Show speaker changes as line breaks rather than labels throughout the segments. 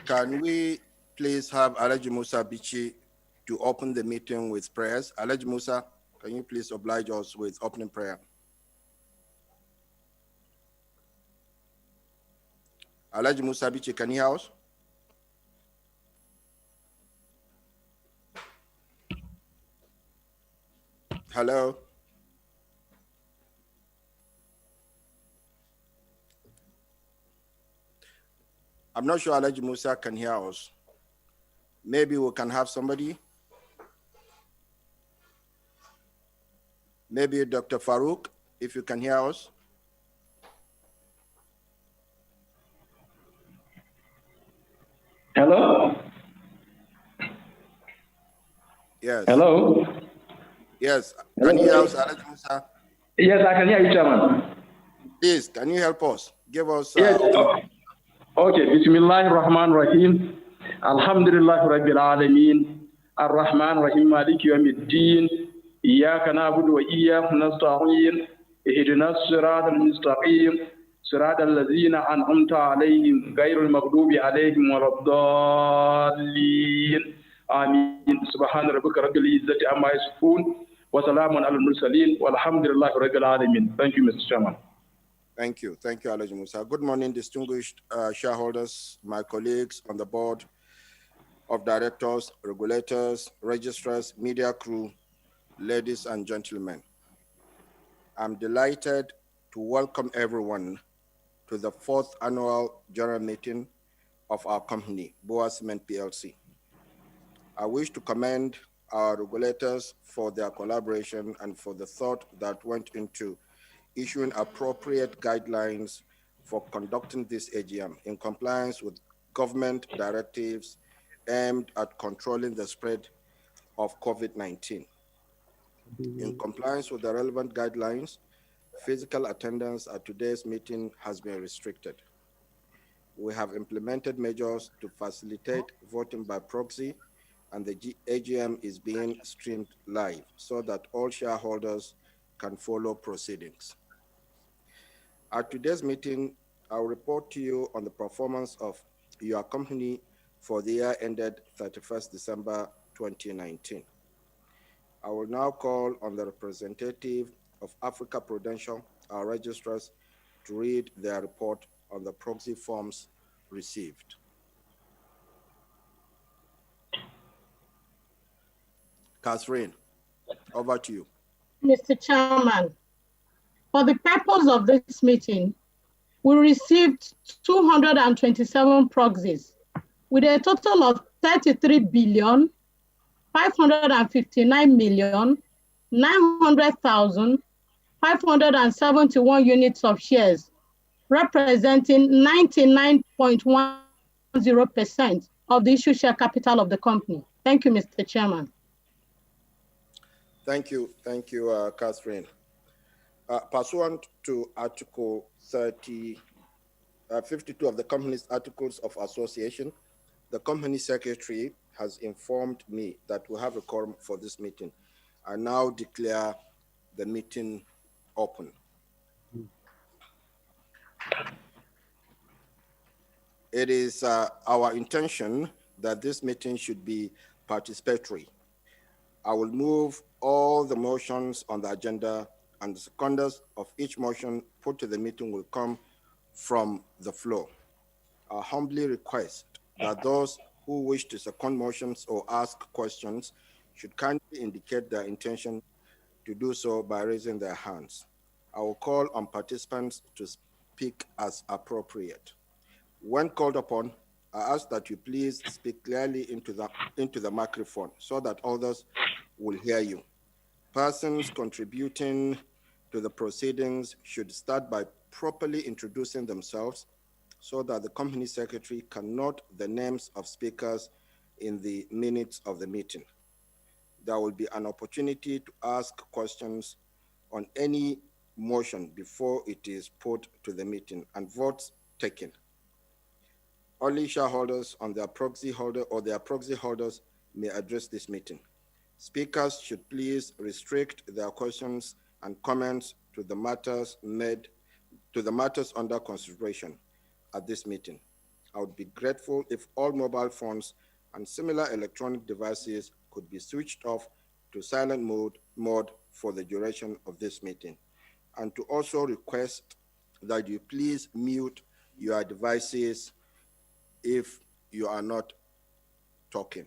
Can we please have Alhaji Musa Bichi to open the meeting with prayers? Alhaji Musa, can you please oblige us with opening prayer? Alhaji Musa Bichi, can you hear us? Hello? I'm not sure Alhaji Musa can hear us. Maybe we can have somebody. Maybe Dr. Farouk, if you can hear us.
Hello?
Yes.
Hello?
Yes.
Hello?
Can you hear us, Alhaji Musa?
Yes, I can hear you, Chairman.
Please, can you help us? Give us
Yes. Okay. Bismillahir Rahmanir Rahim. Alhamdulillah Rabbil Alameen. Ar-Rahman Rahim Maliki Yawmiddin. Iyyaka na'budu wa iyyaka nasta'in. Ihdinas siratal mustaqim. Siratal ladzina an'amta 'alaihim ghairil maghdubi 'alaihim waladdallin. Amin. Subhana rabbika rabbil izzati amma yasifun. Wa salamun 'alal mursalin. Walhamdulillahi Rabbil Alameen. Thank you, Mr. Chairman.
Thank you. Thank you, Alhaji Musa. Good morning, distinguished shareholders, my colleagues on the board of directors, regulators, registrars, media crew, ladies and gentlemen. I'm delighted to welcome everyone to the 4th annual general meeting of our company, Boa Cement PLC. I wish to commend our regulators for their collaboration and for the thought that went into issuing appropriate guidelines for conducting this AGM in compliance with government directives aimed at controlling the spread of COVID-19. In compliance with the relevant guidelines, physical attendance at today's meeting has been restricted. We have implemented measures to facilitate voting by proxy, and the AGM is being streamed live so that all shareholders can follow proceedings. At today's meeting, I'll report to you on the performance of your company for the year ended 31st December 2019. I will now call on the representative of Africa Prudential, our registrars, to read their report on the proxy forms received. Catherine, over to you.
Mr. Chairman, for the purpose of this meeting, we received 227 proxies with a total of 33,559,900,571 units of shares, representing 99.10% of the issued share capital of the company. Thank you, Mr. Chairman.
Thank you, Catherine. Pursuant to Article 52 of the Company's Articles of Association, the Company Secretary has informed me that we have a quorum for this meeting. I now declare the meeting open. It is our intention that this meeting should be participatory. I will move all the motions on the agenda, and the seconders of each motion put to the meeting will come from the floor. I humbly request that those who wish to second motions or ask questions should kindly indicate their intention to do so by raising their hands. I will call on participants to speak as appropriate. When called upon, I ask that you please speak clearly into the microphone so that others will hear you. Persons contributing to the proceedings should start by properly introducing themselves so that the Company Secretary can note the names of speakers in the minutes of the meeting. There will be an opportunity to ask questions on any motion before it is put to the meeting and votes taken. Only shareholders on their proxy holder or their proxy holders may address this meeting. Speakers should please restrict their questions and comments to the matters under consideration at this meeting. I would be grateful if all mobile phones and similar electronic devices could be switched off to silent mode for the duration of this meeting, and to also request that you please mute your devices if you are not talking.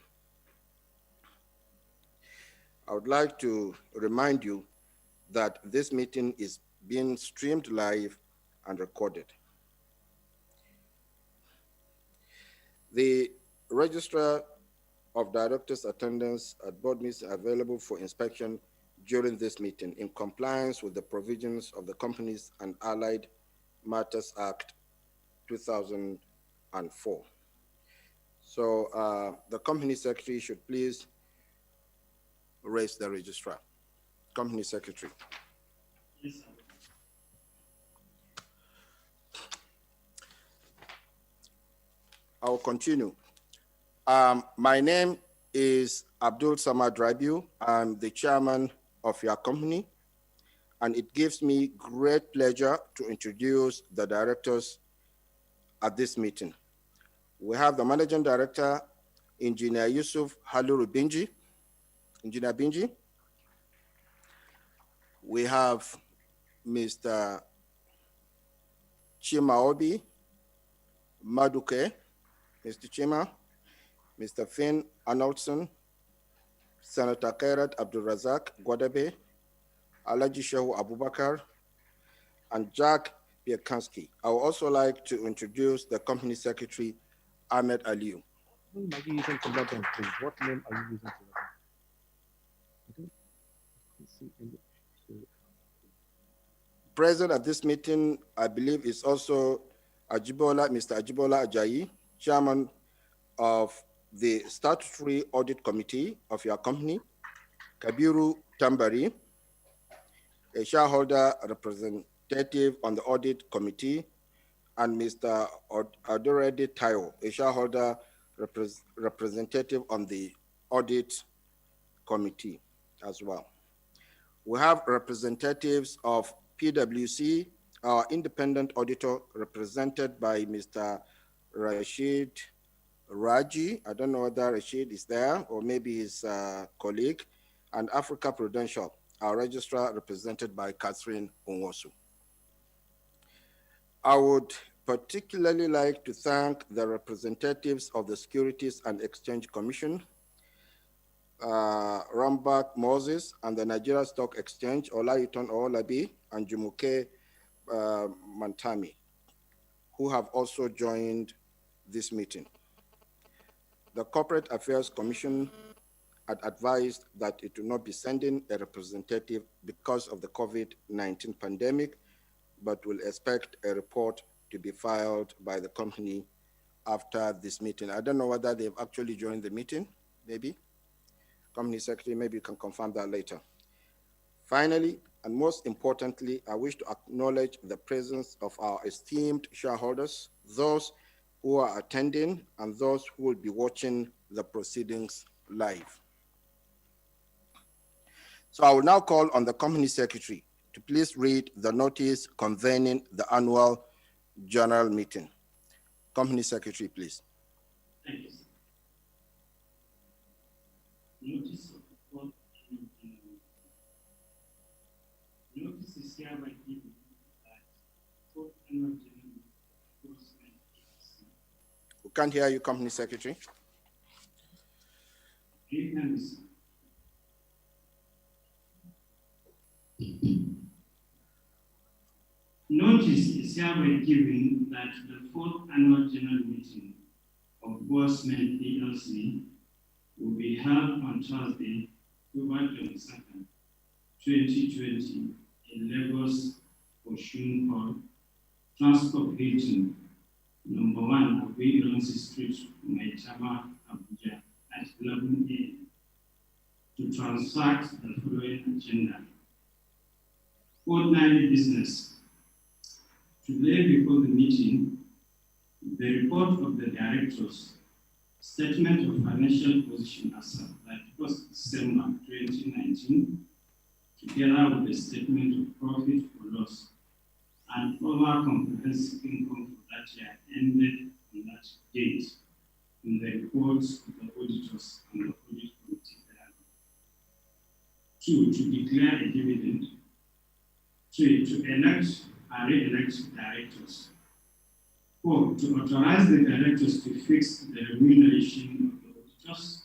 I would like to remind you that this meeting is being streamed live and recorded. The Registrar of Directors' attendance at board meetings is available for inspection during this meeting in compliance with the provisions of the Companies and Allied Matters Act 2004. So the Company Secretary should please raise the registrar. Company Secretary.
Yes.
I will continue. My name is Abdul Samad Rabiu. I'm the chairman of your company, and it gives me great pleasure to introduce the directors at this meeting. We have the Managing Director, Engineer Yusuf Haluru Binji. Engineer Binji. We have Mr. Chimaobi Maduke, Mr. Chima, Mr. Finn Arnoldson, Senator Kairat Abdulrazak Gwadabe, Alaji Shehu Abubakar, and Jack Bierkansky. I would also like to introduce the Company Secretary, Ahmed Aliu.
What name are you using to log on, please? What name are you using to log on? I don't see any.
Present at this meeting, I believe, is also Mr. Ajibola Ajayi, Chairman of the Statutory Audit Committee of your company, Kabiru Tambari, a shareholder representative on the Audit Committee, and Mr. Odorede Tayo, a shareholder representative on the Audit Committee as well. We have representatives of PwC, our independent auditor, represented by Mr. Rashid Raji. I don't know whether Rashid is there or maybe his colleague, and Africa Prudential, our registrar, represented by Catherine Onwosu. I would particularly like to thank the representatives of the Securities and Exchange Commission, Rambak Moses, and the Nigeria Stock Exchange, Olaiton Olabi, and Jumuke Mantami, who have also joined this meeting. The Corporate Affairs Commission had advised that it will not be sending a representative because of the COVID-19 pandemic, but will expect a report to be filed by the company after this meeting. I don't know whether they've actually joined the meeting, maybe. Company Secretary, maybe you can confirm that later. Finally, And most importantly, I wish to acknowledge the presence of our esteemed shareholders, those who are attending and those who will be watching the proceedings live. So I will now call on the Company Secretary to please read the notice convening the annual general meeting. Company Secretary, please.
Thank you, sir. Notice of the fourth annual general meeting. Notice is hereby given that fourth annual general meeting of Grossman PLC.
We can't hear you, Company Secretary.
Can you hear me, sir? Notice is hereby given that the fourth annual general meeting of Grossman PLC will be held on Thursday, October 22nd, 2020 in Lagos, Oshun Hall, Transport Hilton, number 1, Aguiyi Street, Maitama, Abuja, at 11 a.m. to transact the following agenda. Ordinary business. Today before the meeting, the report of the directors, statement of financial position as of 31st December 2019, together with the statement of profit or loss and other comprehensive income for that year ended on that date in the reports of the auditors and the audit committee thereof. 2, to declare a dividend. 3, to elect and re-elect directors. 4, to authorize the directors to fix the remuneration of the auditors.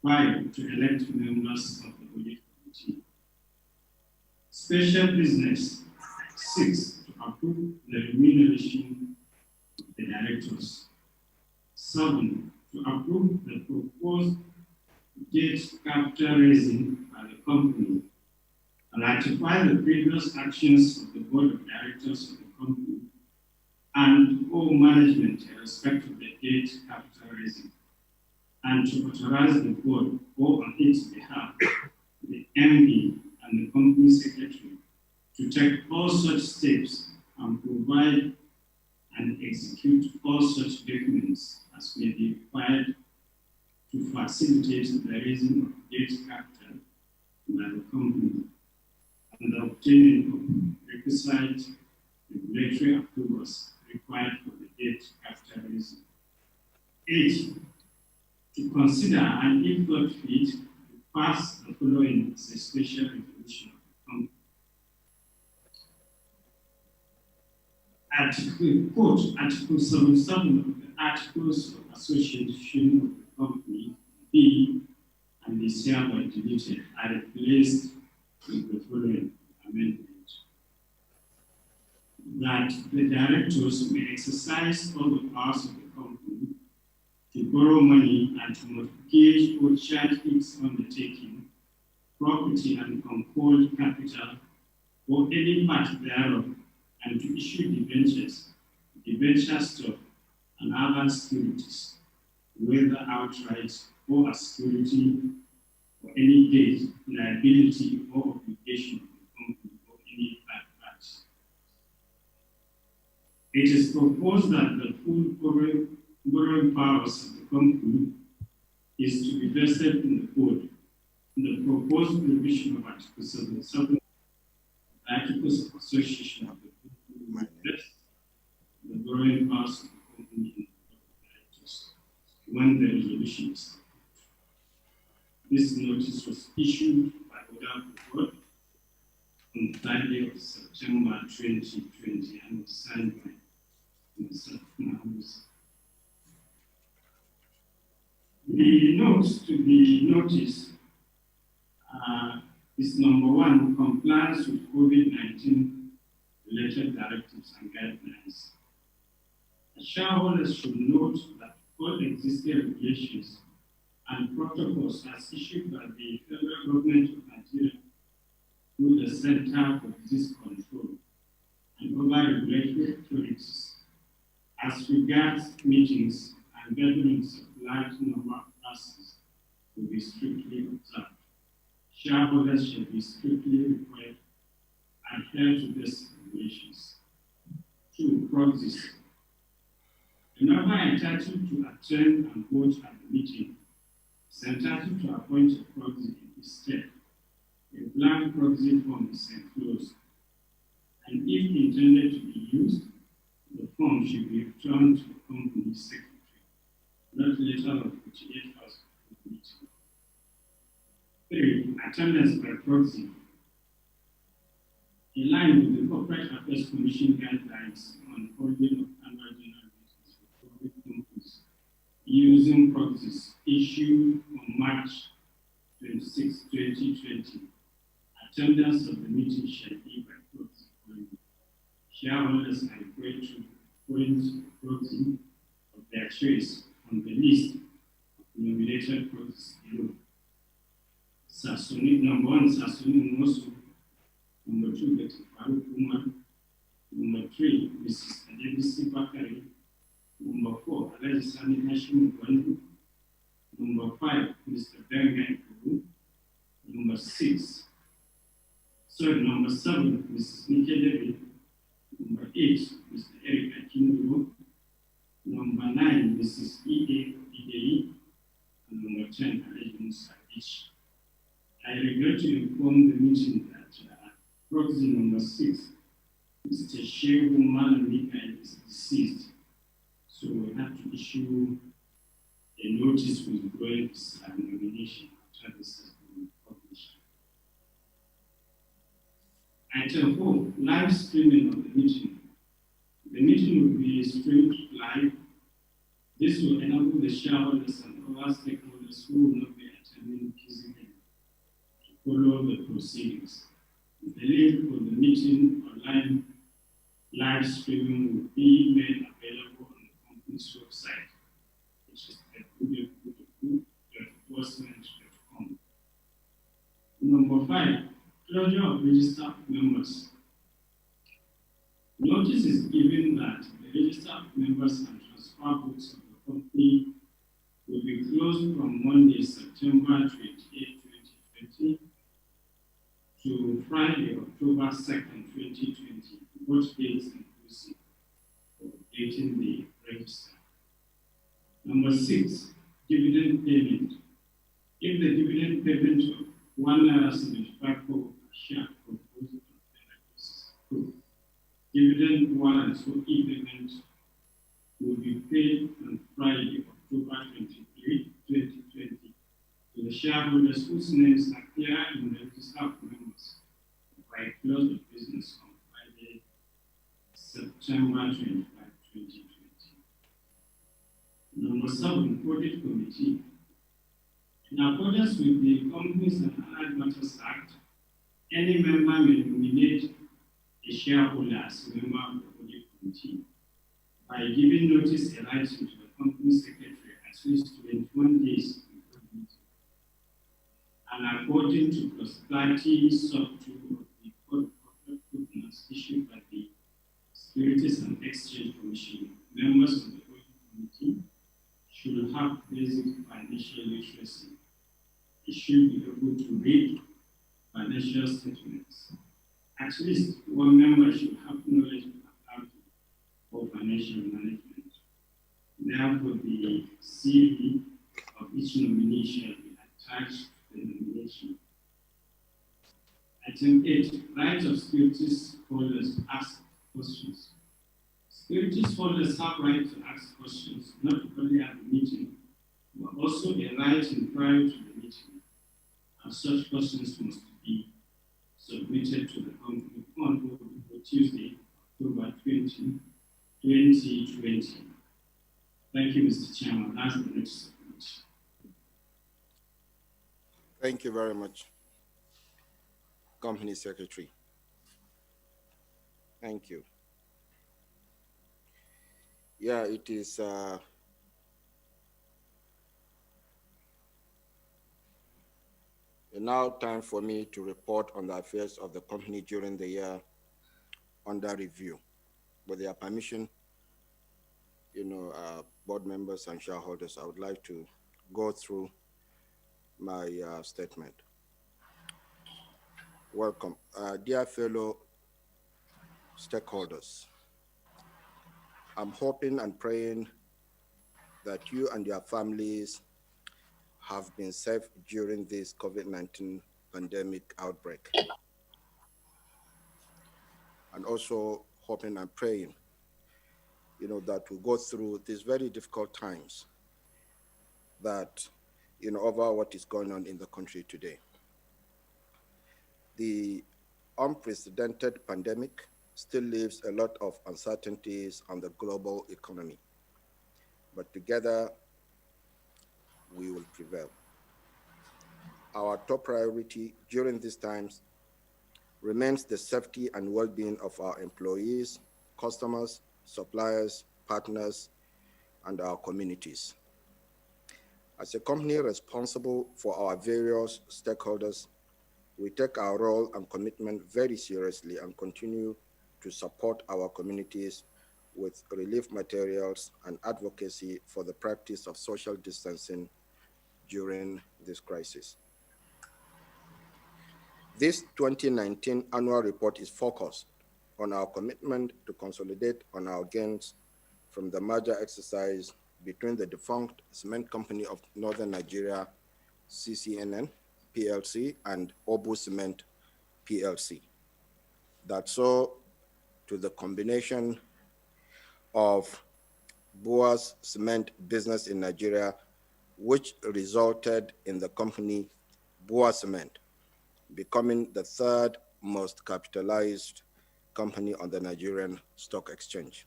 5, to elect members of the audit committee. Special business. 6, to approve the remuneration of the directors. 7, to approve the proposed debt capital raising by the company. Ratify the previous actions of the board of directors of the company and all management in respect of the debt capital raising, and to authorize the board or on its behalf, the MD and the company secretary to take all such steps and provide and execute all such documents as may be required to facilitate the raising of debt capital by the company and the obtaining of requisite regulatory approvals required for the debt capital raising. 8, to consider and if not fit, to pass the following as a special resolution of the company. Article 77 of the Articles of Association of the company, B, and is hereby deleted, are replaced with the following amendment. That the directors may exercise all the powers of the company to borrow money and to mortgage or charge its undertaking, property and uncalled capital, or any part thereof, and to issue debentures, debenture stock, and other securities, whether outright or as security for any debt, liability, or obligation of the company or any third party. It is proposed that the full borrowing powers of the company is to be vested in the board. The proposed provision of Article 77 Articles of Association of the company vest the borrowing powers of the company in the board of directors when the resolution is approved. This notice was issued by order of the board on the 30th of September 2020 and was signed by Mr. Mahmoud. The notes to be noticed is number 1, compliance with COVID-19 related directives and guidelines. The shareholders should note that all existing regulations and protocols as issued by the federal government of Nigeria through the Center for Disease Control and other regulatory authorities as regards meetings and gatherings of large number of persons will be strictly observed. shareholders shall be strictly required to adhere to these regulations. 2. Proxies. A member entitled to attend and vote at the meeting is entitled to appoint a proxy in his stead. A blank proxy form is enclosed, and if intended to be used, the form should be returned to the company secretary, not later than 48 hours before the meeting. 3. Attendance by proxy. In line with the Corporate Affairs Commission guidelines on holding of annual general meetings for public companies, using proxies issued on March 26, 2020, attendance of the meeting shall be by proxy only. Shareholders are required to appoint a proxy of their choice on the list of nominated proxies below. Number 1, Sassoon Mosu. Number 2, Dr. Farooq Umar. Number 3, Mrs. Adebisi Bakari. Number 4, Alaji Sani Hashim Gwandu. Number 5, Mr. Benga Ikubu. Number 7, Mrs. Nike David. Number 8, Mr. Eric Akinduro. Number 9, Mrs. Ide Idei. And number 10, Alaji Musa Ish. I regret to inform the meeting that proxy number 6, Mr. Shehu Malamika, is deceased. So we have to issue a notice withdrawing his nomination after this has been published. Item 4, live streaming of the meeting. The meeting will be streamed live. This will enable the shareholders and other stakeholders who will not be attending physically to follow the proceedings. The link for the meeting online live streaming will be made available on the company's website, which is www.postment.com. Number 5, closure of register of members. Notice is given that the register of members and transfer books of the company will be closed from Monday, September 28, 2020 to Friday, October 2nd, 2020, both dates inclusive of updating the register. Number 6, dividend payment. If the dividend payment of $1.75 per share proposed on directors is approved, dividend warrants for e-payment will be paid on Friday, October 23, 2020, to the shareholders whose names appear in the register of members by close of business on Friday, September 25, 2020. Number 7, Audit Committee. In accordance with the Companies and Allied Matters Act, any member may nominate a shareholder as a member of the Audit Committee by giving notice arising to the Company Secretary at least 21 days before the meeting. And according to clause 30 sub 2 of the Code of Corporate Governance issued by the Securities and Exchange Commission, members of the Audit Committee should have basic financial literacy. They should be able to read financial statements. At least one member should have knowledge of accounting or financial management. Therefore, the CV of each nominee shall be attached to the nomination. Item 8, right of securities holders to ask questions. Securities holders have right to ask questions, not only at the meeting, but also a right in prior to the meeting. And such questions must be submitted to the company on Tuesday, October 20, 2020. Thank you, Mr. Chairman. That's the next segment.
Thank you very much, Company Secretary. Thank you. Yeah, it is now time for me to report on the affairs of the company during the year under review. With their permission, board members and shareholders, I would like to go through my statement. Welcome. Dear fellow stakeholders, I'm hoping and praying that you and your families have been safe during this COVID-19 pandemic outbreak. And also hoping and praying, that we go through these very difficult times that, over what is going on in the country today. The unprecedented pandemic still leaves a lot of uncertainties on the global economy, but together we will prevail. Our top priority during these times remains the safety and well-being of our employees, customers, suppliers, partners, and our communities. As a company responsible for our various stakeholders, we take our role and commitment very seriously and continue to support our communities with relief materials and advocacy for the practice of social distancing during this crisis. This 2019 annual report is focused on our commitment to consolidate on our gains from the merger exercise between the defunct Cement Company of Northern Nigeria, CCNN, PLC, and Obu Cement, PLC. That saw to the combination of Bua's cement business in Nigeria, which resulted in the company Bua Cement becoming the third most capitalized company on the Nigerian Stock Exchange.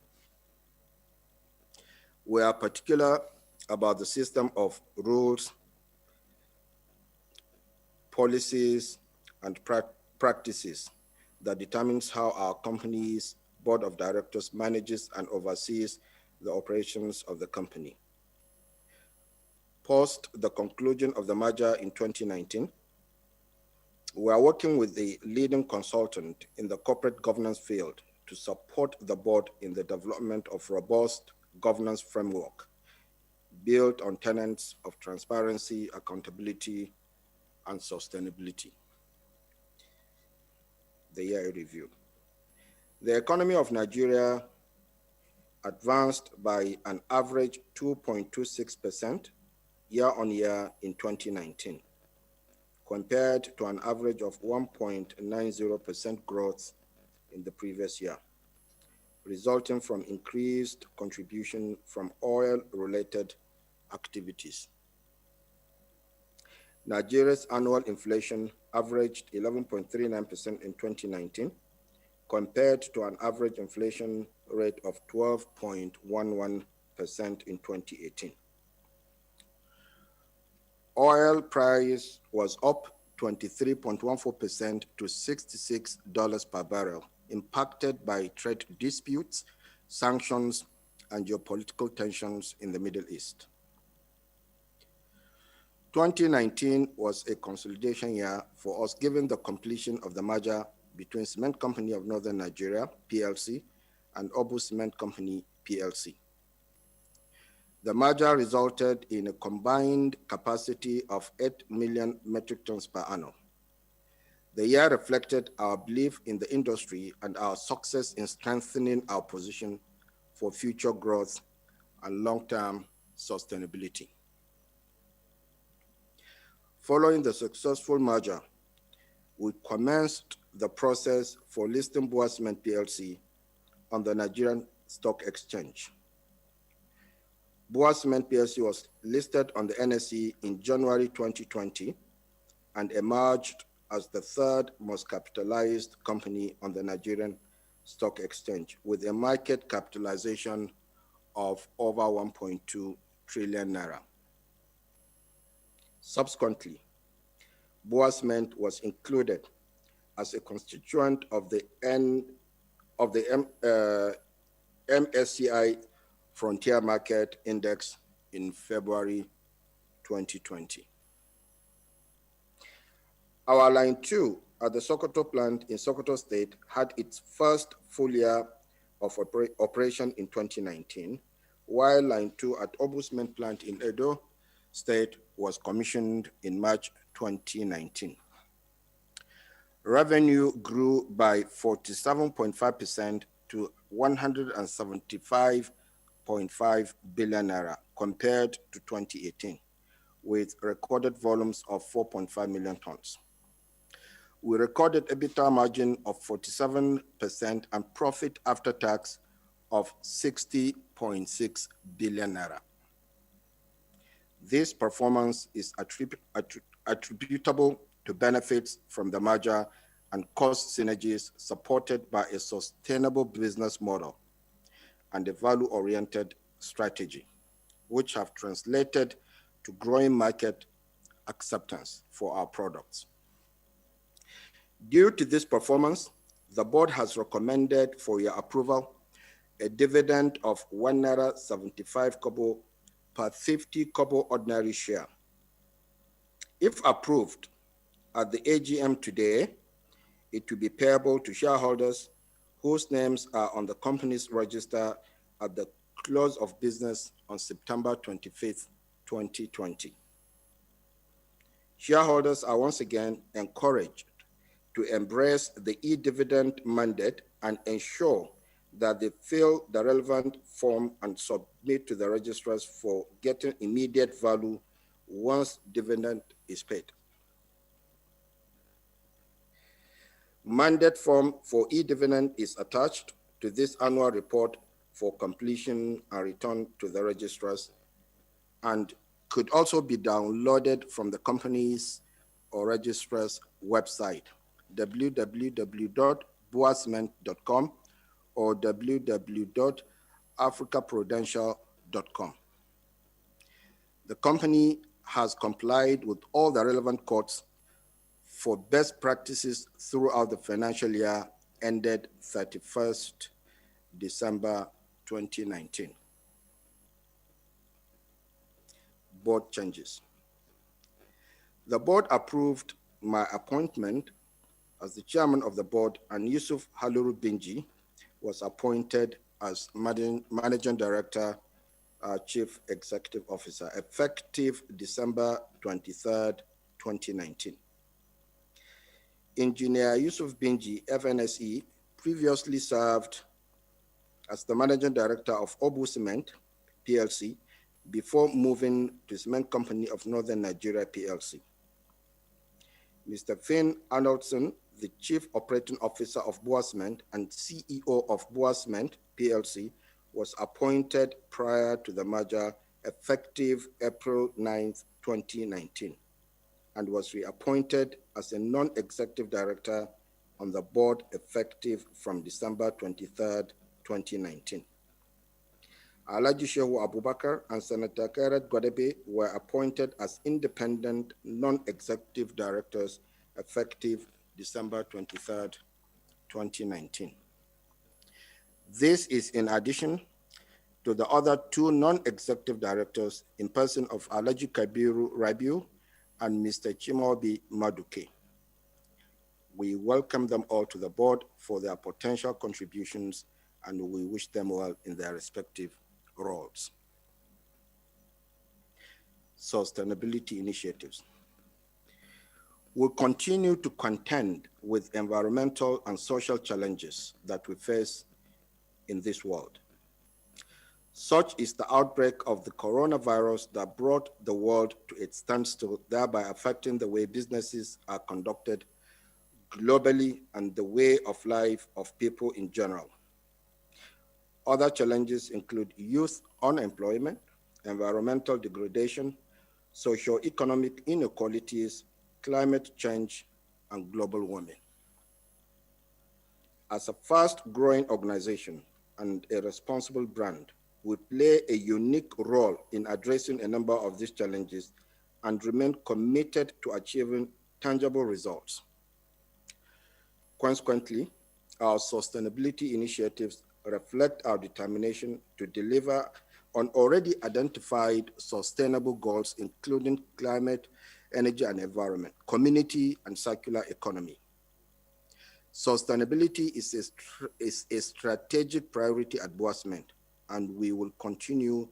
We are particular about the system of rules, policies, and practices that determines how our company's board of directors manages and oversees the operations of the company. Post the conclusion of the merger in 2019, we are working with the leading consultant in the corporate governance field to support the board in the development of robust governance framework built on tenets of transparency, accountability, and sustainability. The year review. The economy of Nigeria advanced by an average 2.26% year-on-year in 2019, compared to an average of 1.90% growth in the previous year, resulting from increased contribution from oil-related activities. Nigeria's annual inflation averaged 11.39% in 2019, compared to an average inflation rate of 12.11% in 2018. Oil price was up 23.14% to $66 per barrel, impacted by trade disputes, sanctions, and geopolitical tensions in the Middle East. 2019 was a consolidation year for us, given the completion of the merger between Cement Company of Northern Nigeria, PLC, and Obu Cement Company, PLC. The merger resulted in a combined capacity of 8 million metric tons per annum. The year reflected our belief in the industry and our success in strengthening our position for future growth and long-term sustainability. Following the successful merger, we commenced the process for listing Bua Cement PLC on the Nigerian Stock Exchange. Bua Cement PLC was listed on the NSE in January 2020 and emerged as the third most capitalized company on the Nigerian Stock Exchange, with a market capitalization of over 1.2 trillion naira. Subsequently, Bua Cement was included as a constituent of the MSCI Frontier Market Index in February 2020. Our Line 2 at the Sokoto plant in Sokoto State had its first full year of operation in 2019, while Line 2 at Obu Cement plant in Edo State was commissioned in March 2019. Revenue grew by 47.5% to 175.5 billion naira compared to 2018, with recorded volumes of 4.5 million tons. We recorded EBITDA margin of 47% and profit after tax of 60.6 billion naira. This performance is attributable to benefits from the merger and cost synergies supported by a sustainable business model and a value-oriented strategy, which have translated to growing market acceptance for our products. Due to this performance, the board has recommended for your approval a dividend of 1.75 naira kobo per 50 kobo ordinary share. If approved at the AGM today, it will be payable to shareholders whose names are on the company's register at the close of business on September 25th, 2020. Shareholders are once again encouraged to embrace the e-dividend mandate and ensure that they fill the relevant form and submit to the registrars for getting immediate value once dividend is paid. Mandate form for e-dividend is attached to this annual report for completion and return to the registrars, and could also be downloaded from the company's or registrar's website, www.buascement.com or www.africaprudential.com. The company has complied with all the relevant courts for best practices throughout the financial year ended 31st December 2019. Board changes. The board approved my appointment as the chairman of the board, and Yusuf Haluru Binji was appointed as managing director, chief executive officer, effective December 23rd, 2019. Engineer Yusuf Binji, FNSE, previously served as the managing director of Obu Cement, PLC, before moving to Cement Company of Northern Nigeria, PLC. Mr. Finn Arnoldson, the Chief Operating Officer of Bua Cement and CEO of Bua Cement, PLC, was appointed prior to the merger effective April 9th, 2019, and was reappointed as a non-executive director on the board effective from December 23rd, 2019. Alhaji Shehu Abubakar and Senator Kairat Godebe were appointed as independent non-executive directors effective December 23rd, 2019. This is in addition to the other two non-executive directors in person of Alhaji Kabiru Rabiu and Mr. Chimobi Maduke. We welcome them all to the board for their potential contributions, and we wish them well in their respective roles. Sustainability initiatives. We'll continue to contend with environmental and social challenges that we face in this world. Such is the outbreak of the coronavirus that brought the world to its standstill, thereby affecting the way businesses are conducted globally and the way of life of people in general. Other challenges include youth unemployment, environmental degradation, socio-economic inequalities, climate change, and global warming. As a fast-growing organization and a responsible brand, we play a unique role in addressing a number of these challenges and remain committed to achieving tangible results. Consequently, our sustainability initiatives reflect our determination to deliver on already identified sustainable goals, including climate, energy and environment, community, and circular economy. Sustainability is a strategic priority at Bua Cement, and we will continue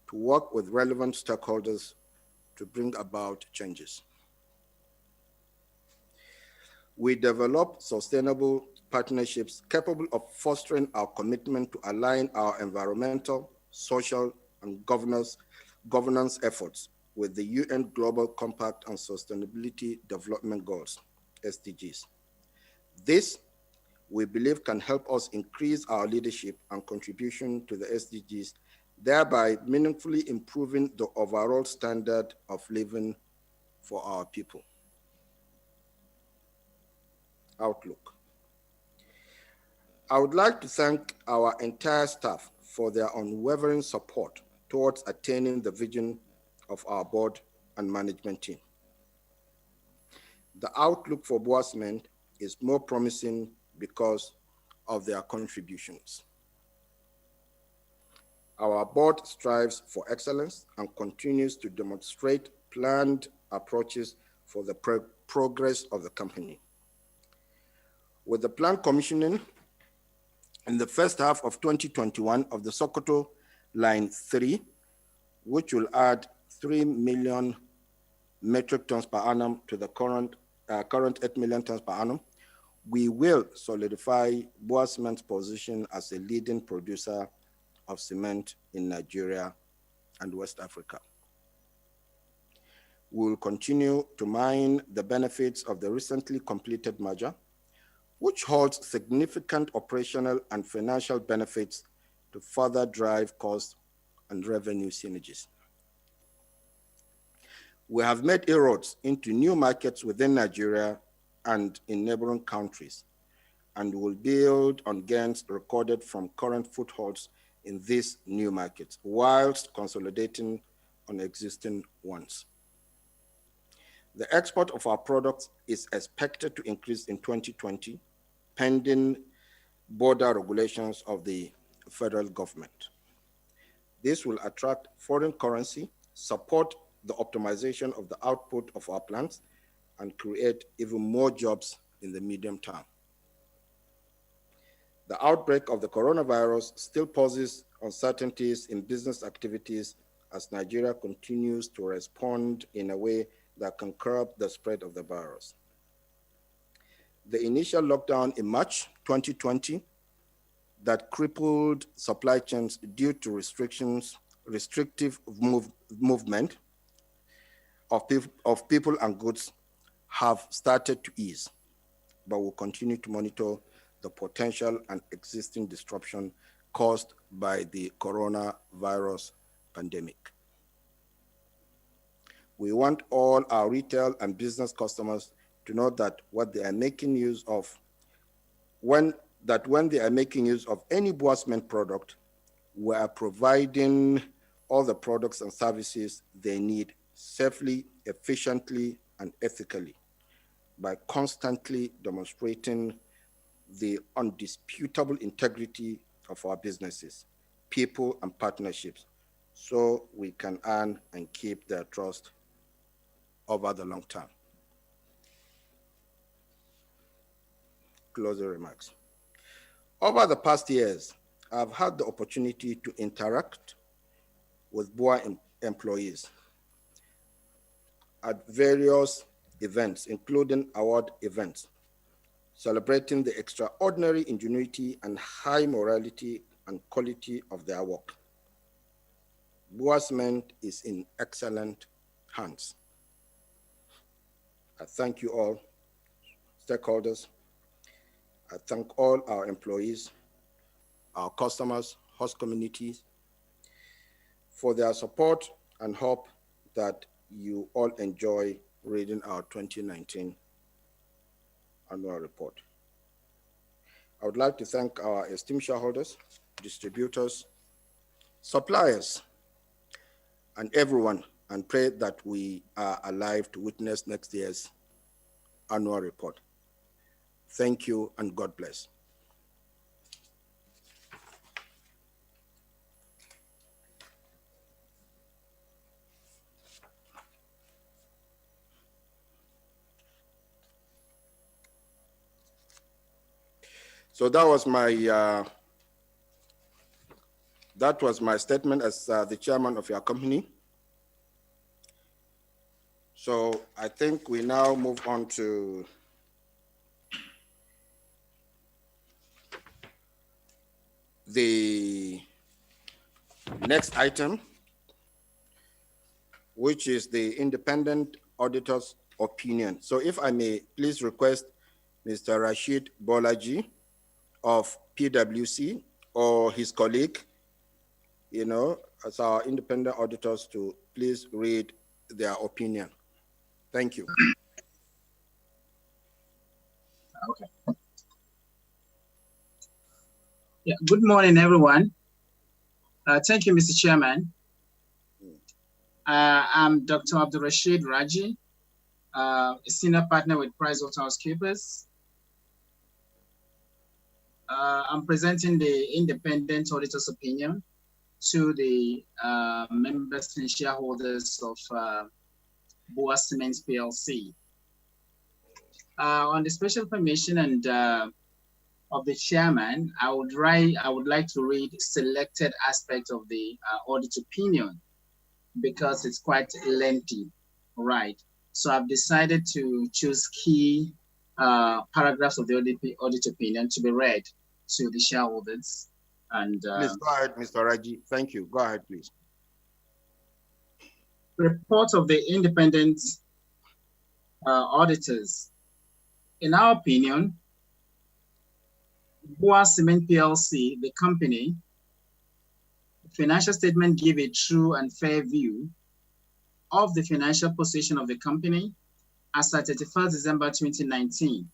to work with relevant stakeholders to bring about changes. We develop sustainable partnerships capable of fostering our commitment to align our environmental, social, and governance efforts with the UN Global Compact on Sustainability Development Goals, SDGs. This, we believe, can help us increase our leadership and contribution to the SDGs, thereby meaningfully improving the overall standard of living for our people. Outlook. I would like to thank our entire staff for their unwavering support towards attaining the vision of our board and management team. The outlook for Boa Cement is more promising because of their contributions. Our board strives for excellence and continues to demonstrate planned approaches for the progress of the company. With the planned commissioning in the first half of 2021 of the Sokoto Line 3, which will add 3 million metric tons per annum to the current 8 million tons per annum, we will solidify Boa Cement's position as a leading producer of cement in Nigeria and West Africa. We will continue to mine the benefits of the recently completed merger, which holds significant operational and financial benefits to further drive cost and revenue synergies. We have made inroads into new markets within Nigeria and in neighboring countries, and will build on gains recorded from current footholds in these new markets, whilst consolidating on existing ones. The export of our products is expected to increase in 2020, pending border regulations of the federal government. This will attract foreign currency, support the optimization of the output of our plants, and create even more jobs in the medium term. The outbreak of the coronavirus still poses uncertainties in business activities as Nigeria continues to respond in a way that can curb the spread of the virus. The initial lockdown in March 2020 that crippled supply chains due to restrictive movement of people and goods have started to ease, but will continue to monitor the potential and existing disruption caused by the coronavirus pandemic. We want all our retail and business customers to know that when they are making use of any Boa Cement product, we are providing all the products and services they need safely, efficiently, and ethically by constantly demonstrating the undisputable integrity of our businesses, people, and partnerships, so we can earn and keep their trust over the long term. Closing remarks. Over the past years, I've had the opportunity to interact with BOA employees at various events, including award events, celebrating the extraordinary ingenuity and high morality and quality of their work. Boa Cement is in excellent hands. I thank you all, stakeholders. I thank all our employees, our customers, host communities, for their support, and hope that you all enjoy reading our 2019 annual report. I would like to thank our esteemed shareholders, distributors, suppliers, and everyone, and pray that we are alive to witness next year's annual report. Thank you, and God bless. So that was my statement as the chairman of your company. So I think we now move on to the next item, which is the independent auditor's opinion. So if I may please request Mr. Rashid Bolaji of PwC or his colleague, as our independent auditors, to please read their opinion. Thank you.
Okay. Yeah, good morning, everyone. Thank you, Mr. Chairman. I'm Dr. Abdul Rashid Raji, a senior partner with PricewaterhouseCoopers. I'm presenting the independent auditor's opinion to the members and shareholders of BUA Cement PLC. On the special permission and of the chairman, I would like to read selected aspects of the audit opinion because it's quite lengthy, right? So I've decided to choose key paragraphs of the audit opinion to be read to the shareholders. And
please go ahead, Mr. Raji. Thank you. Go ahead, please.
Report of the independent auditors. In our opinion, BUA Cement PLC, the company, financial statement give a true and fair view of the financial position of the company as at 31st December 2019,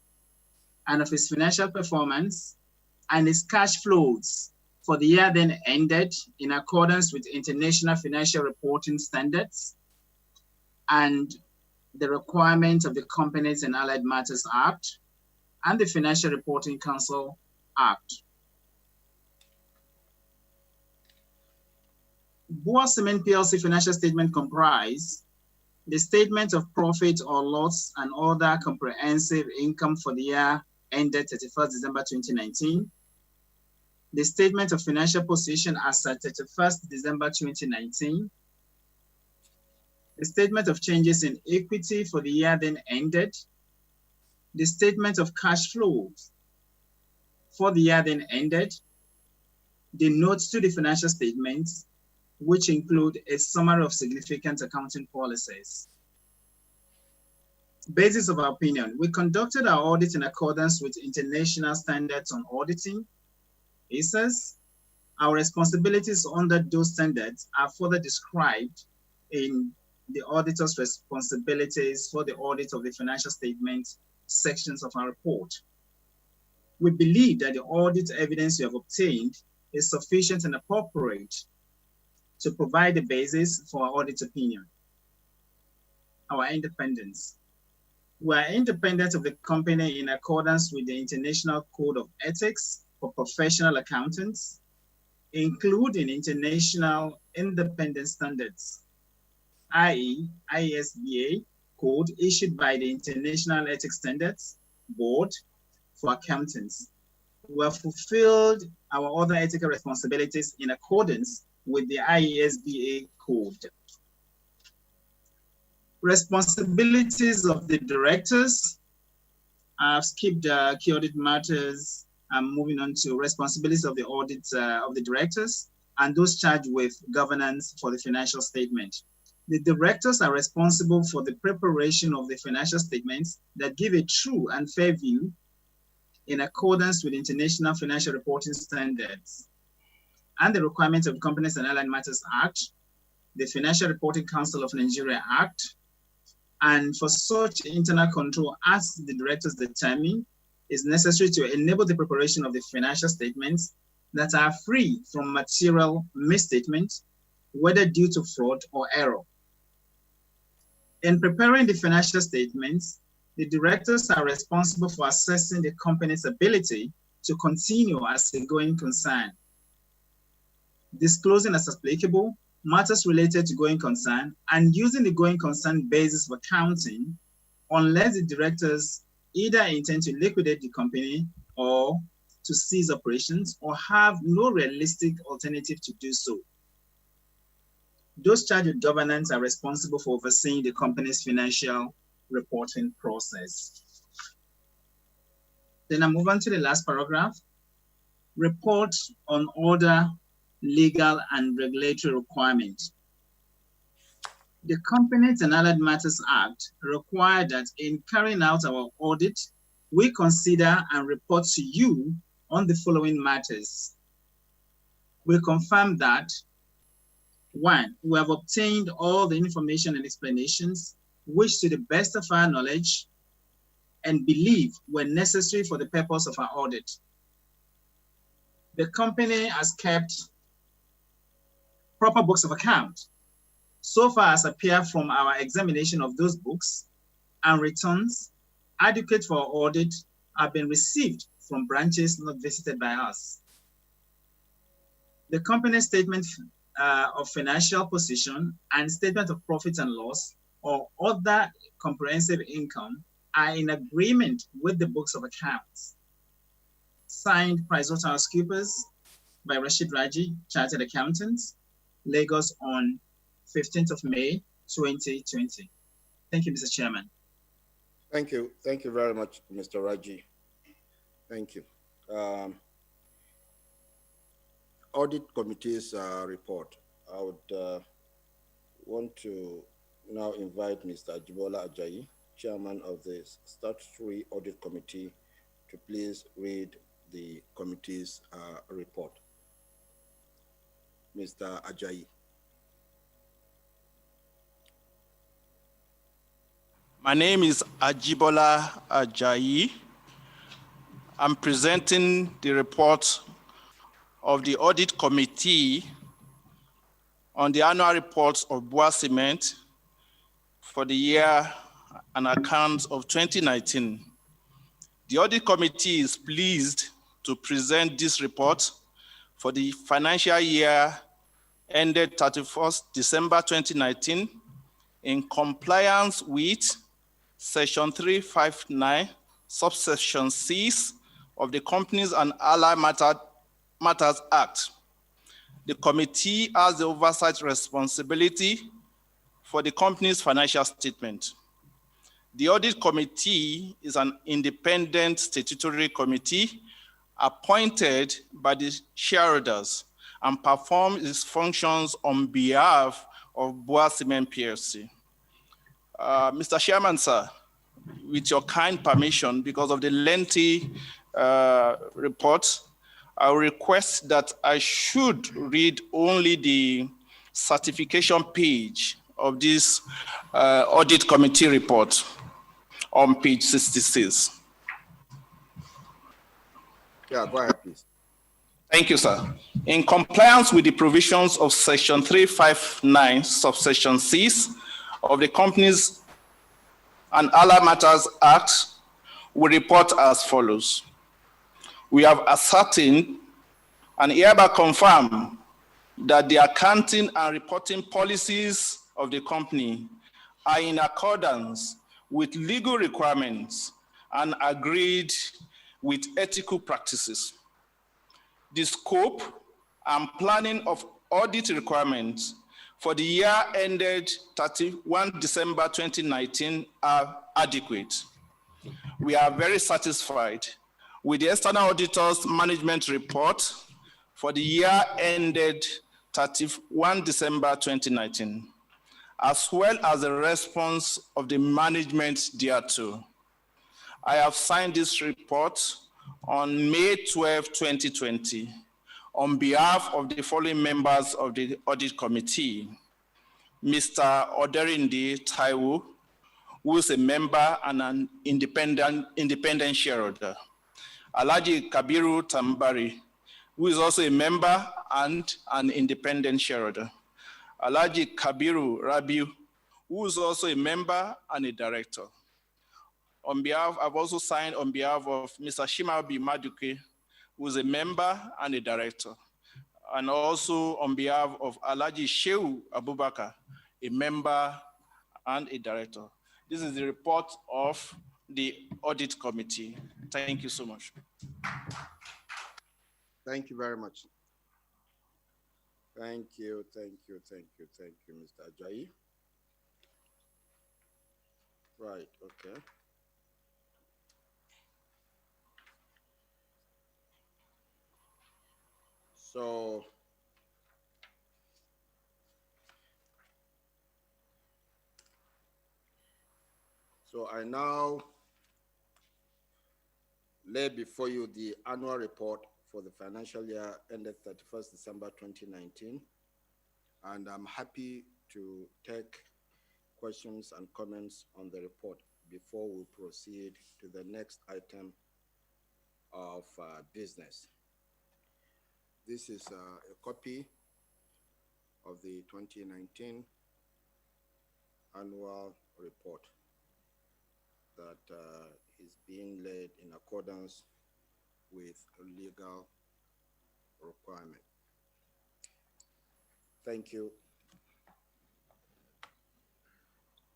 and of its financial performance and its cash flows for the year then ended in accordance with international financial reporting standards and the requirements of the Companies and Allied Matters Act and the Financial Reporting Council Act. BUA Cement PLC financial statement comprise the statement of profit or loss and other comprehensive income for the year ended 31st December 2019, the statement of financial position as at 31st December 2019, the statement of changes in equity for the year then ended, the statement of cash flows for the year then ended, the notes to the financial statements, which include a summary of significant accounting policies. Basis of our opinion, we conducted our audit in accordance with international standards on auditing, ISAs. Our responsibilities under those standards are further described in the auditor's responsibilities for the audit of the financial statement sections of our report. We believe that the audit evidence you have obtained is sufficient and appropriate to provide the basis for our audit opinion. Our independence. We are independent of the company in accordance with the International Code of Ethics for Professional Accountants, including International Independent Standards, i.e. ISBA code issued by the International Ethics Standards Board for Accountants. We have fulfilled our other ethical responsibilities in accordance with the ISBA code. Responsibilities of the directors. I've skipped key audit matters. I'm moving on to responsibilities of the audit of the directors and those charged with governance for the financial statement. The directors are responsible for the preparation of the financial statements that give a true and fair view in accordance with International Financial Reporting Standards and the requirements of Companies and Allied Matters Act, the Financial Reporting Council of Nigeria Act, and for such internal control as the directors determine is necessary to enable the preparation of the financial statements that are free from material misstatements, whether due to fraud or error. In preparing the financial statements, the directors are responsible for assessing the company's ability to continue as a going concern, disclosing as applicable matters related to going concern, and using the going concern basis of accounting unless the directors either intend to liquidate the company or to cease operations or have no realistic alternative to do so. Those charged with governance are responsible for overseeing the company's financial reporting process. Then I move on to the last paragraph. report on other legal and regulatory requirements. The Companies and Allied Matters Act requires that in carrying out our audit, we consider and report to you on the following matters. We confirm that, 1, we have obtained all the information and explanations which to the best of our knowledge and believe were necessary for the purpose of our audit. The company has kept proper books of account so far as appear from our examination of those books, and returns adequate for our audit have been received from branches not visited by us. The company statement of financial position and statement of profit and loss or other comprehensive income are in agreement with the books of accounts. Signed PricewaterhouseCoopers by Rashid Raji, Chartered Accountants, Lagos on 15th of May, 2020. Thank you, Mr. Chairman.
Thank you. Thank you very much, Mr. Raji. Thank you. Audit Committee's report. I would want to now invite Mr. Ajibola Ajayi, Chairman of the Statutory Audit Committee, to please read the committee's report. Mr. Ajayi.
My name is Ajibola Ajayi. I'm presenting the report of the Audit Committee on the annual reports of Bua Cement for the year and accounts of 2019. The Audit Committee is pleased to present this report for the financial year ended 31st December 2019 in compliance with Section 359, subsection 6 of the Companies and Allied Matters Act. The committee has the oversight responsibility for the company's financial statement. The Audit Committee is an independent statutory committee appointed by the shareholders and performs its functions on behalf of Bua Cement PLC. Mr. Chairman, sir, with your kind permission, because of the lengthy report, I request that I should read only the certification page of this Audit Committee report on page 66.
Yeah, go ahead, please.
Thank you, sir. In compliance with the provisions of Section 359, subsection 6 of the Companies and Allied Matters Act, we report as follows. We have ascertained and hereby confirm that the accounting and reporting policies of the company are in accordance with legal requirements and agreed with ethical practices. The scope and planning of audit requirements for the year ended 31 December 2019 are adequate. We are very satisfied with the external auditor's management report for the year ended 31 December 2019, as well as the response of the management thereto. I have signed this report on May 12, 2020, on behalf of the following members of the Audit Committee: Mr. Oderinde Taiwo, who is a member and an independent shareholder; Alhaji Kabiru Tambari, who is also a member and an independent shareholder; Alhaji Kabiru Rabiu, who is also a member and a director. On behalf, I've also signed on behalf of Mr. Shimabi Maduke, who is a member and a director, and also on behalf of Alhaji Shehu Abubakar, a member and a director. This is the report of the Audit Committee. Thank you so much.
Thank you very much. Thank you, Mr. Ajayi. Right, okay. So I now lay before you the annual report for the financial year ended 31st December 2019. And I'm happy to take questions and comments on the report before we proceed to the next item of business. This is a copy of the 2019 annual report that is being laid in accordance with a legal requirement. Thank you.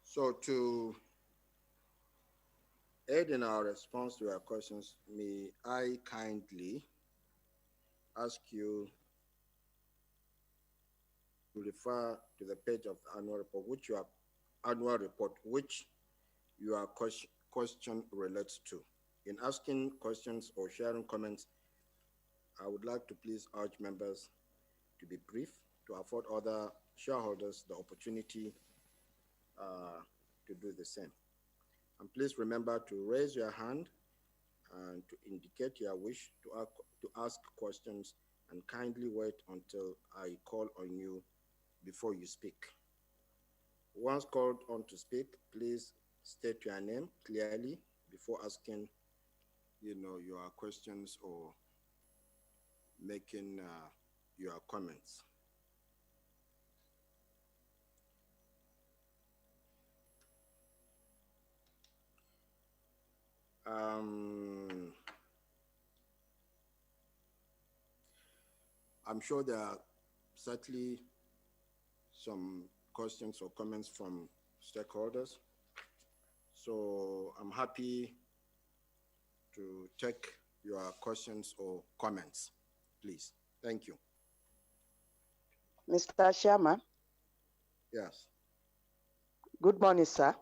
So to aid in our response to your questions, may I kindly ask you to refer to the page of the annual report, which your question relates to. In asking questions or sharing comments, I would like to please urge members to be brief to afford other shareholders the opportunity to do the same. And please remember to raise your hand and to indicate your wish to ask questions, and kindly wait until I call on you before you speak. Once called on to speak, please state your name clearly before asking, your questions or making your comments. I'm sure there are certainly some questions or comments from stakeholders. So I'm happy to take your questions or comments, please. Thank you.
Mr. Chairman.
Yes.
Good morning, sir.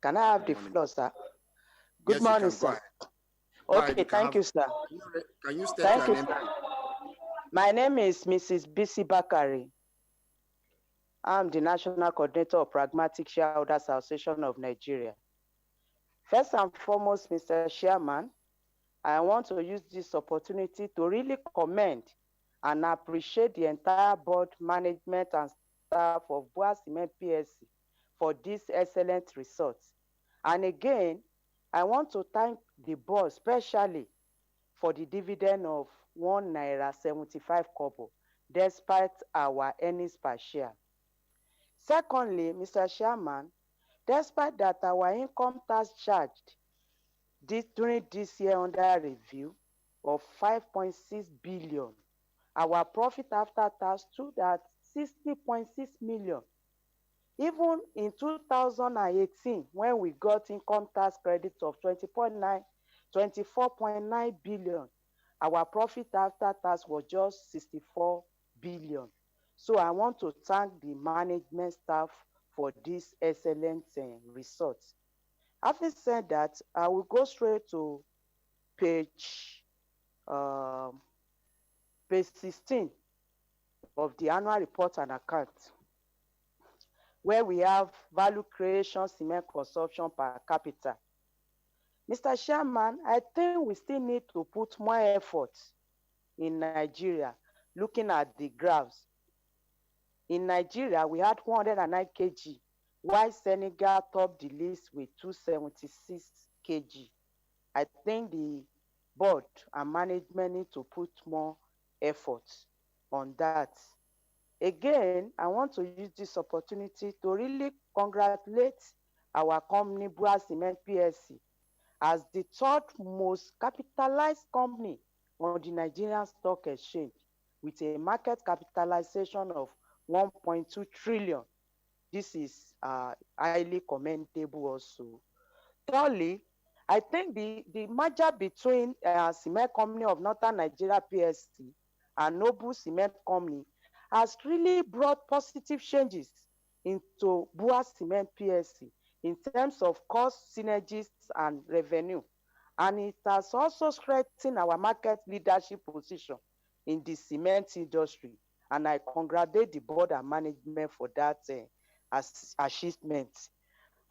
Can I have the floor, sir? Good
yes,
morning, sir. Okay, thank you, sir.
Can you state your name?
Sir. My name is Mrs. Bisi Bakari. I'm the National Coordinator of Pragmatic Shareholders Association of Nigeria. First and foremost, Mr. Chairman, I want to use this opportunity to really commend and appreciate the entire board, management, and staff of Bua Cement PSC for this excellent results. And again, I want to thank the board especially for the dividend of ₦1.75, despite our earnings per share. Secondly, Mr. Chairman, despite that our income tax charged during this year under review of 5.6 billion, our profit after tax stood at 60.6 million. Even in 2018, when we got income tax credits of 24.9 billion, our profit after tax was just 64 billion. So I want to thank the management staff for this excellent results. Having said that, I will go straight to page 16 of the annual report and account, where we have value creation cement consumption per capita. Mr. Chairman, I think we still need to put more effort in Nigeria, looking at the graphs. In Nigeria, we had 109 kg, while Senegal topped the list with 276 kg. I think the board and management need to put more effort on that. Again, I want to use this opportunity to really congratulate our company, Bua Cement PSC, as the third most capitalized company on the Nigerian Stock Exchange, with a market capitalization of 1.2 trillion. This is highly commendable also. Thirdly, I think the merger between Cement Company of Northern Nigeria PSC and Noble Cement Company has really brought positive changes into Bua Cement PSC in terms of cost synergies and revenue. And it has also strengthened our market leadership position in the cement industry. And I congratulate the board and management for that achievement.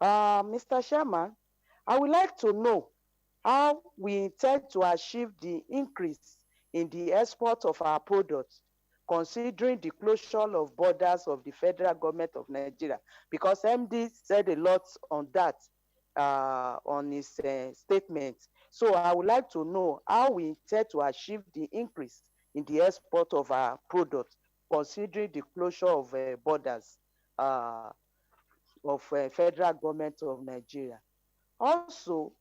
Mr. Chairman, I would like to know how we intend to achieve the increase in the export of our products, considering the closure of borders of the federal government of Nigeria, because MD said a lot on that on his statement. So I would like to know how we intend to achieve the increase in the export of our products, considering the closure of borders of federal government of Nigeria. Also,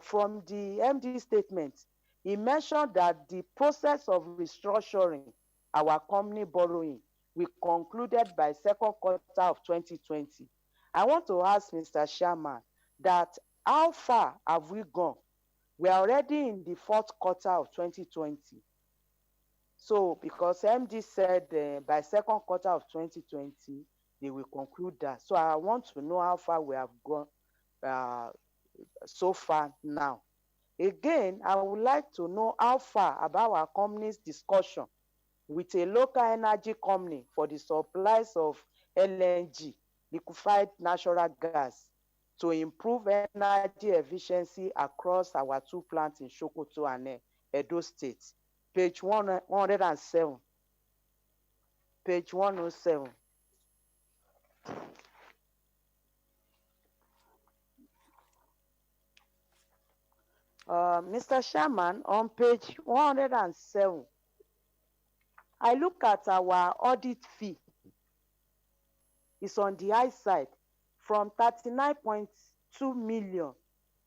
from the MD statement, he mentioned that the process of restructuring our company borrowing we concluded by second quarter of 2020. I want to ask Mr. Chairman that how far have we gone? We are already in the fourth quarter of 2020. So because MD said by second quarter of 2020, they will conclude that. So I want to know how far we have gone so far now. Again, I would like to know how far about our company's discussion with a local energy company for the supplies of LNG, liquefied natural gas, to improve energy efficiency across our two plants in Sokoto and Edo State. Page 107. Page 107. Mr. Chairman, on page 107, I look at our audit fee. It's on the high side. From 39.2 million,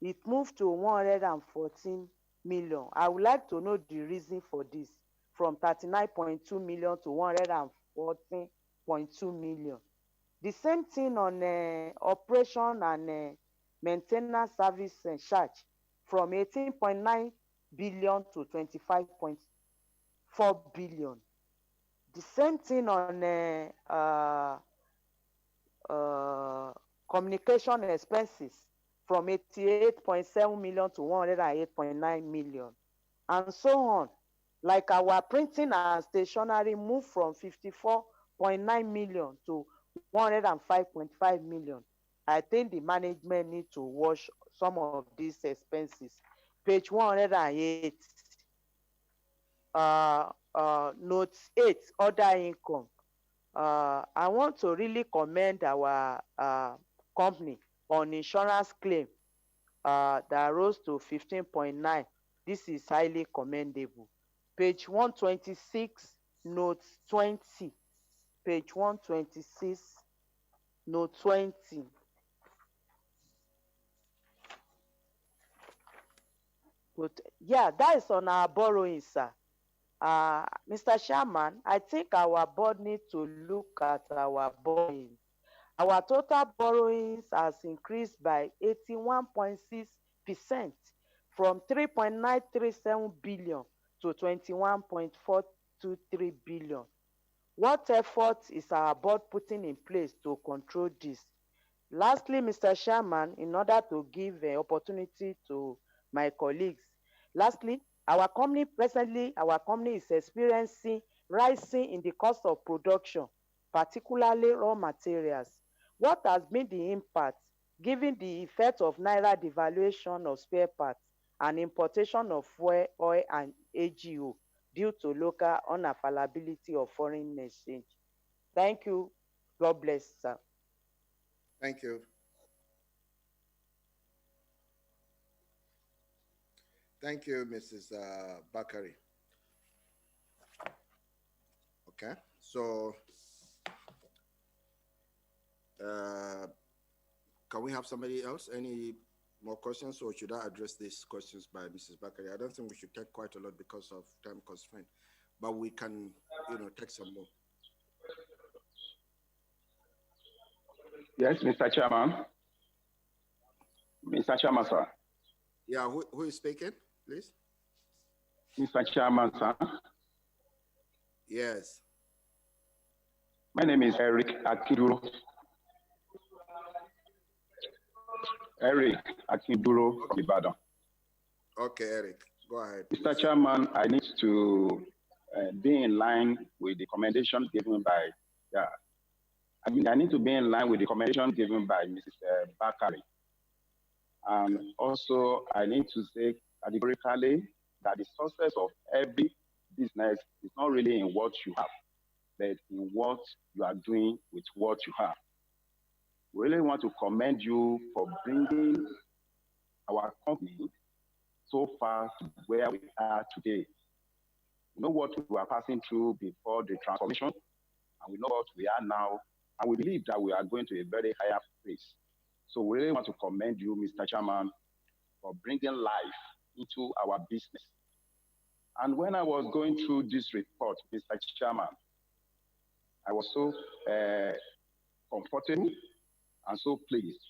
it moved to 114 million. I would like to know the reason for this, from 39.2 million to 114.2 million. The same thing on operation and maintenance service charge, from 18.9 billion to 25.4 billion. The same thing on communication expenses, from 88.7 million to 108.9 million, and so on. Like our printing and stationery moved from 54.9 million to 105.5 million. I think the management need to watch some of these expenses. Page 108, note 8, other income. I want to really commend our company on insurance claim that rose to 15.9. This is highly commendable. Page 126, note 20. Page 126, note 20. But yeah, that is on our borrowing, sir. Mr. Chairman, I think our board needs to look at our borrowings. Our total borrowings has increased by 81.6%, from 3.937 billion to 21.423 billion. What effort is our board putting in place to control this? Lastly, Mr. Chairman, in order to give an opportunity to my colleagues, lastly, our company is experiencing rising in the cost of production, particularly raw materials. What has been the impact, given the effect of Naira devaluation of spare parts and importation of fuel, oil, and AGO due to local unavailability of foreign exchange? Thank you. God bless, sir.
Thank you. Thank you, Mrs. Bakari. Okay, so can we have somebody else? Any more questions, or should I address these questions by Mrs. Bakari? I don't think we should take quite a lot because of time constraint, but we can, take some more.
Yes, Mr. Chairman. Mr. Chairman, sir.
Yeah, who is speaking, please?
Mr. Chairman, sir.
Yes.
My name is Eric Akiduro. Eric Akiduro, Ibadan.
Okay, Eric, go ahead.
Mr. Chairman, I need to be in line with the commendation given by, I need to be in line with the commendation given by Mrs. Bakari.
And also, I need to say categorically that the success of every business is not really in what you have, but in what you are doing with what you have. We really want to commend you for bringing our company so far to where we are today. We know what we were passing through before the transformation, and we know what we are now, and we believe that we are going to a very higher place. So we really want to commend you, Mr. Chairman, for bringing life into our business. And when I was going through this report, Mr. Chairman, I was so comfortable and so pleased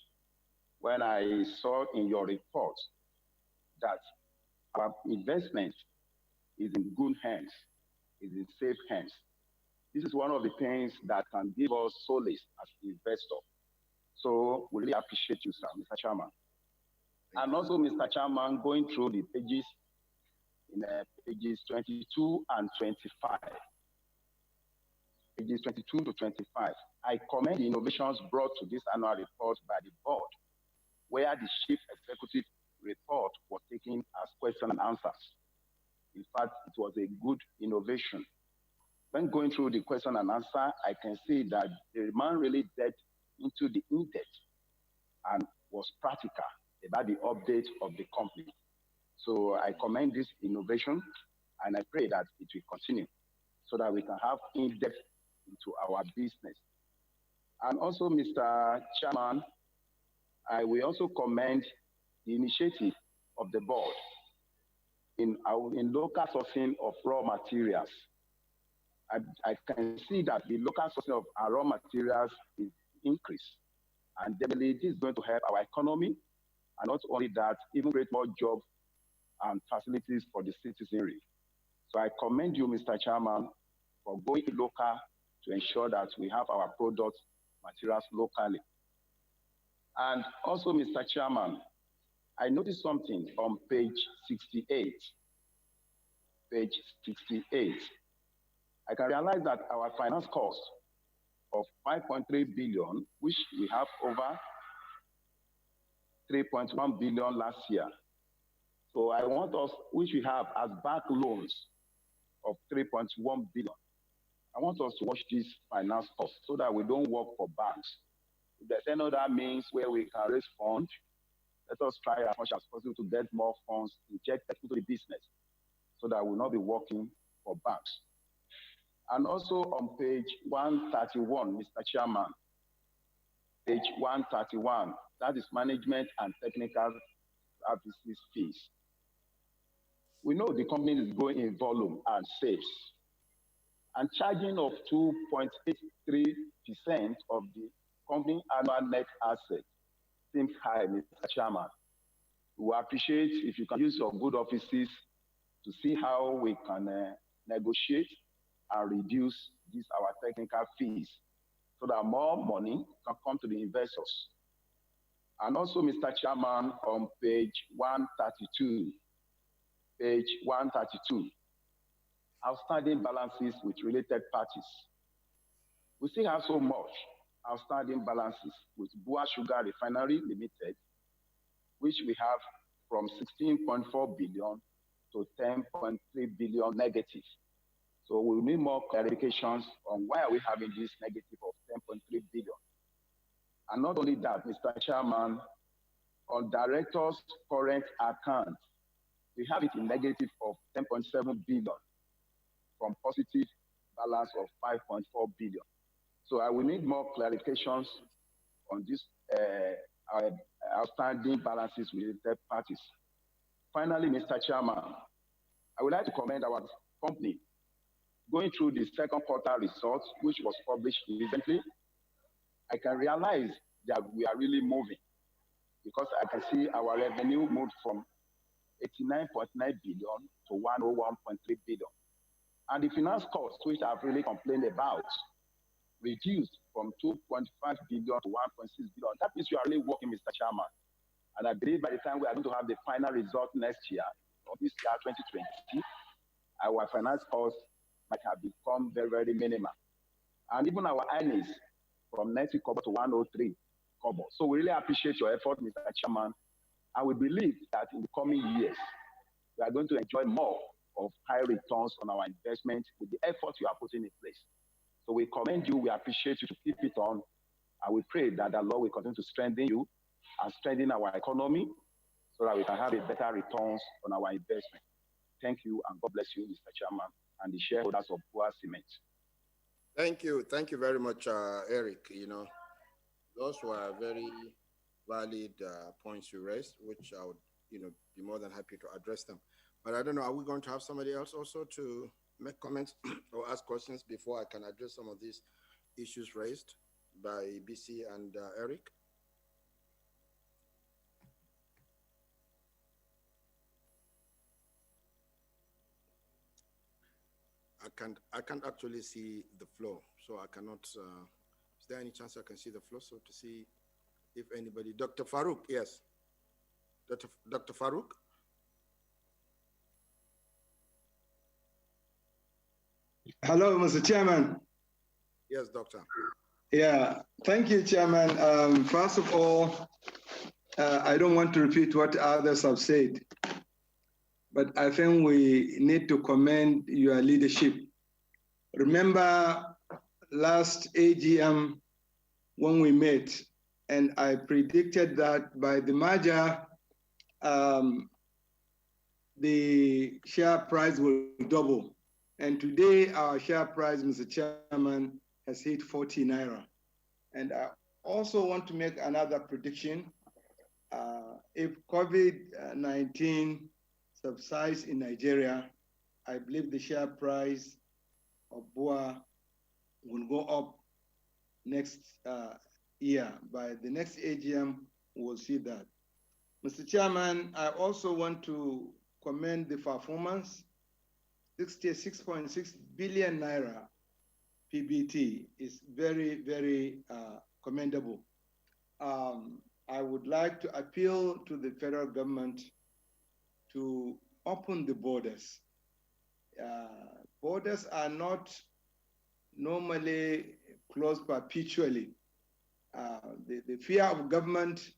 when I saw in your report that our investment is in good hands, is in safe hands. This is one of the things that can give us solace as investors. So we really appreciate you, sir, Mr. Chairman. And also, Mr. Chairman, going through the pages, in pages 22 and 25, pages 22 to 25, I commend the innovations brought to this annual report by the board, where the chief executive report was taken as question and answers. In fact, it was a good innovation. When going through the question and answer, I can see that the man really delved into the in-depth and was practical about the update of the company. So I commend this innovation, and I pray that it will continue so that we can have in-depth into our business. And also, Mr. Chairman, I will also commend the initiative of the board in local sourcing of raw materials. I can see that the local sourcing of our raw materials is increased. And definitely this is going to help our economy. And not only that, even create more jobs and facilities for the citizenry. So I commend you, Mr. Chairman, for going local to ensure that we have our products, materials locally. And also, Mr. Chairman, I noticed something on page 68. Page 68. I can realize that our finance cost of 5.3 billion, which we have over 3.1 billion last year. So I want us, which we have as back loans of 3.1 billion. I want us to watch this finance cost so that we don't work for banks. If there's any other means where we can raise funds, let us try as much as possible to get more funds injected into the business so that we'll not be working for banks. And also on page 131, Mr. Chairman, page 131, that is management and technical services fees. We know the company is growing in volume and sales, and charging of 2.83% of the company annual net asset seems high, Mr. Chairman. We appreciate if you can use your good offices to see how we can negotiate and reduce these our technical fees so that more money can come to the investors. And also, Mr. Chairman, on page 132, outstanding balances with related parties. We still have so much outstanding balances with Bua Sugar Refinery Limited, which we have from 16.4 billion to 10.3 billion negative. So we need more clarifications on why are we having this negative of 10.3 billion. And not only that, Mr. Chairman, on directors' current account, we have it in negative of 10.7 billion from positive balance of 5.4 billion. So I will need more clarifications on this outstanding balances with third parties. Finally, Mr. Chairman, I would like to commend our company. Going through the second quarter results, which was published recently, I can realize that we are really moving because I can see our revenue moved from 89.9 billion to 101.3 billion. And the finance costs, which I've really complained about, reduced from 2.5 billion to 1.6 billion. That means you are really working, Mr. Chairman. And I believe by the time we are going to have the final result next year, or this year, 2020, our finance costs might have become very, very minimal. And even our earnings from 90 kobo to 103 kobo. So we really appreciate your effort, Mr. Chairman, And we believe that in the coming years, we are going to enjoy more of high returns on our investment with the efforts you are putting in place. So we commend you, we appreciate you to keep it on, and we pray that the Lord will continue to strengthen you and strengthen our economy so that we can have a better returns on our investment. Thank you, and God bless you, Mr. Chairman, and the shareholders of Bua Cement.
Thank you very much, Eric. Those were very valid points you raised, which I would, be more than happy to address them. But I don't know, are we going to have somebody else also to make comments or ask questions before I can address some of these issues raised by BC and Eric? I can't actually see the floor, so I cannot. Is there any chance I can see the floor, so to see if anybody? Dr. Farouk, yes. Dr. Farouk.
Hello, Mr. Chairman.
Yes, Doctor.
Yeah, thank you, Chairman. First of all, I don't want to repeat what others have said, but I think we need to commend your leadership. Remember last AGM when we met, and I predicted that by the merger, the share price will double. And today our share price, Mr. Chairman, has hit 40 Naira. And I also want to make another prediction. If COVID-19 subsides in Nigeria, I believe the share price of BUA will go up next year. By the next AGM, we'll see that. Mr. Chairman, I also want to commend the performance. 66.6 billion Naira PBT is very, very commendable. I would like to appeal to the federal government to open the borders. Borders are not normally closed perpetually. The fear of government,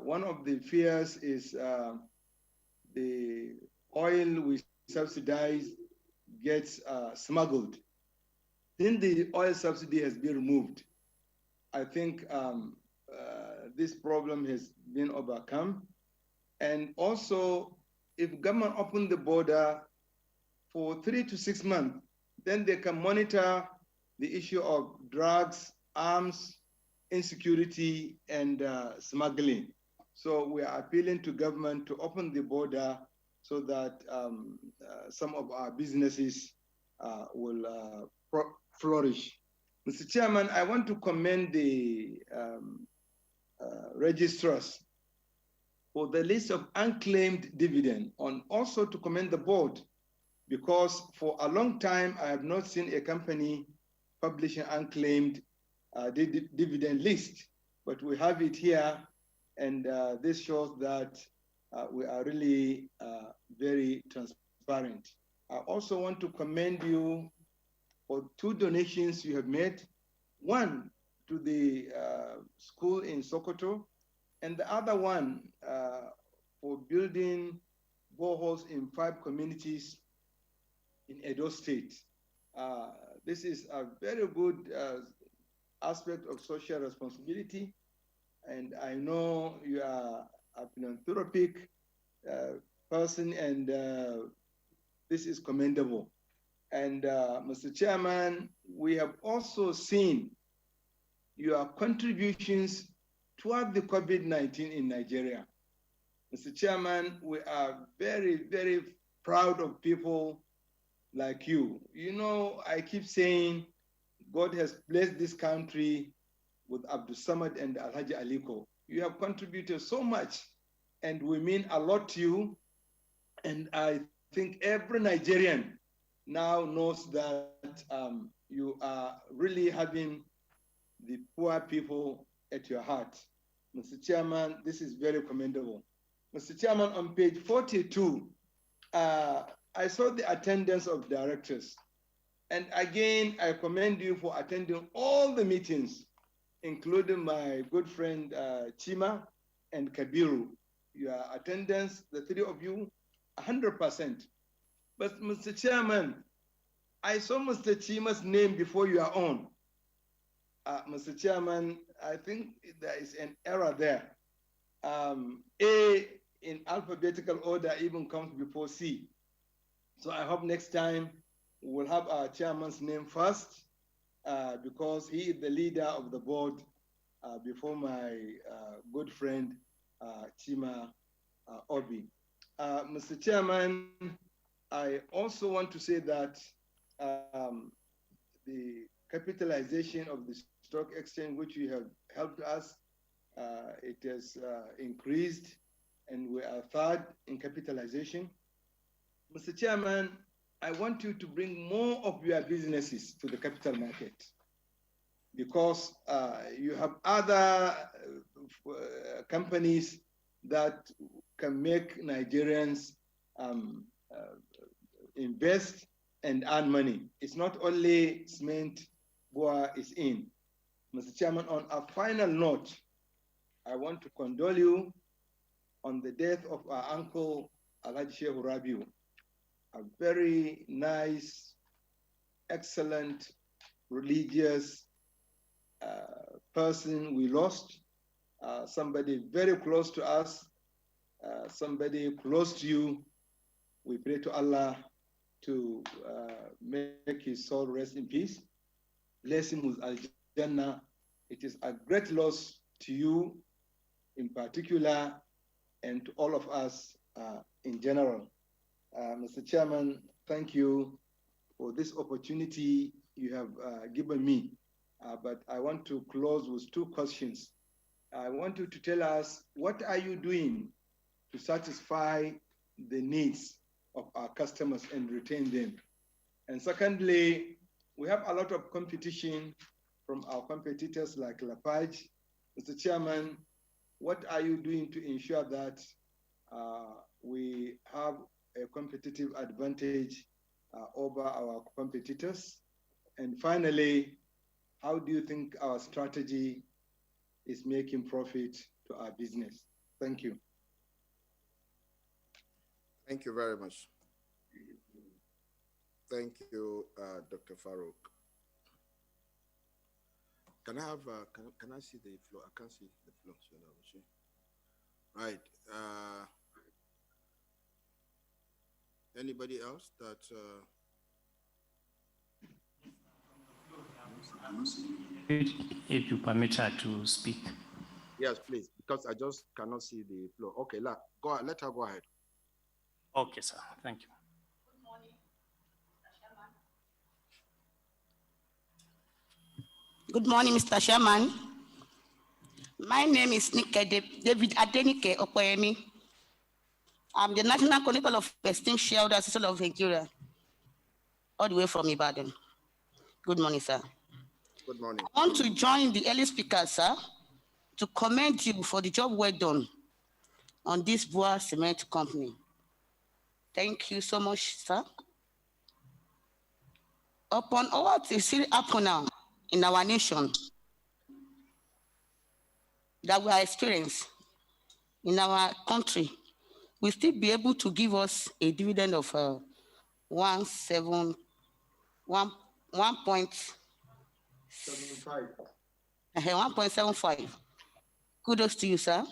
one of the fears is the oil we subsidize gets smuggled. Then the oil subsidy has been removed. I think this problem has been overcome. And also, if government open the border for 3 to 6 months, then they can monitor the issue of drugs, arms, insecurity, and smuggling. So we are appealing to government to open the border so that some of our businesses will flourish. Mr. Chairman, I want to commend the registrars for the list of unclaimed dividend, and also to commend the board, because for a long time I have not seen a company publishing unclaimed dividend list, but we have it here, and this shows that we are really very transparent. I also want to commend you for 2 donations you have made, one to the school in Sokoto, and the other one for building boreholes in 5 communities in Edo State. This is a very good aspect of social responsibility, and I know you are a philanthropic person, and this is commendable. And Mr. Chairman, we have also seen your contributions toward the COVID-19 in Nigeria. Mr. Chairman, we are very, very proud of people like you. You know, I keep saying God has blessed this country with Abdul Samad and Alhaji Aliko. You have contributed so much, and we mean a lot to you. And I think every Nigerian now knows that you are really having the poor people at your heart. Mr. Chairman, this is very commendable. Mr. Chairman, on page 42, I saw the attendance of directors. And again, I commend you for attending all the meetings, including my good friend Chima and Kabiru. your attendance, the three of you, 100%. But Mr. Chairman, I saw Mr. Chima's name before your own. Mr. Chairman, I think there is an error there. A in alphabetical order even comes before C. So I hope next time we'll have our chairman's name first because he is the leader of the board before my good friend Chima Obi. Mr. Chairman, I also want to say that the capitalization of the stock exchange, which you have helped us, it has increased and we are third in capitalization. Mr. Chairman, I want you to bring more of your businesses to the capital market because you have other companies that can make Nigerians invest and earn money. It's not only cement Boa is in. Mr. Chairman, on a final note, I want to condole you on the death of our uncle, Alhaji Shehu Rabiu, a very nice, excellent, religious person we lost, somebody very close to us, somebody close to you. We pray to Allah to make his soul rest in peace. Bless him with Al-Jannah. It is a great loss to you in particular and to all of us in general. Mr. Chairman, thank you for this opportunity you have given me. But I want to close with two questions. I want you to tell us, what are you doing to satisfy the needs of our customers and retain them? And secondly, we have a lot of competition from our competitors like Lapage. Mr. Chairman, what are you doing to ensure that we have a competitive advantage over our competitors? And finally, how do you think our strategy is making profit to our business? Thank you.
Thank you very much. Thank you, Dr. Farouk. Can I have, can I see the floor? I can't see the floor. Right. Anybody else that?
If you permit her to speak.
Yes, please, because I just cannot see the floor. Okay, let her go ahead.
Okay, sir. Thank you.
Good morning, Mr. Chairman. My name is David Adenike Okoyemi. I'm the National Chronicle of Esteemed Shareholders Association of Nigeria, all the way from Ibadan. Good morning, sir.
Good morning.
I want to join the early speakers, sir, to commend you for the job well done on this Boa Cement Company. Thank you so much, sir. Upon all what is still happening now in our nation that we are experiencing in our country, we still be able to give us a dividend of 1.75. Kudos to you, sir.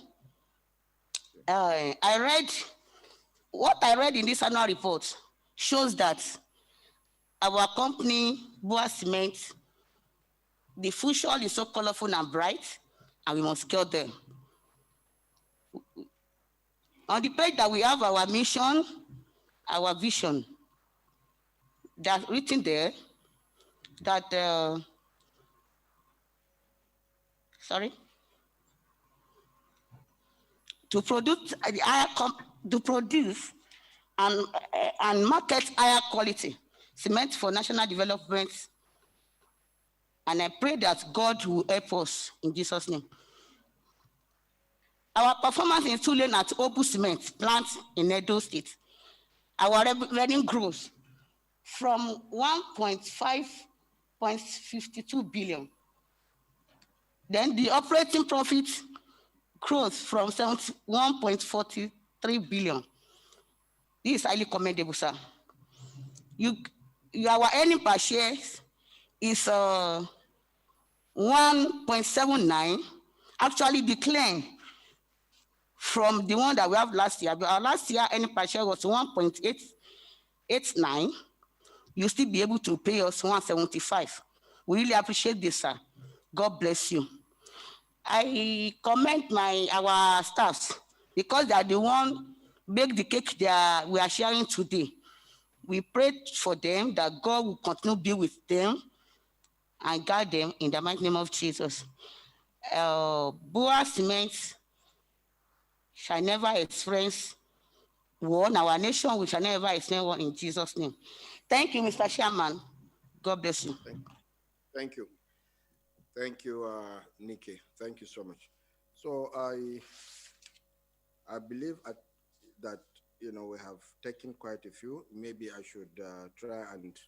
What I read in this annual report shows that our company, Boa Cement, the future is so colorful and bright, and we must scale them. On the page that we have our mission, our vision, that's written there that, to produce and market higher quality cement for national development. And I pray that God will help us in Jesus' name. Our performance in 2 lane at Obu Cement plant in Edo State, our revenue grows from 1.52 billion. Then the operating profit growth from 71.43 billion. This is highly commendable, sir. Our earning per share is 1.79, actually declined from the one that we have last year. But our last year earning per share was 1.889. You'll still be able to pay us 175. We really appreciate this, sir. God bless you. I commend our staffs because they are the one make the cake that we are sharing today. We prayed for them that God will continue to be with them and guide them in the mighty name of Jesus. Boa Cement shall never experience war. Our nation we shall never experience war in Jesus' name. Thank you, Mr. Chairman. God bless you.
Thank you. Thank you, Nikki. Thank you so much. So I believe that we have taken quite a few. Maybe I should try and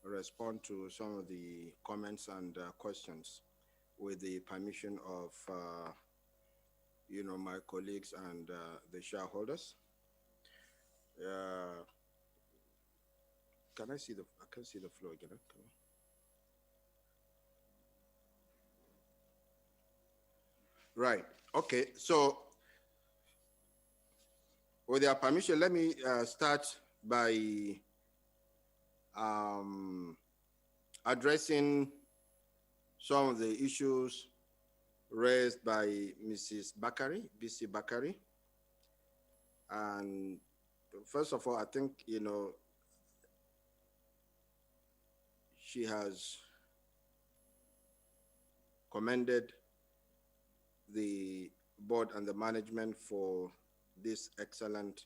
respond to some of the comments and questions with the permission of my colleagues and the shareholders. Can I see the floor again? Right. Okay. So, with your permission, let me start by addressing some of the issues raised by Mrs. Bakari, BC Bakari. And first of all, I think, she has commended the board and the management for this excellent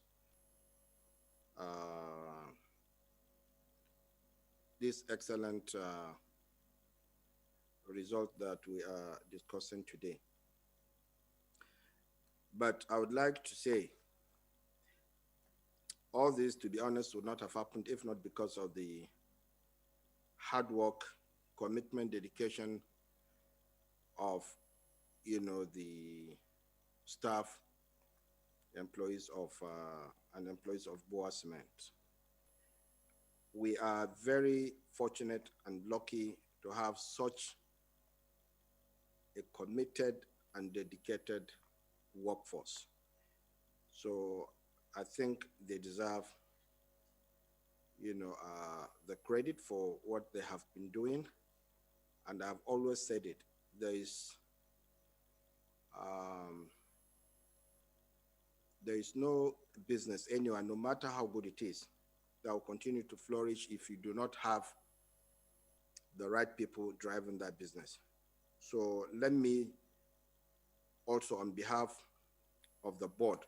result that we are discussing today. But I would like to say, all this, to be honest, would not have happened if not because of the hard work, commitment, dedication of, the staff, employees of Boa Cement. We are very fortunate and lucky to have such a committed and dedicated workforce. So I think they deserve, the credit for what they have been doing. And I've always said it, there is no business anywhere, no matter how good it is, that will continue to flourish if you do not have the right people driving that business. So let me also, on behalf of the board,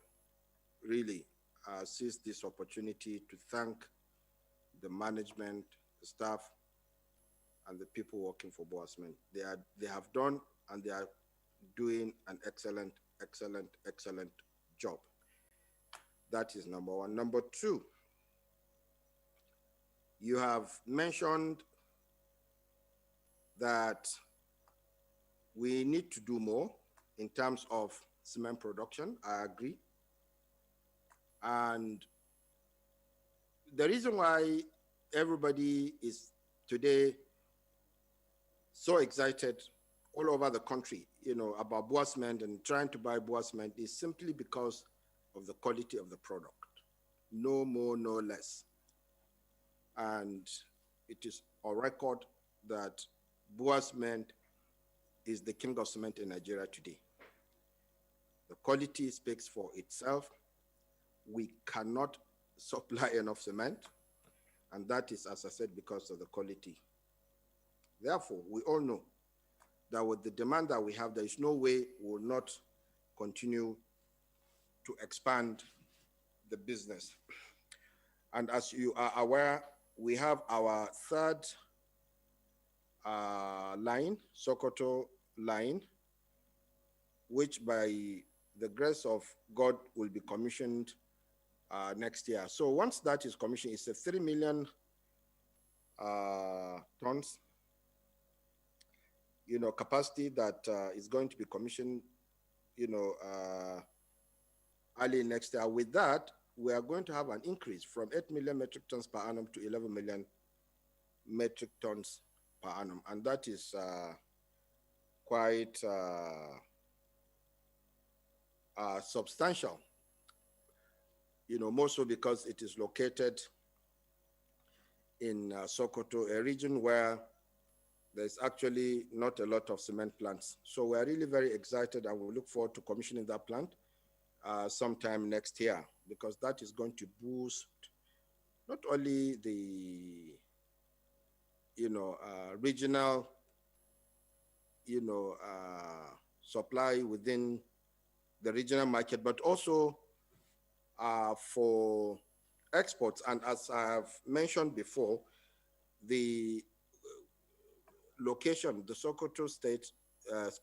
really seize this opportunity to thank the management, the staff, and the people working for Boa Cement. They have done and they are doing an excellent job. That is number one. Number two, you have mentioned that we need to do more in terms of cement production. I agree. And the reason why everybody is today so excited all over the country, about Boa Cement and trying to buy Boa Cement is simply because of the quality of the product. No more, no less. And it is on record that Boa Cement is the king of cement in Nigeria today. The quality speaks for itself. We cannot supply enough cement, and that is, as I said, because of the quality. Therefore, we all know that with the demand that we have, there is no way we will not continue to expand the business. And as you are aware, we have our third line, Sokoto line, which by the grace of God will be commissioned next year. So once that is commissioned, it's a 3 million tons, capacity that is going to be commissioned early next year. With that, we are going to have an increase from 8 million metric tons per annum to 11 million metric tons per annum. And that is quite substantial, more so because it is located in Sokoto, a region where there's actually not a lot of cement plants. So we're really very excited and we look forward to commissioning that plant sometime next year, because that is going to boost not only the regional supply within the regional market, but also for exports. And as I have mentioned before, the location, the Sokoto State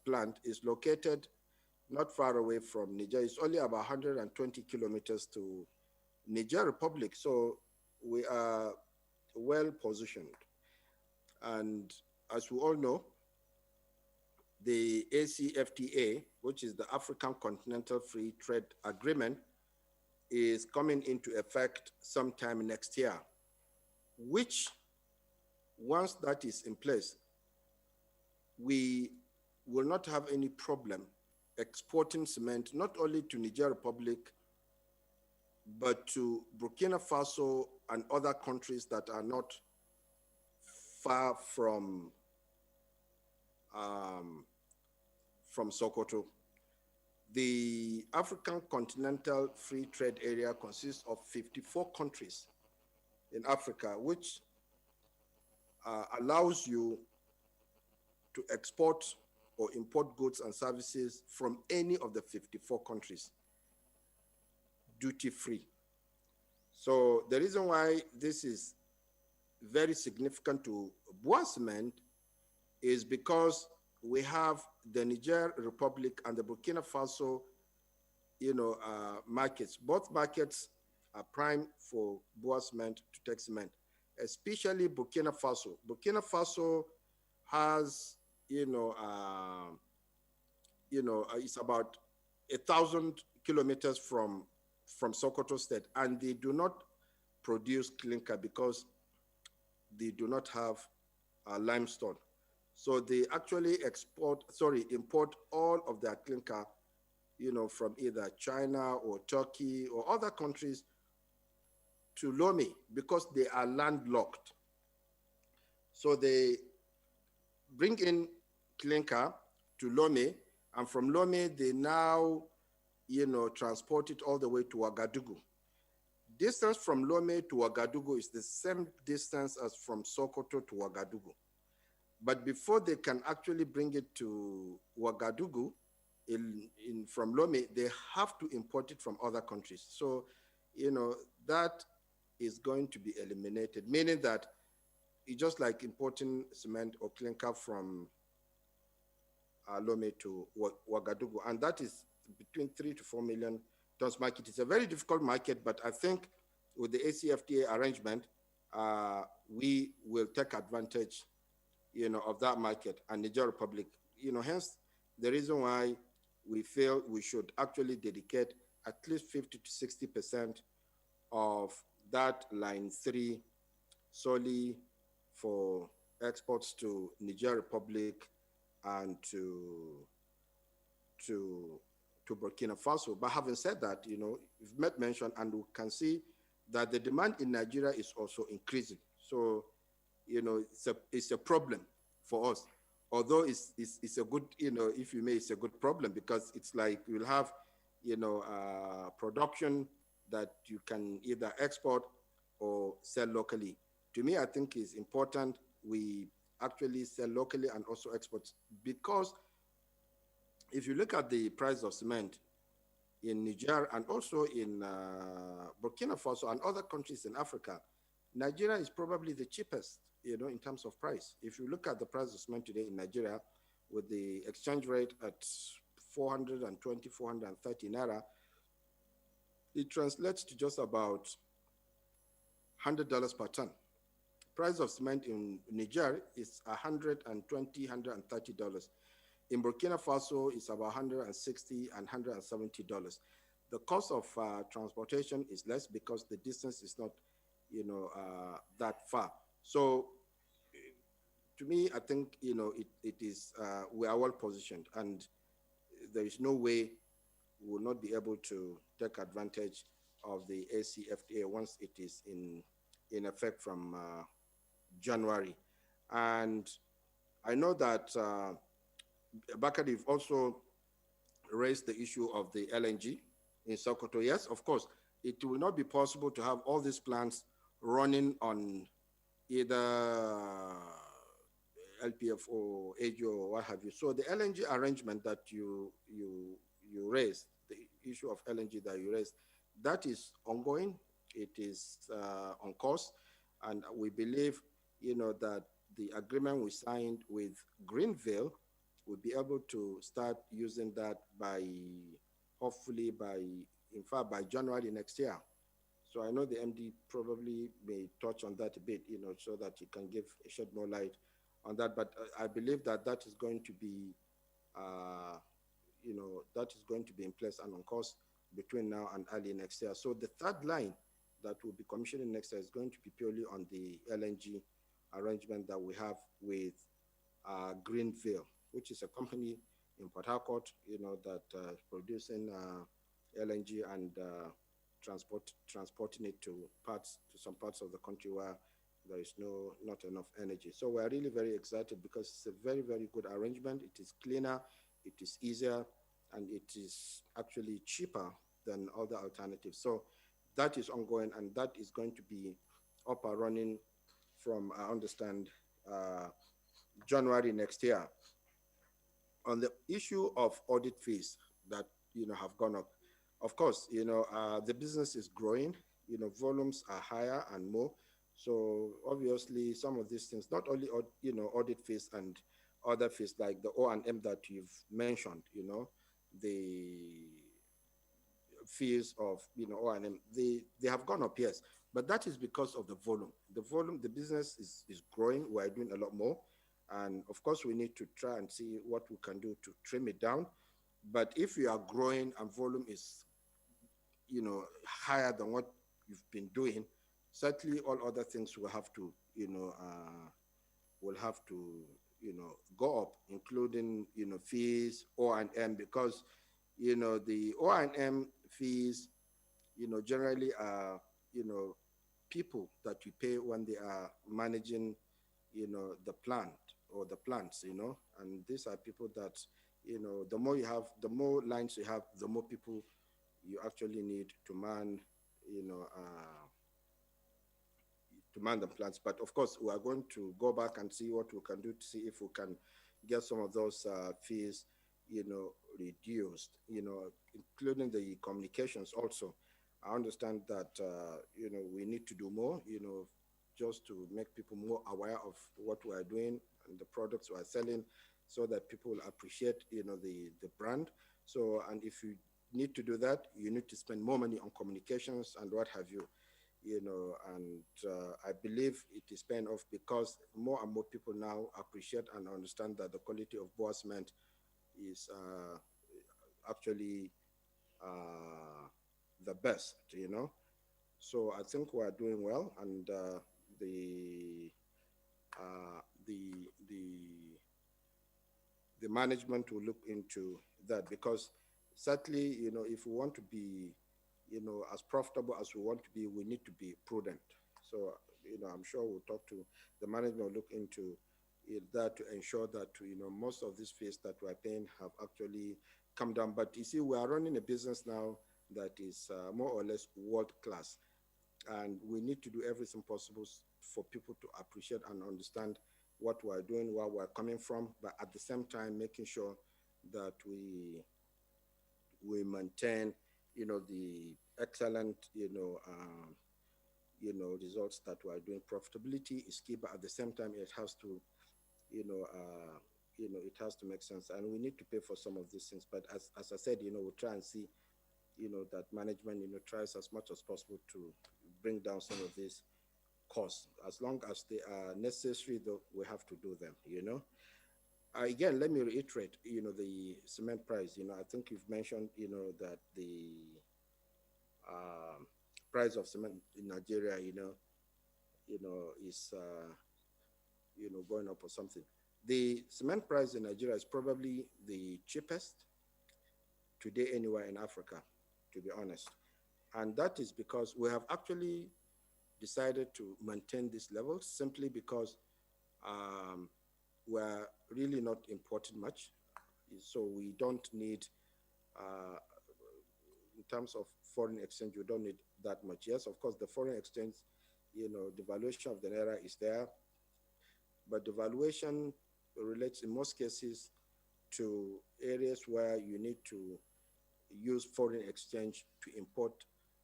plant is located not far away from Niger. It's only about 120 kilometers to Niger Republic. So we are well positioned. And as we all know, the ACFTA, which is the African Continental Free Trade Agreement, is coming into effect sometime next year, which once that is in place, we will not have any problem exporting cement, not only to Niger Republic, but to Burkina Faso and other countries that are not far from Sokoto. The African Continental Free Trade Area consists of 54 countries in Africa, which allows you to export or import goods and services from any of the 54 countries, duty-free. So the reason why this is very significant to Bois Cement is because we have the Niger Republic and the Burkina Faso, markets. Both markets are prime for Bois Cement to take cement, especially Burkina Faso. Burkina Faso has, it's about 1,000 kilometers from Sokoto State, and they do not produce clinker because they do not have limestone. So they actually import all of their clinker, from either China or Turkey or other countries to Lomé because they are landlocked. So they bring in clinker to Lomé, and from Lomé, they now, transport it all the way to Ouagadougou. Distance from Lomé to Ouagadougou is the same distance as from Sokoto to Ouagadougou. But before they can actually bring it to Ouagadougou, from Lomé, they have to import it from other countries. So, that is going to be eliminated, meaning that it's just like importing cement or clinker from Lomé to Ouagadougou, and that is between 3 to 4 million tons market. It's a very difficult market, but I think with the ACFTA arrangement, we will take advantage, of that market and Niger Republic. Hence the reason why we feel we should actually dedicate at least 50 to 60% of that line 3 solely for exports to Niger Republic and to Burkina Faso. But having said that, you've mentioned, and we can see that the demand in Nigeria is also increasing. So, it's a problem for us. Although it's a good, if you may, it's a good problem because it's like we'll have, production that you can either export or sell locally. To me, I think it's important we actually sell locally and also export, because if you look at the price of cement in Niger and also in Burkina Faso and other countries in Africa, Nigeria is probably the cheapest, in terms of price. If you look at the price of cement today in Nigeria, with the exchange rate at 420, 430 naira, it translates to just about $100 per ton. Price of cement in Niger is $120, $130. In Burkina Faso, it's about $160 and $170. The cost of transportation is less because the distance is not, that far. So to me, I think, it is, we are well positioned, and there is no way we will not be able to take advantage of the ACFTA once it is in effect from January. And I know that Bakari, you've also raised the issue of the LNG in Sokoto. Yes, of course, it will not be possible to have all these plants running on either LPF or AGO or what have you. So the LNG arrangement that you raised, the issue of LNG that you raised, that is ongoing. It is on course, and we believe, that the agreement we signed with Greenville will be able to start using that hopefully by January next year. So I know the MD probably may touch on that a bit, so that you can shed more light on that. But I believe that is going to be, that is going to be in place and on course between now and early next year. So the third line that will be commissioning next year is going to be purely on the LNG arrangement that we have with Greenville, which is a company in Port Harcourt, that is producing LNG and transporting it to some parts of the country where there is not enough energy. So we're really very excited because it's a very, very good arrangement. It is cleaner, it is easier, and it is actually cheaper than other alternatives. So that is ongoing, and that is going to be up and running from, I understand, January next year. On the issue of audit fees that have gone up, of course, the business is growing. Volumes are higher and more. So obviously, some of these things, not only audit fees and other fees like the O&M that you've mentioned, the fees of O&M, they have gone up, yes, but that is because of the volume. The business is growing. We're doing a lot more. And of course, we need to try and see what we can do to trim it down. But if we are growing and volume is, higher than what you've been doing, certainly all other things will have to, go up, including, fees, O&M, because, the O&M fees, generally are, people that you pay when they are managing, the plant or the plants, and these are people that, the more you have, the more lines you have, the more people you actually need to man, to man the plants. But of course, we are going to go back and see what we can do to see if we can get some of those fees, reduced, including the communications also. I understand that, we need to do more, just to make people more aware of what we are doing and the products we are selling, so that people appreciate, the brand. So, and if you need to do that, you need to spend more money on communications and what have you, and I believe it is paying off because more and more people now appreciate and understand that the quality of Boa cement is actually the best, So I think we are doing well, and the management will look into that, because certainly, if we want to be, as profitable as we want to be, we need to be prudent. So, I'm sure we'll talk to the management, will look into that to ensure that, most of these fees that we're paying have actually come down. But you see, we are running a business now that is more or less world class, and we need to do everything possible for people to appreciate and understand what we're doing, where we're coming from, but at the same time making sure that we maintain, the excellent, results that we're doing. Profitability is key, but at the same time, it has to, it has to make sense, and we need to pay for some of these things. But as I said, we'll try and see, that management, tries as much as possible to bring down some of these costs. As long as they are necessary, though, we have to do them, again, let me reiterate, the cement price. I think you've mentioned, that the price of cement in Nigeria, is, going up or something. The cement price in Nigeria is probably the cheapest today anywhere in Africa, to be honest. And that is because we have actually decided to maintain this level simply because we're really not importing much. So we don't need, in terms of foreign exchange, we don't need that much. Yes, of course, the foreign exchange, the valuation of the naira is there, but the valuation relates in most cases to areas where you need to use foreign exchange to import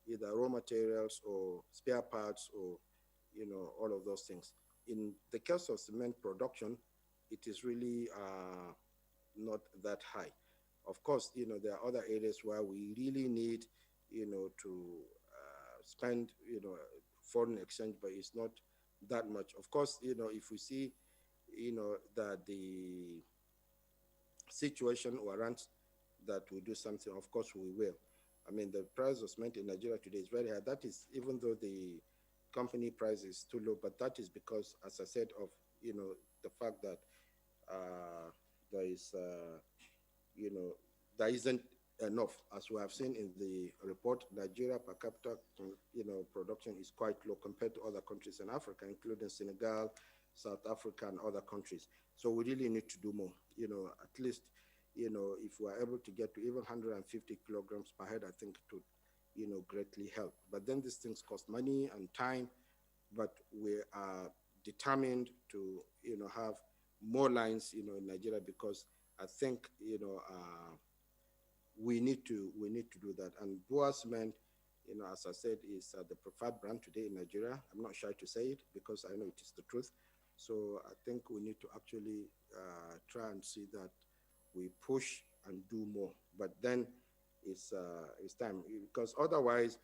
either raw materials or spare parts or, all of those things. In the case of cement production, it is really not that high. Of course, there are other areas where we really need, to spend, foreign exchange, but it's not that much. Of course, if we see, that the situation warrants that we do something, of course we will. I mean, the price of cement in Nigeria today is very high. That is, even though the company price is too low, but that is because, as I said, of, the fact that there is, there isn't enough. As we have seen in the report, Nigeria per capita, production is quite low compared to other countries in Africa, including Senegal, South Africa, and other countries. So we really need to do more. At least, if we're able to get to even 150 kilograms per head, I think it would, greatly help. But then these things cost money and time, but we are determined to, have more lines, in Nigeria, because I think, we need to do that. And Boa Cement, as I said, is the preferred brand today in Nigeria. I'm not shy to say it because I know it is the truth. So I think we need to actually try and see that we push and do more. But then it's time, because otherwise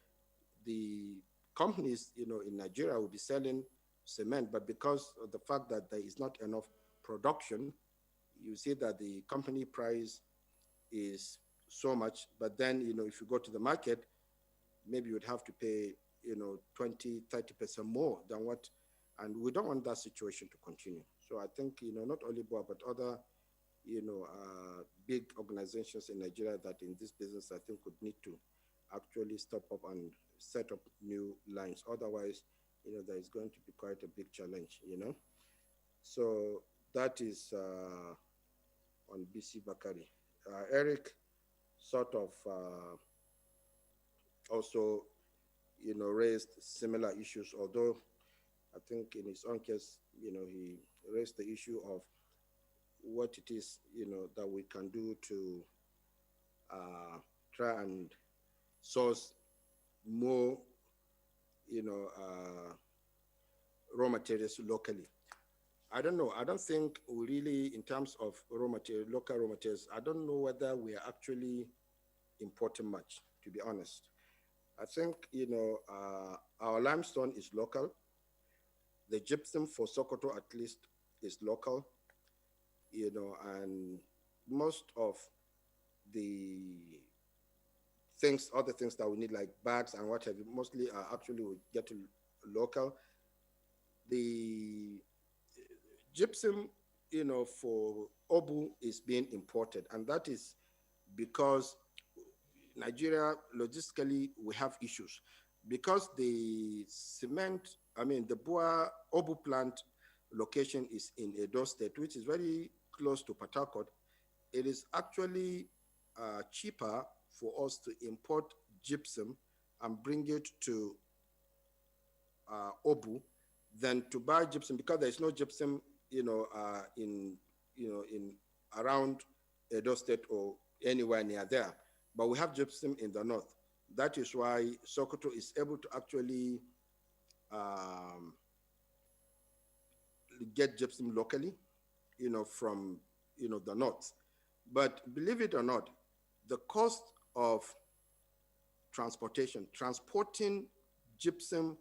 the companies, in Nigeria will be selling cement, but because of the fact that there is not enough production, you see that the company price is so much, but then, if you go to the market, maybe you would have to pay, 20, 30% more than what, and we don't want that situation to continue. So I think, not only BOA, but other, big organizations in Nigeria that in this business, I think would need to actually step up and set up new lines. Otherwise, there is going to be quite a big challenge, So that is on BC Bakari. Eric sort of also, raised similar issues, although I think in his own case, he raised the issue of what it is, that we can do to try and source more, raw materials locally. I don't know. I don't think we really, in terms of raw material, local raw materials, I don't know whether we are actually importing much, to be honest. I think, our limestone is local. The gypsum for Sokoto, at least, is local, and most of the things, other things that we need, like bags and what have you, mostly are actually we get to local. The gypsum, for Obu is being imported, and that is because Nigeria, logistically, we have issues. Because the cement, the Boa Obu plant location is in Edo State, which is very close to Port Harcourt, it is actually cheaper for us to import gypsum and bring it to Obu than to buy gypsum, because there is no gypsum, in around Edo State or anywhere near there. But we have gypsum in the north. That is why Sokoto is able to actually get gypsum locally, from, the north. But believe it or not, the cost of transporting gypsum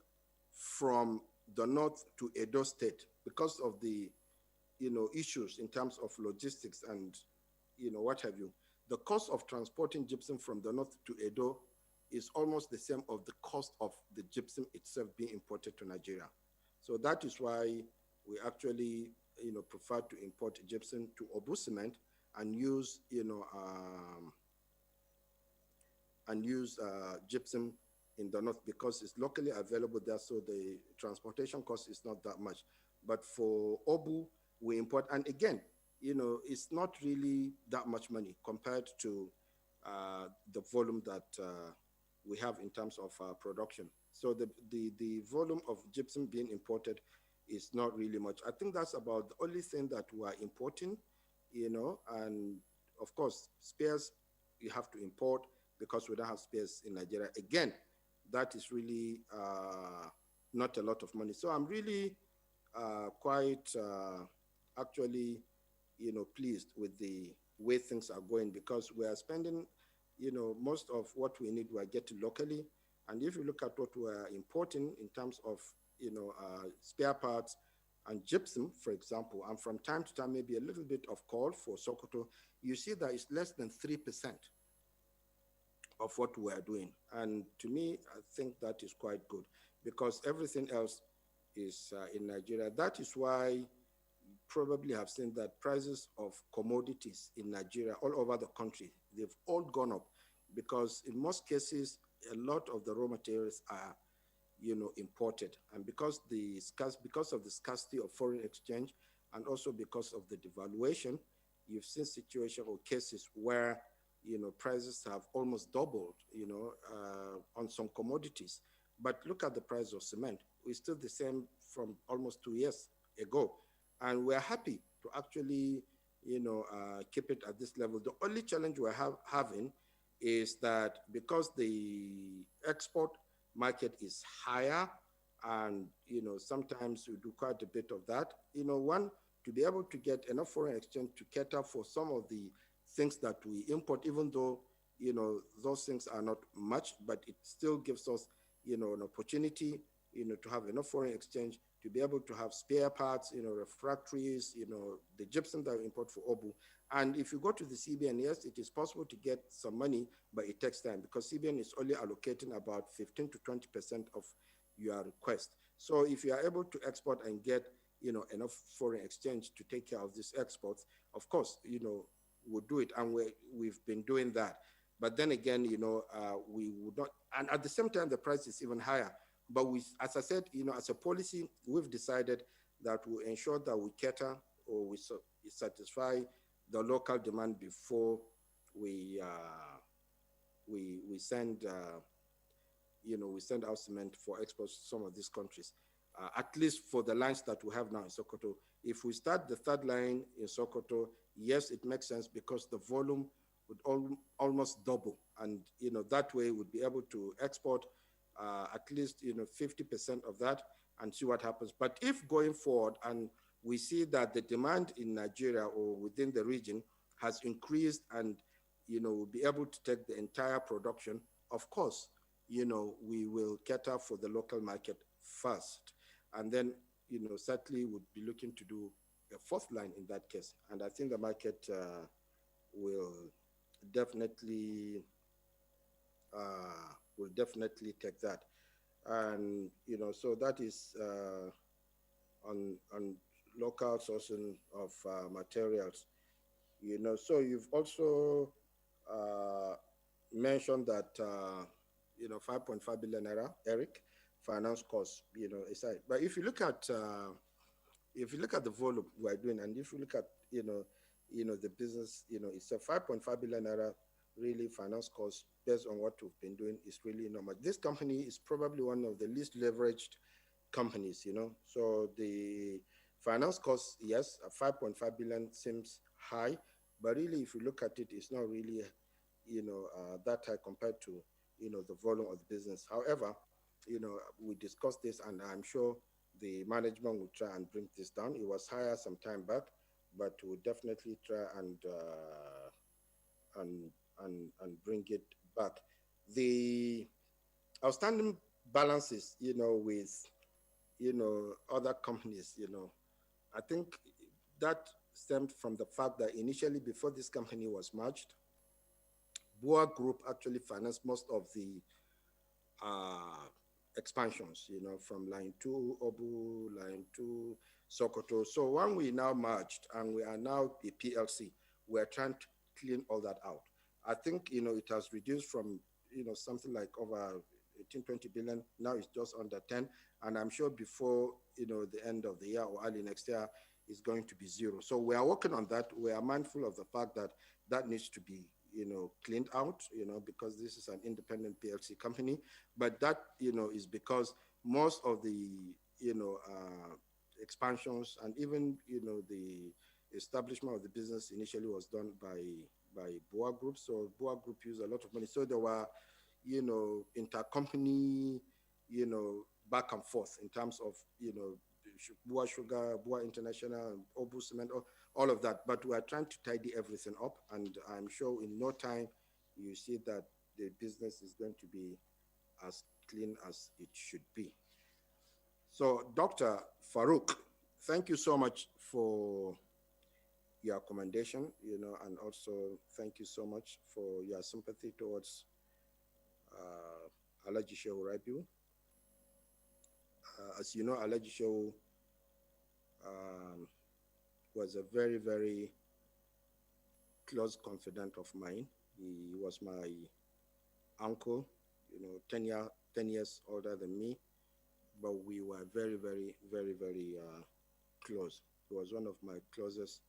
from the north to Edo State, because of the issues in terms of logistics and, what have you. The cost of transporting gypsum from the north to Edo is almost the same of the cost of the gypsum itself being imported to Nigeria. So that is why we actually, prefer to import gypsum to Obu Cement and use, gypsum in the north because it's locally available there, so the transportation cost is not that much. But for Obu, we import, and again, it's not really that much money compared to the volume that we have in terms of production. So the volume of gypsum being imported is not really much. I think that's about the only thing that we are importing, and of course, spares you have to import because we don't have spares in Nigeria. Again, that is really not a lot of money. So I'm really quite actually, pleased with the way things are going because we are spending, most of what we need we are getting locally. And if you look at what we are importing in terms of, spare parts and gypsum, for example, and from time to time, maybe a little bit of coal for Sokoto, you see that it's less than 3% of what we are doing. And to me, I think that is quite good because everything else is in Nigeria. That is why you probably have seen that prices of commodities in Nigeria all over the country, they've all gone up because in most cases, a lot of the raw materials are, imported. And because of the scarcity of foreign exchange and also because of the devaluation, you've seen situations or cases where prices have almost doubled, on some commodities. But look at the price of cement. We're still the same from almost 2 years ago. And we're happy to actually, keep it at this level. The only challenge we're having is that because the export market is higher and, sometimes we do quite a bit of that, one, to be able to get enough foreign exchange to cater for some of the things that we import, even though, those things are not much, but it still gives us, an opportunity, to have enough foreign exchange to be able to have spare parts, refractories, the gypsum that we import for Obu. And if you go to the CBN, yes, it is possible to get some money, but it takes time because CBN is only allocating about 15 to 20% of your request. So if you are able to export and get, enough foreign exchange to take care of these exports, of course, we'll do it. And we've been doing that. But then again, we would not, and at the same time, the price is even higher. But we, as I said, as a policy, we've decided that we ensure that we cater or we satisfy the local demand before we send, we send out cement for exports to some of these countries. At least for the lines that we have now in Sokoto. If we start the third line in Sokoto, yes, it makes sense because the volume would almost double. And, that way we'd be able to export at least, 50% of that and see what happens. But if going forward and we see that the demand in Nigeria or within the region has increased and, we'll be able to take the entire production, of course, we will cater for the local market first. And then, certainly would be looking to do a fourth line in that case. And I think the market will definitely take that. And, so that is on local sourcing of materials. So you've also mentioned that, 5.5 billion naira, Eric, finance costs, aside. But if you look at the volume we're doing, and if you look at, the business, it's a 5.5 billion naira really finance costs based on what we've been doing is really not much. This company is probably one of the least leveraged companies, So the finance costs, yes, 5.5 billion seems high, but really, if you look at it, it's not really, that high compared to, the volume of the business. However, we discussed this, and I'm sure the management will try and bring this down. It was higher some time back, but we'll definitely try and bring it back. The outstanding balances, with, other companies, I think that stemmed from the fact that initially, before this company was merged, Boa Group actually financed most of the expansions, you know, from line 2 Obu, line 2 Sokoto. So when we now merged and we are now a PLC, we're trying to clean all that out. I think, you know, it has reduced from, you know, something like over 18, 20 billion. Now it's just under 10. And I'm sure before, you know, the end of the year or early next year, it's going to be zero. So we are working on that. We are mindful of the fact that that needs to be, you know, cleaned out, you know, because this is an independent PLC company. But that, you know, is because most of the, you know, expansions and even, you know, the establishment of the business initially was done by Boa Group. So Boa Group used a lot of money. So there were, you know, intercompany, you know, back and forth in terms of, you know, Boa Sugar, Boa International, Obu Cement, all of that. But we are trying to tidy everything up. And I'm sure in no time, you see that the business is going to be as clean as it should be. So Dr. Farouk, thank you so much for your commendation, you know, and also thank you so much for your sympathy towards Alaji Shehu Rabiu. As you know, Alaji Shehu was a very, very close confidant of mine. He was my uncle, you know, 10 years older than me, but we were very, very, very, very close. He was one of my closest,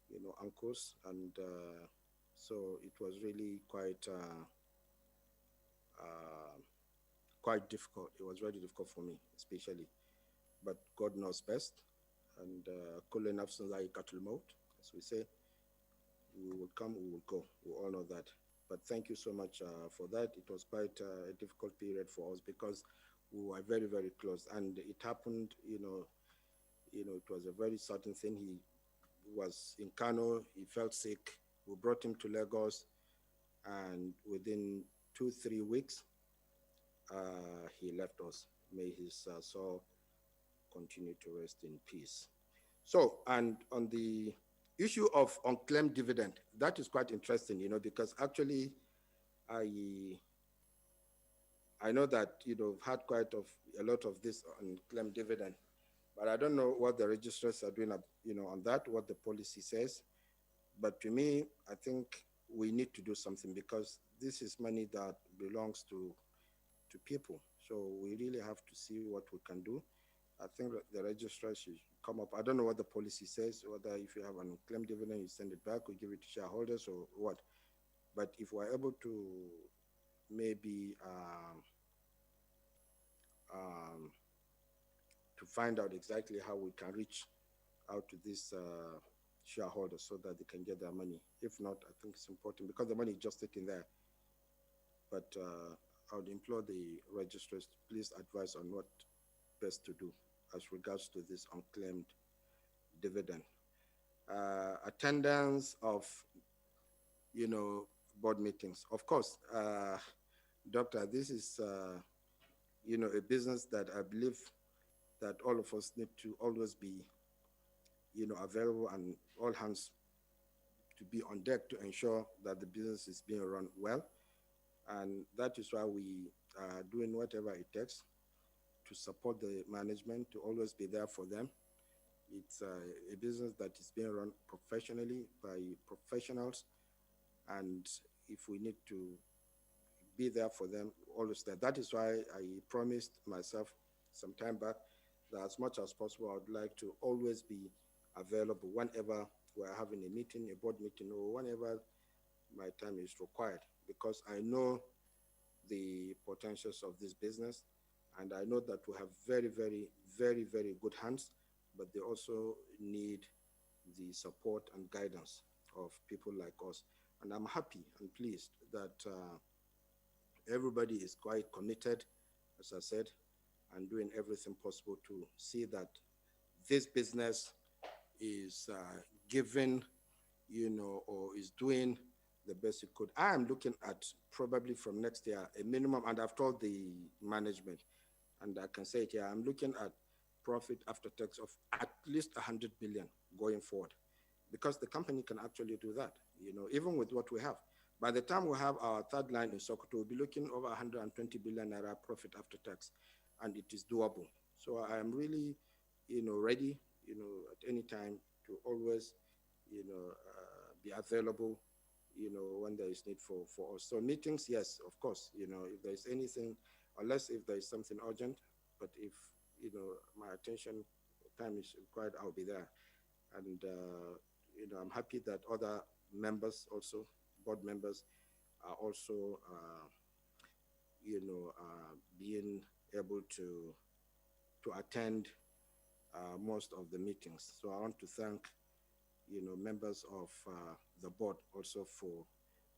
you know, uncles, and so it was really quite quite difficult. It was very difficult for me, especially, but God knows best. And kullu nafsin dha'iqatul maut, as we say, we will come, we will go. We all know that. But thank you so much for that. It was quite a difficult period for us because we were very, very close. And it happened, you know, it was a very sudden thing. He was in Kano, he felt sick. We brought him to Lagos, and within 2-3 weeks, he left us. May his soul continue to rest in peace. So, and on the issue of unclaimed dividend, that is quite interesting, you know, because actually I know that, you know, had quite a lot of this unclaimed dividend, but I don't know what the registrars are doing, you know, on that, what the policy says. But to me, I think we need to do something because this is money that belongs to people. So we really have to see what we can do. I think that the registrar should come up. I don't know what the policy says, whether if you have an unclaimed dividend, you send it back or give it to shareholders or what. But if we're able to maybe to find out exactly how we can reach out to these shareholders so that they can get their money. If not, I think it's important because the money is just sitting there. But I would implore the registrars to please advise on what best to do as regards to this unclaimed dividend. Attendance of, you know, board meetings. Of course, Doctor, this is, you know, a business that I believe that all of us need to always be, you know, available and all hands to be on deck to ensure that the business is being run well. And that is why we are doing whatever it takes to support the management, to always be there for them. It's a business that is being run professionally by professionals. And if we need to be there for them, always there. That is why I promised myself some time back that as much as possible, I would like to always be available whenever we're having a meeting, a board meeting, or whenever my time is required, because I know the potentials of this business. And I know that we have very, very, very, very good hands, but they also need the support and guidance of people like us. And I'm happy and pleased that everybody is quite committed, as I said, and doing everything possible to see that this business is given, you know, or is doing the best it could. I am looking at probably from next year, a minimum, and I've told the management, and I can say it here, I'm looking at profit after tax of at least 100 billion going forward, because the company can actually do that, even with what we have. By the time we have our third line in Sokoto, we'll be looking over 120 billion naira profit after tax, and it is doable. So I am really, ready, at any time to always, be available, when there is need for us. So meetings, yes, of course, if there is anything, unless if there is something urgent, but if, my attention time is required, I'll be there. And, I'm happy that other members also, board members, are also, being able to attend most of the meetings. So I want to thank, members of the board also for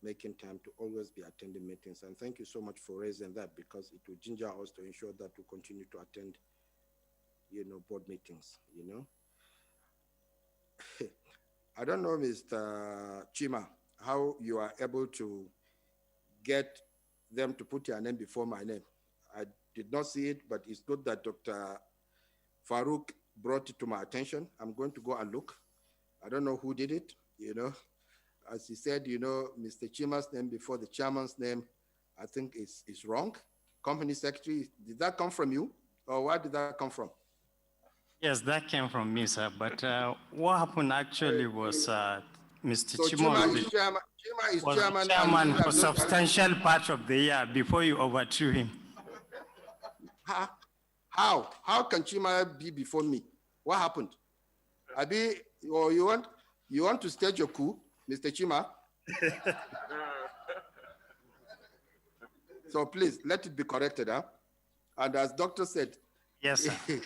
making time to always be attending meetings. And thank you so much for raising that, because it will ginger us to ensure that we continue to attend, board meetings, I don't know, Mr. Chima, how you are able to get them to put your name before my name. I did not see it, but it's good that Dr. Farouk brought it to my attention. I'm going to go and look. I don't know who did it, As he said, Mr. Chima's name before the chairman's name, I think is wrong. Company secretary, did that come from you? Or where did that come from?
Yes, that came from me, sir. But what happened actually was Mr.
So
Chima
was chairman
chairman for substantial part of the year before you overthrew him.
How can Chima be before me? What happened? Abi, or you want to stage your coup, Mr. Chima? So please let it be corrected, huh? And as doctor said,
yes, sir.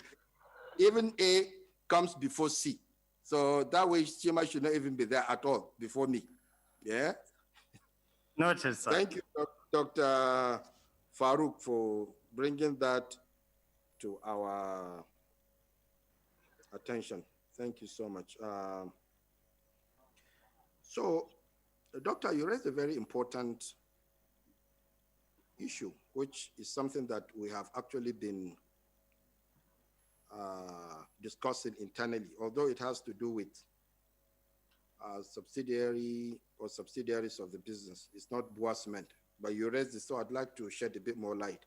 Even A comes before C. So that way Chima should not even be there at all before me. Yeah?
Noted, sir.
Thank you, Dr. Farouk, for bringing that to our attention. Thank you so much. So, Doctor, you raised a very important issue, which is something that we have actually been discussing internally, although it has to do with subsidiary or subsidiaries of the business. It's not BUA Cement, but you raised it, so I'd like to shed a bit more light.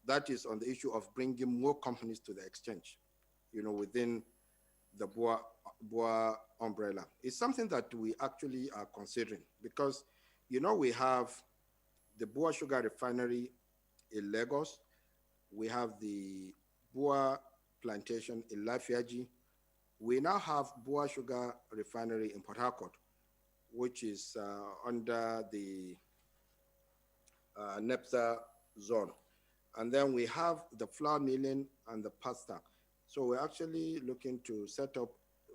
That is on the issue of bringing more companies to the exchange, within the BUA umbrella. It's something that we actually are considering because, we have the BUA Sugar Refinery in Lagos. We have the BUA Plantation in Lafiaji. We now have BUA Sugar Refinery in Port Harcourt, which is under the NEPSA zone. And then we have the flour milling and the pasta. So we're actually looking to set up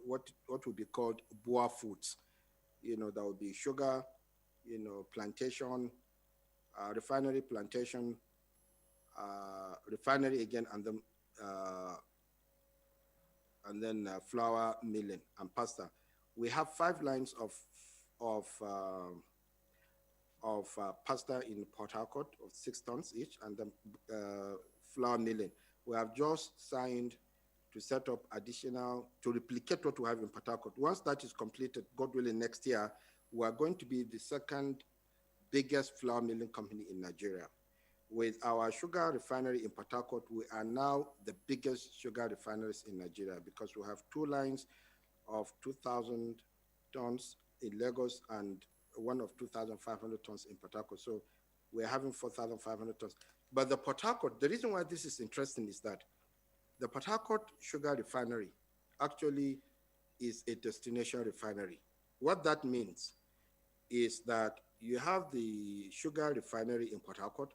what would be called BUA Foods. That would be sugar, plantation, refinery, plantation, refinery again, and then flour milling and pasta. We have 5 lines of pasta in Port Harcourt of 6 tons each, and then flour milling. We have just signed to set up additional, to replicate what we have in Port Harcourt. Once that is completed, God willing, next year, we are going to be the second biggest flour milling company in Nigeria. With our sugar refinery in Port Harcourt, we are now the biggest sugar refineries in Nigeria because we have 2 lines of 2,000 tons in Lagos and one of 2,500 tons in Port Harcourt. So we're having 4,500 tons. But the Port Harcourt, the reason why this is interesting is that the Port Harcourt Sugar Refinery actually is a destination refinery. What that means is that you have the sugar refinery in Port Harcourt,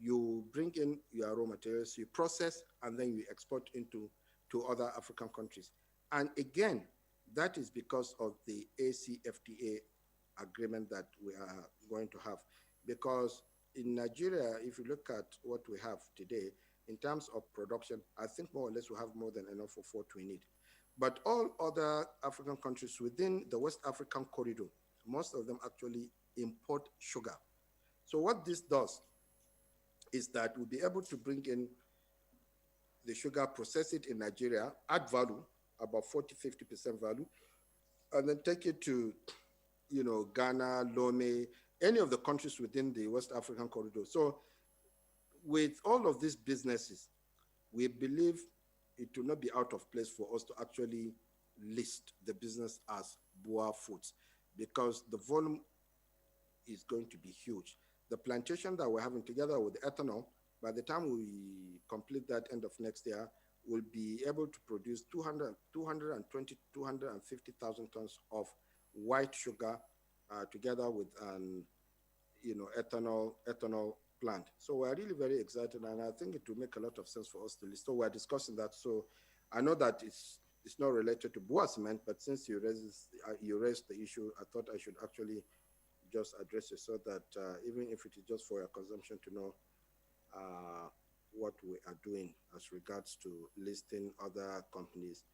you bring in your raw materials, you process, and then you export to other African countries. And again, that is because of the ACFTA agreement that we are going to have. Because in Nigeria, if you look at what we have today, in terms of production, I think more or less we have more than enough for what we need. But all other African countries within the West African corridor, most of them actually import sugar. So what this does is that we'll be able to bring in the sugar, process it in Nigeria, add value, about 40–50% value, and then take it to, Ghana, Lome, any of the countries within the West African corridor. So with all of these businesses, we believe it will not be out of place for us to actually list the business as Boa Foods, because the volume is going to be huge. The plantation that we're having together with ethanol, by the time we complete that end of next year, we'll be able to produce 250,000 tons of white sugar together with an ethanol plant. So we're really very excited, and I think it will make a lot of sense for us to list. So we're discussing that. So I know that it's not related to Boa Cement, but since you raised the issue, I thought I should actually just address it so that even if it is just for your consumption, to know what we are doing as regards to listing other companies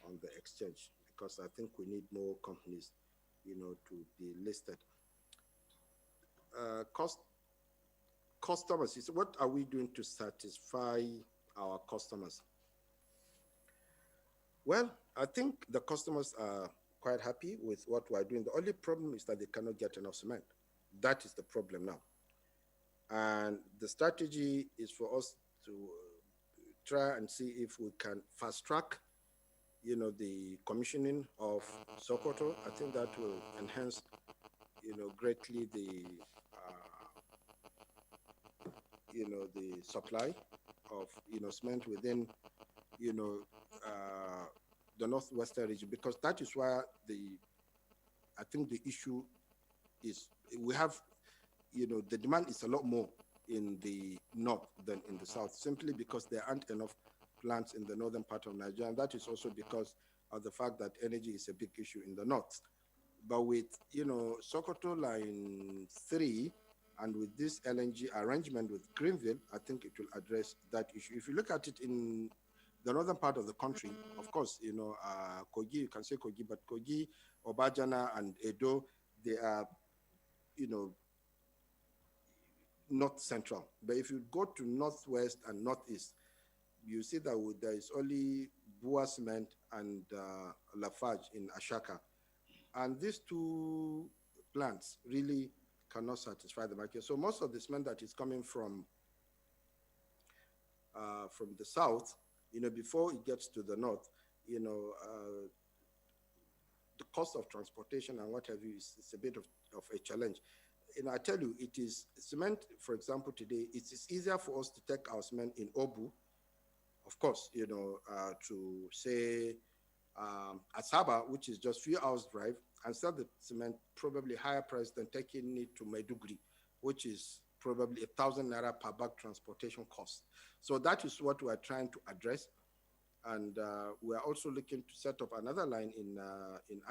on the exchange, because I think we need more companies, to be listed. Customers, what are we doing to satisfy our customers? Well, I think the customers are quite happy with what we're doing. The only problem is that they cannot get enough cement. That is the problem now. And the strategy is for us to try and see if we can fast track, the commissioning of Sokoto. I think that will enhance, greatly the supply of, cement within, the northwestern region, because that is where I think the issue is. We have, the demand is a lot more in the north than in the south, simply because there aren't enough plants in the northern part of Nigeria. And that is also because of the fact that energy is a big issue in the north. But with, Sokoto Line 3 and with this LNG arrangement with Greenville, I think it will address that issue. If you look at it in the northern part of the country, of course, Kogi, you can say Kogi, but Kogi, Obajana, and Edo, they are, north central. But if you go to northwest and northeast, you see that there is only Boa Cement and Lafarge in Ashaka. And these two plants really cannot satisfy the market. So most of the cement that is coming from the south, before it gets to the north, the cost of transportation and what have you is a bit of a challenge. I tell you, it is cement, for example, today, it's easier for us to take our cement in Obu, of course, to say Asaba, which is just a few hours drive, and sell the cement probably higher price than taking it to Maiduguri, which is probably 1,000 naira per bag transportation cost. So that is what we are trying to address. And we are also looking to set up another line in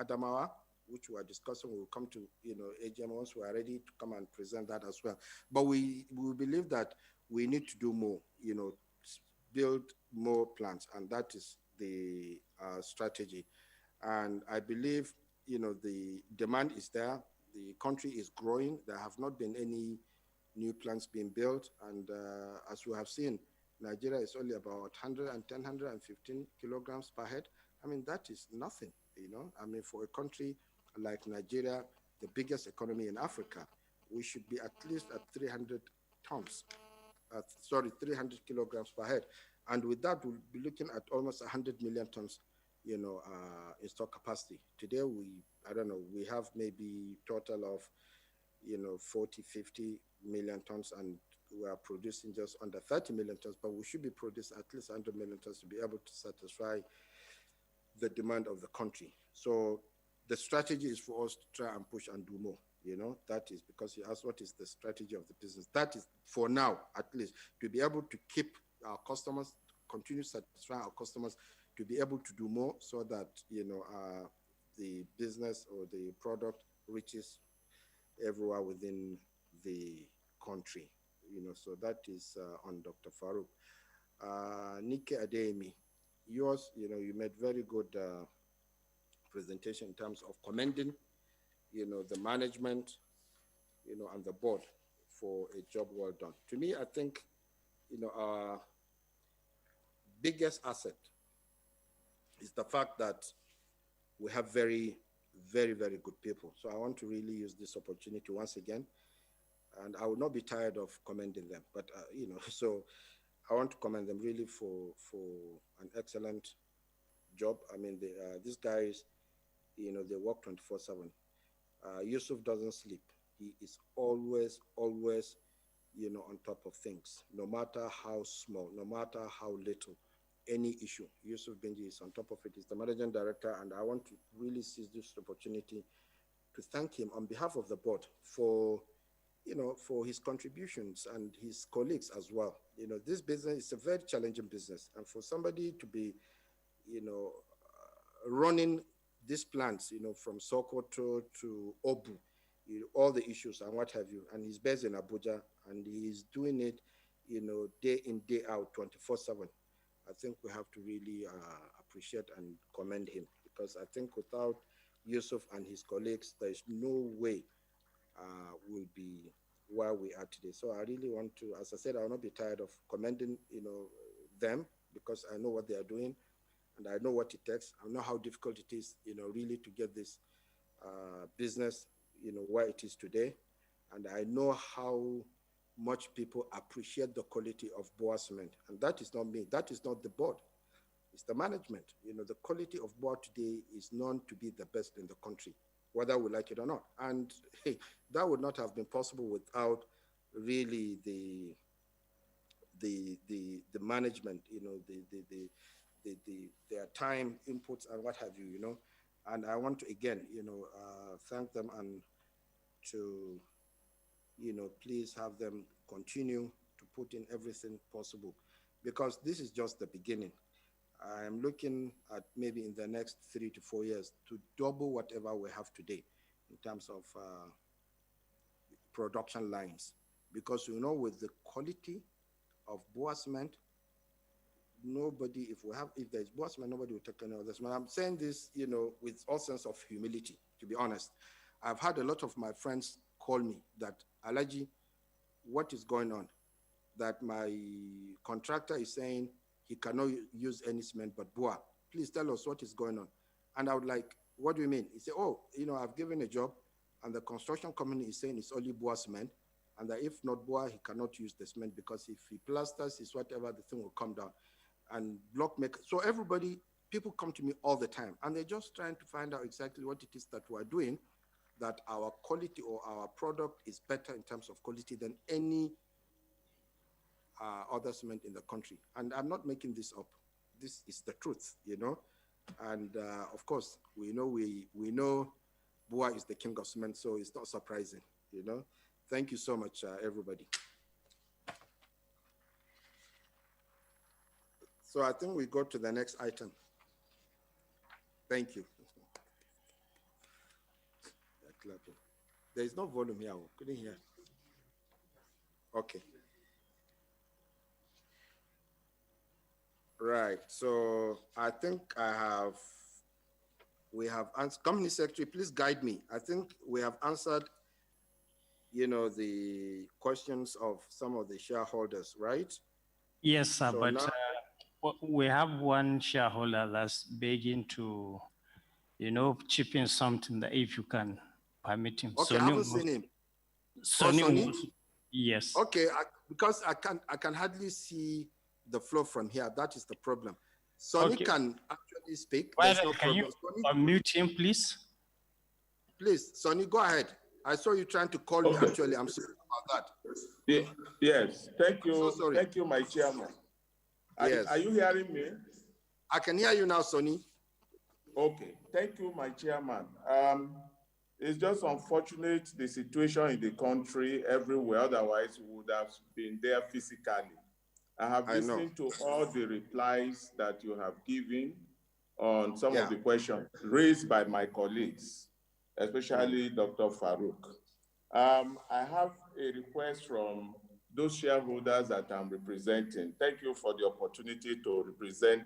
Adamawa, which we are discussing. We'll come to AGM once we are ready to come and present that as well. But we believe that we need to do more, build more plants, and that is the strategy. And I believe the demand is there. The country is growing. There have not been any new plants being built, and as we have seen, Nigeria is only about 110, 115 kilograms per head. I mean, that is nothing, I mean, for a country like Nigeria, the biggest economy in Africa, we should be at least at 300 kilograms per head. And with that, we'll be looking at almost 100 million tons, in stock capacity. Today, we have maybe total of, 40, 50 million tons, and we are producing just under 30 million tons, but we should be producing at least 100 million tons to be able to satisfy the demand of the country. So the strategy is for us to try and push and do more. That is because you asked what is the strategy of the business. That is for now, at least, to be able to keep our customers, continue satisfying our customers, to be able to do more so that, the business or the product reaches everywhere within the country. So that is on Dr. Farouk. Nike Ademi, yours, you made very good presentation in terms of commending, the management, and the board for a job well done. To me, I think, our biggest asset is the fact that we have very, very, very good people. So I want to really use this opportunity once again, and I will not be tired of commending them. But you know, so I want to commend them really for an excellent job. I mean, these guys, you know, they work 24/7. Yusuf doesn't sleep. He is always, you know, on top of things, no matter how small, no matter how little, any issue. Yusuf Benji is on top of it. He's the managing director, and I want to really seize this opportunity to thank him on behalf of the board for, you know, for his contributions and his colleagues as well. You know, this business is a very challenging business, and for somebody to be, you know, running these plants, you know, from Sokoto to Obu, you know, all the issues and what have you, and he's based in Abuja, and he's doing it, you know, day in, day out, 24/7. I think we have to really appreciate and commend him, because I think without Yusuf and his colleagues, there's no way we'll be where we are today. So I really want to, as I said, I will not be tired of commending, you know, them, because I know what they are doing, and I know what it takes. I know how difficult it is, you know, really to get this business, you know, where it is today. And I know how much people appreciate the quality of Boa cement. And that is not me. That is not the board. It's the management. You know, the quality of Boa today is known to be the best in the country, whether we like it or not. And hey, that would not have been possible without really the management, you know, their time, inputs, and what have you, you know. And I want to, again, you know, thank them, and to, you know, please have them continue to put in everything possible, because this is just the beginning. I am looking at maybe in the next 3 to 4 years to double whatever we have today in terms of production lines, because, you know, with the quality of Boa cement, nobody, if there's Boa cement, nobody will take any other cement. I'm saying this, you know, with all sense of humility, to be honest. I've had a lot of my friends call me that, Alaji, what is going on? That my contractor is saying he cannot use any cement but Boa. Please tell us what is going on. And I would like, what do you mean? He said, oh, you know, I've given a job, and the construction company is saying it's only Boa cement, and that if not Boa, he cannot use the cement, because if he plasters his whatever, the thing will come down. And block maker. So everybody, people come to me all the time, and they're just trying to find out exactly what it is that we're doing, that our quality or our product is better in terms of quality than any other cement in the country. And I'm not making this up. This is the truth, you know. And of course, we know Boa is the king of cement, so it's not surprising, you know. Thank you so much, everybody. So I think we go to the next item. Thank you. There is no volume here. Couldn't hear. Okay. Right. So I think we have answered. Company Secretary, please guide me. I think we have answered, you know, the questions of some of the shareholders, right?
Yes, sir,
So
but
now,
we have one shareholder that's begging to, you know, chip in something, that if you can permit him.
okay, I haven't seen him.
Sonny? Yes.
Okay, because I can hardly see the flow from here. That is the problem. Sonny can actually speak. There's no
Can you unmute him, please?
Please, Sonny, go ahead. I saw you trying to call me, actually. I'm sorry about that.
Yes, thank you.
So sorry.
Thank you, my chairman.
Yes.
Are you hearing me?
I can hear you now, Sonny.
Okay, thank you, my chairman. It's just unfortunate, the situation in the country everywhere, otherwise we would have been there physically. I have listened to all the replies that you have given on some of the questions raised by my colleagues, especially Dr. Farouk. I have a request from those shareholders that I'm representing. Thank you for the opportunity to represent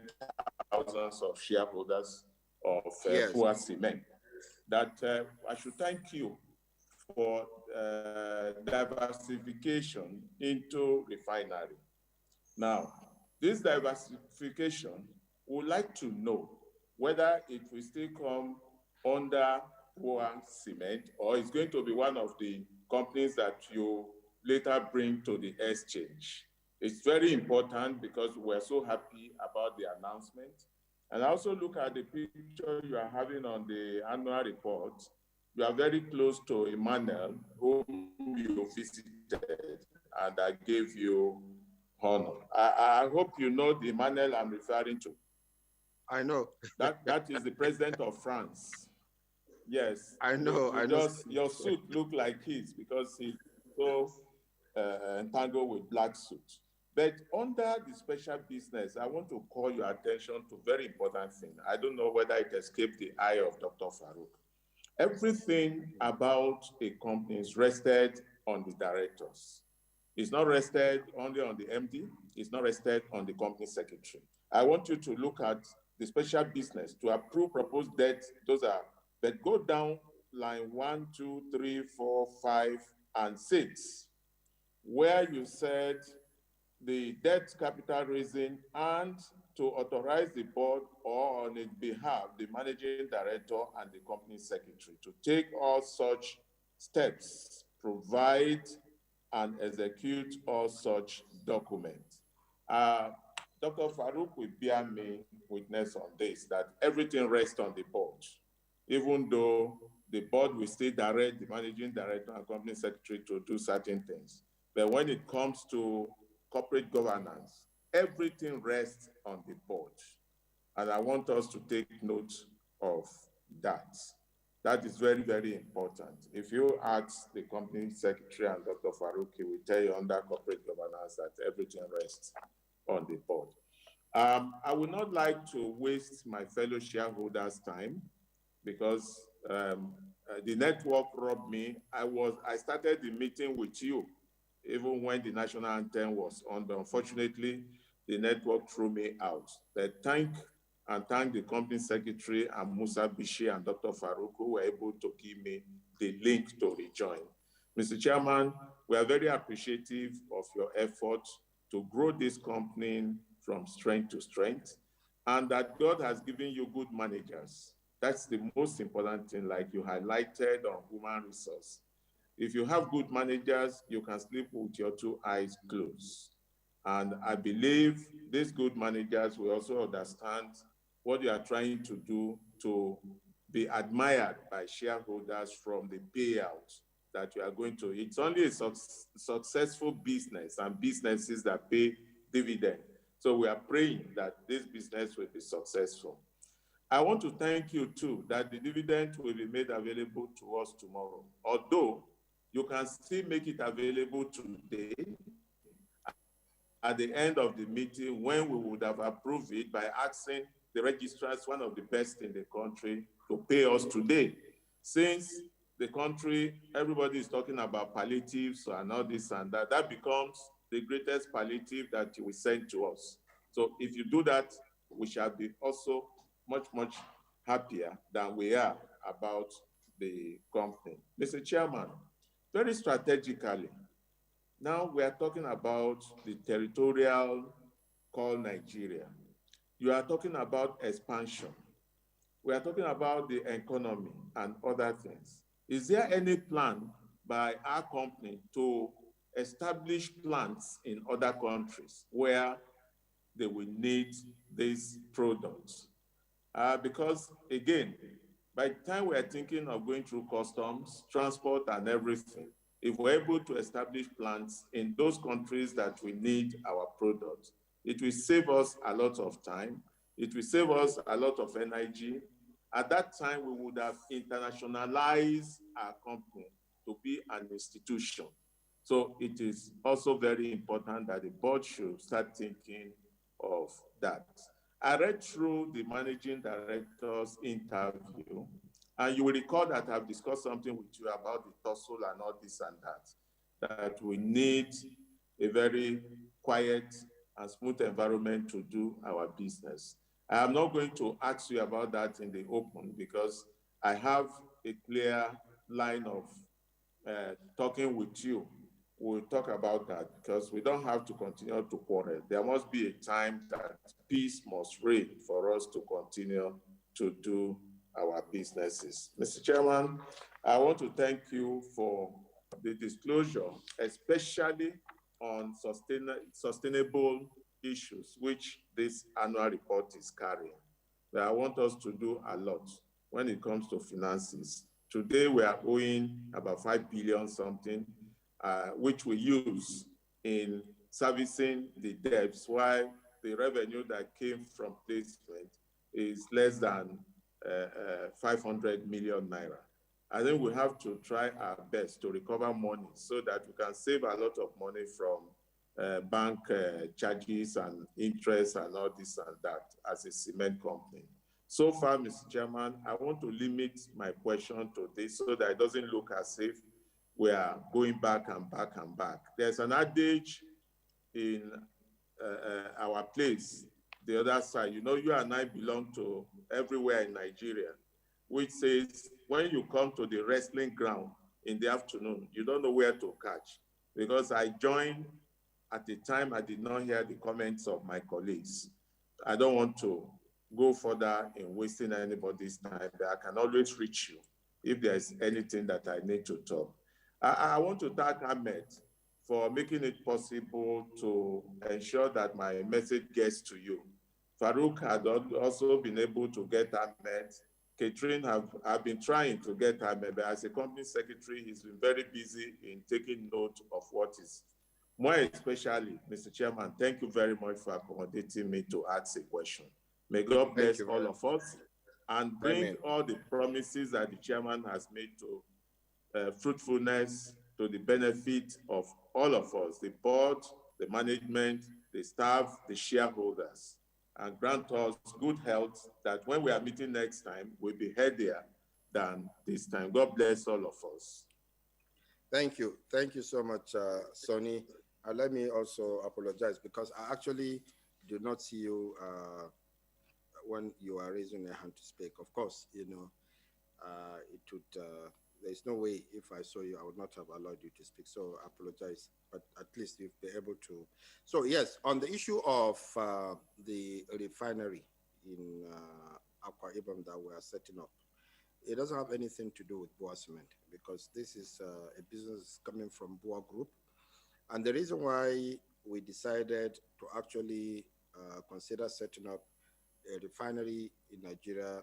thousands of shareholders of Boa Cement. That I should thank you for diversification into refinery. Now, This diversification, we would like to know whether it will still come under Poor Cement, or it's going to be one of the companies that you later bring to the exchange. It's very important because we're so happy about the announcement. And also look at the picture you are having on the annual report. You are very close to Emmanuel, whom you visited, and I gave you honor. I hope you know the Emmanuel I'm referring to.
I know.
That is the president of France. Yes.
I know. I know.
Just your suit look like his because he's so entangled with black suit. But under the special business, I want to call your attention to a very important thing. I don't know whether it escaped the eye of Dr. Farouk. Everything about a company is rested on the directors. It's not rested only on the MD. It's not rested on the company secretary. I want you to look at the special business to approve proposed debt. Those are, but go down line 1, 2, 3, 4, 5, and 6, where you said the debt capital raising and to authorize the board or on its behalf, the managing director and the company secretary to take all such steps, provide and execute all such documents. Dr. Farouk will bear me witness on this, that everything rests on the board, even though the board will still direct the managing director and company secretary to do certain things. But when it comes to corporate governance, everything rests on the board. And I want us to take note of that. That is very, very important. If you ask the company secretary and Dr. Farouk, he will tell you under corporate governance that everything rests on the board. I would not like to waste my fellow shareholders' time because the network robbed me. I started the meeting with you, even when the national anthem was on, but unfortunately, the network threw me out. But thank the company secretary and Musa Bishi and Dr. Farouk who were able to give me the link to rejoin. Mr. Chairman, we are very appreciative of your effort to grow this company from strength to strength, and that God has given you good managers. That's the most important thing, like you highlighted on human resource. If you have good managers, you can sleep with your 2 eyes closed. And I believe these good managers will also understand what you are trying to do to be admired by shareholders from the payout that you are going to. It's only a successful business and businesses that pay dividend. So we are praying that this business will be successful. I want to thank you too, that the dividend will be made available to us tomorrow. Although you can still make it available today at the end of the meeting when we would have approved it by asking the registrars, one of the best in the country, to pay us today. Since the country, everybody is talking about palliatives and all this and that, that becomes the greatest palliative that you will send to us. So if you do that, we shall be also much, much happier than we are about the company. Mr. Chairman, very strategically, now we are talking about the territorial called Nigeria. You are talking about expansion. We are talking about the economy and other things. Is there any plan by our company to establish plants in other countries where they will need these products? Because again, by the time we are thinking of going through customs, transport and everything, if we're able to establish plants in those countries that we need our products, it will save us a lot of time. It will save us a lot of energy. At that time, we would have internationalized our company to be an institution. So it is also very important that the board should start thinking of that. I read through the managing director's interview, and you will recall that I've discussed something with you about the tussle and all this and that we need a very quiet and smooth environment to do our business. I am not going to ask you about that in the open because I have a clear line of talking with you we'll talk about that, because we don't have to continue to quarrel. There must be a time that peace must reign for us to continue to do our businesses. Mr. Chairman, I want to thank you for the disclosure, especially on sustainable issues, which this annual report is carrying. But I want us to do a lot when it comes to finances. Today, we are owing about 5 billion something, which we use in servicing the debts, while the revenue that came from placement is less than 500 million naira. I think we have to try our best to recover money so that we can save a lot of money from bank charges and interest and all this and that as a cement company. So far, Mr. Chairman, I want to limit my question to this so that it doesn't look as if we are going back and back and back. There's an adage in our place, the other side. You know, you and I belong to everywhere in Nigeria, which says when you come to the wrestling ground in the afternoon, you don't know where to catch. Because I joined at the time, I did not hear the comments of my colleagues. I don't want to go further in wasting anybody's time, but I can always reach you if there's anything that I need to talk. I want to thank Ahmed for making it possible to ensure that my message gets to you. Farouk had also been able to get Ahmed. Catherine have been trying to get Ahmed, but as a company secretary, he's been very busy in taking note of what is. More especially, Mr. Chairman, thank you very much for accommodating me to ask a question. May God bless all of us and bring
Amen.
all the promises that the chairman has made to fruitfulness, to the benefit of all of us, the board, the management, the staff, the shareholders, and grant us good health that when we are meeting next time, we'll be healthier than this time. God bless all of us.
Thank you. Thank you so much, Sonny. Let me also apologize because I actually did not see you when you are raising your hand to speak. Of course, you know, it would, there's no way if I saw you, I would not have allowed you to speak. So I apologize, but at least you've been able to. So yes, on the issue of the refinery in Akwa Ibom that we are setting up, it doesn't have anything to do with Boa Cement because this is a business coming from Boa Group. And the reason why we decided to actually consider setting up a refinery in Nigeria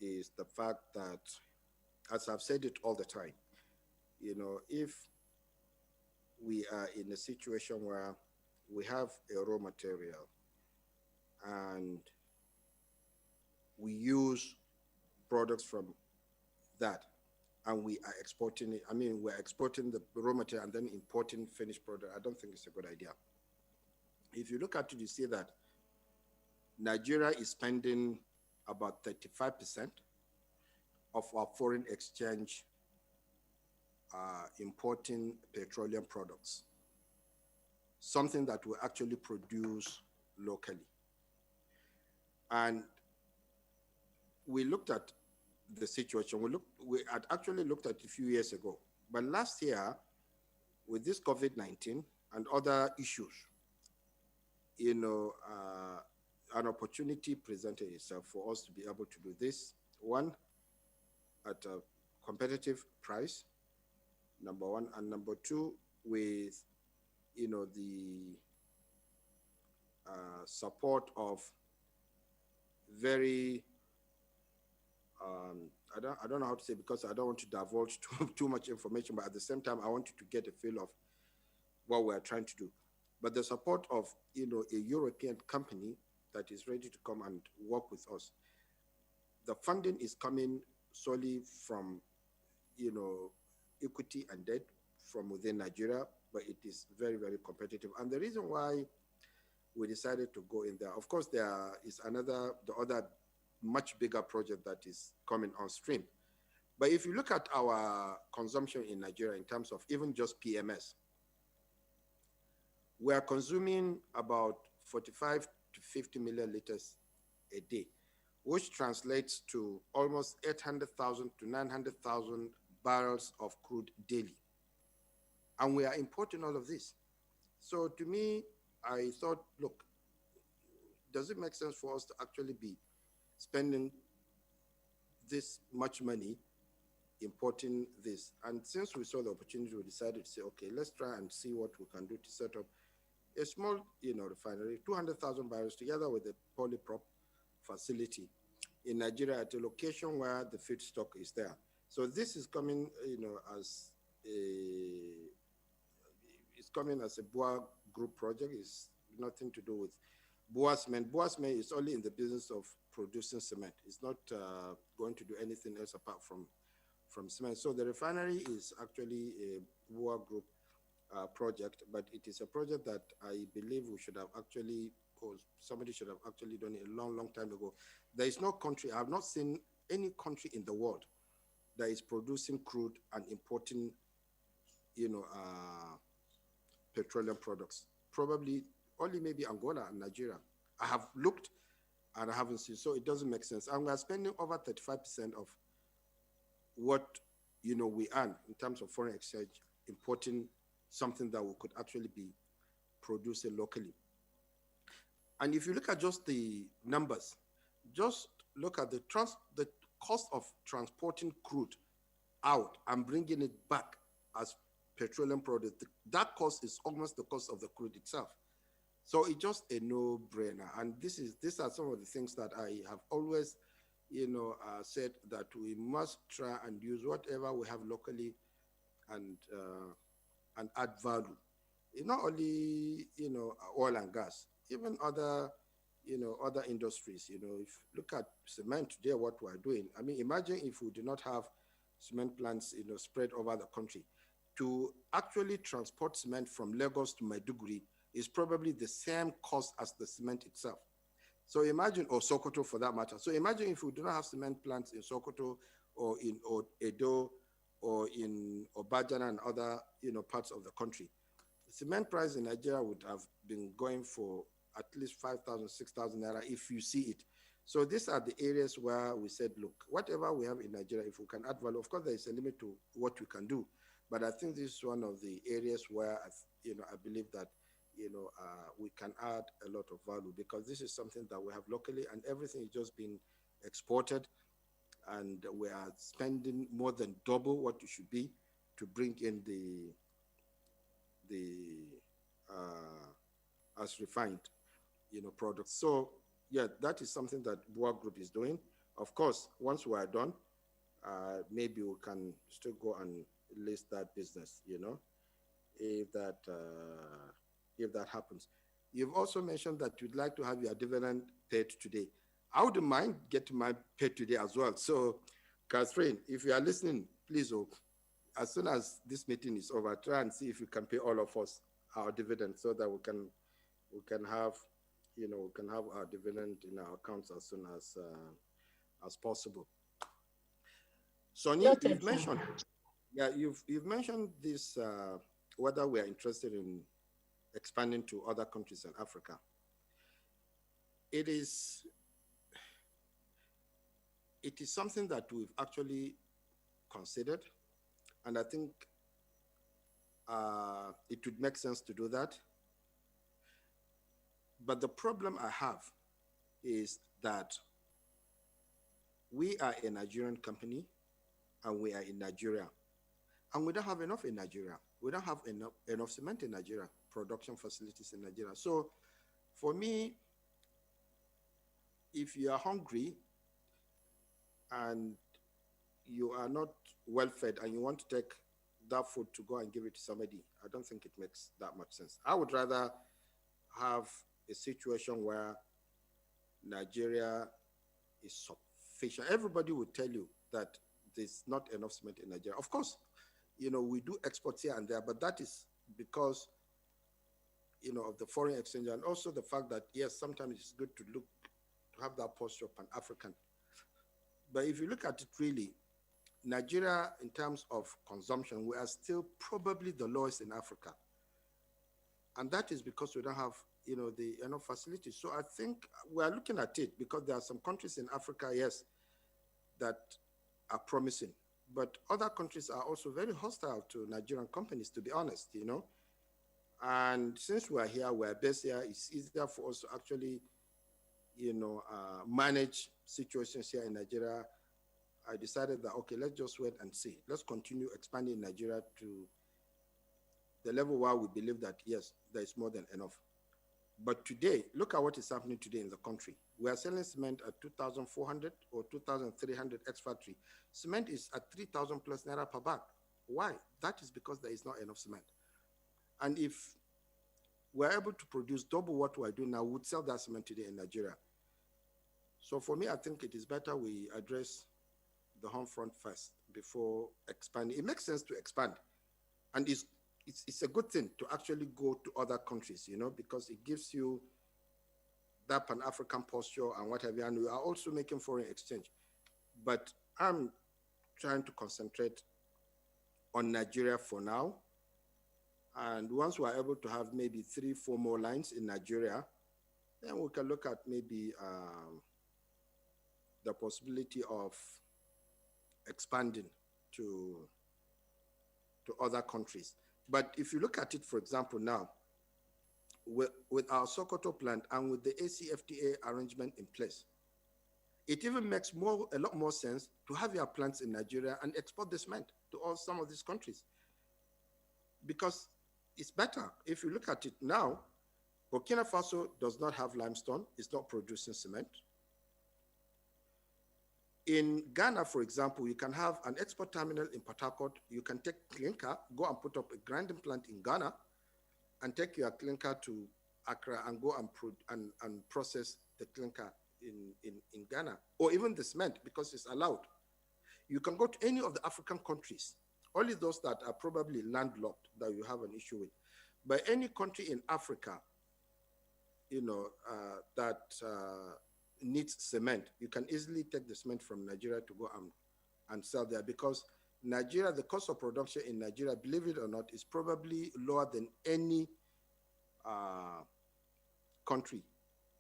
is the fact that, as I've said it all the time, you know, if we are in a situation where we have a raw material and we use products from that and we are exporting it, I mean, we're exporting the raw material and then importing finished product, I don't think it's a good idea. If you look at it, you see that Nigeria is spending about 35% of our foreign exchange importing petroleum products, something that we actually produce locally. And we looked at the situation. We had actually looked at it a few years ago, but last year, with this COVID-19 and other issues, you know, an opportunity presented itself for us to be able to do this. One, at a competitive price, number one, and number two, with, you know, the support of very, I don't know how to say, because I don't want to divulge too much information, but at the same time, I want you to get a feel of what we're trying to do. But the support of, you know, a European company that is ready to come and work with us. The funding is coming solely from, you know, equity and debt from within Nigeria, but it is very, very competitive. And the reason why we decided to go in there, of course, there is the other much bigger project that is coming on stream. But if you look at our consumption in Nigeria in terms of even just PMS, we are consuming about 45 to 50 million liters a day, which translates to almost 800,000 to 900,000 barrels of crude daily. And we are importing all of this. So to me, I thought, look, does it make sense for us to actually be spending this much money importing this? And since we saw the opportunity, we decided to say, okay, let's try and see what we can do to set up a small, refinery, 200,000 barrels together with a polyprop facility in Nigeria at a location where the feedstock is there. So this is coming, as it's coming as a BUA group project. It's nothing to do with BUA Cement. BUA Cement is only in the business of producing cement. It's not going to do anything else apart from cement. So the refinery is actually a BUA group project, but it is a project that I believe we should have actually, or somebody should have actually done it a long, long time ago. There is no country, I have not seen any country in the world that is producing crude and importing, petroleum products. Probably only maybe Angola and Nigeria. I have looked and I haven't seen, so it doesn't make sense. And we're spending over 35% of what, we earn in terms of foreign exchange, importing something that we could actually be producing locally. And if you look at just the numbers, just look at the cost of transporting crude out and bringing it back as petroleum product. That cost is almost the cost of the crude itself. So it's just a no-brainer. And these are some of the things that I have always, said that we must try and use whatever we have locally and add value. It's not only, oil and gas, even other, other industries. If you look at cement today, what we're doing, I mean, imagine if we do not have cement plants, spread over the country. To actually transport cement from Lagos to Maiduguri is probably the same cost as the cement itself. So imagine, or Sokoto for that matter. So imagine if we do not have cement plants in Sokoto or in Edo or in Obajana and other, parts of the country. The cement price in Nigeria would have been going for at least 5,000, 6,000 naira if you see it. So these are the areas where we said, look, whatever we have in Nigeria, if we can add value, of course there is a limit to what we can do. But I think this is one of the areas where, I believe that, we can add a lot of value, because this is something that we have locally and everything is just being exported, and we are spending more than double what it should be to bring in the as refined, products. So yeah, that is something that BUA Group is doing. Of course, once we are done, maybe we can still go and list that business, if that happens. You've also mentioned that you'd like to have your dividend paid today. I wouldn't mind getting my paid today as well. So, Catherine, if you are listening, please, as soon as this meeting is over, try and see if you can pay all of us our dividend, so that we can have, we can have our dividend in our accounts as soon as possible. Sonny, you've mentioned, you've mentioned this, whether we are interested in expanding to other countries in Africa. It is something that we've actually considered, and I think it would make sense to do that. But the problem I have is that we are a Nigerian company and we are in Nigeria, and we don't have enough in Nigeria. We don't have enough cement in Nigeria, production facilities in Nigeria. So for me, if you are hungry and you are not well fed and you want to take that food to go and give it to somebody, I don't think it makes that much sense. I would rather have a situation where Nigeria is sufficient. Everybody would tell you that there's not enough cement in Nigeria. Of course, we do exports here and there, but that is because, of the foreign exchange, and also the fact that, yes, sometimes it's good to have that posture of Pan-African. But if you look at it really, Nigeria, in terms of consumption, we are still probably the lowest in Africa. And that is because we don't have, the enough facilities. So I think we are looking at it, because there are some countries in Africa, yes, that are promising. But other countries are also very hostile to Nigerian companies, to be honest, you know. And since we're here, we're based here, it's easier for us to actually, you know, manage situations here in Nigeria. I decided that, okay, let's just wait and see. Let's continue expanding Nigeria to the level where we believe that, yes, there is more than enough. But today, look at what is happening today in the country. We are selling cement at 2,400 or 2,300 ex-factory. Cement is at 3,000 plus naira per bag. Why? That is because there is not enough cement. And if we're able to produce double what we're doing now, we would sell that cement today in Nigeria. So for me, I think it is better we address the home front first before expanding. It makes sense to expand. And it's a good thing to actually go to other countries, you know, because it gives you that Pan-African posture and what have you, and we are also making foreign exchange. But I'm trying to concentrate on Nigeria for now. And once we're able to have maybe 3-4 more lines in Nigeria, then we can look at maybe the possibility of expanding to other countries. But if you look at it, for example, now, with our Sokoto plant and with the ACFTA arrangement in place, it even makes a lot more sense to have your plants in Nigeria and export the cement to some of these countries. Because it's better. If you look at it now, Burkina Faso does not have limestone. It's not producing cement. In Ghana, for example, you can have an export terminal in Port Harcourt. You can take clinker, go and put up a grinding plant in Ghana, and take your clinker to Accra and go and process the clinker in Ghana, or even the cement, because it's allowed. You can go to any of the African countries, only those that are probably landlocked that you have an issue with. But any country in Africa, you know, that needs cement, you can easily take the cement from Nigeria to go and sell there, because Nigeria, the cost of production in Nigeria, believe it or not, is probably lower than any country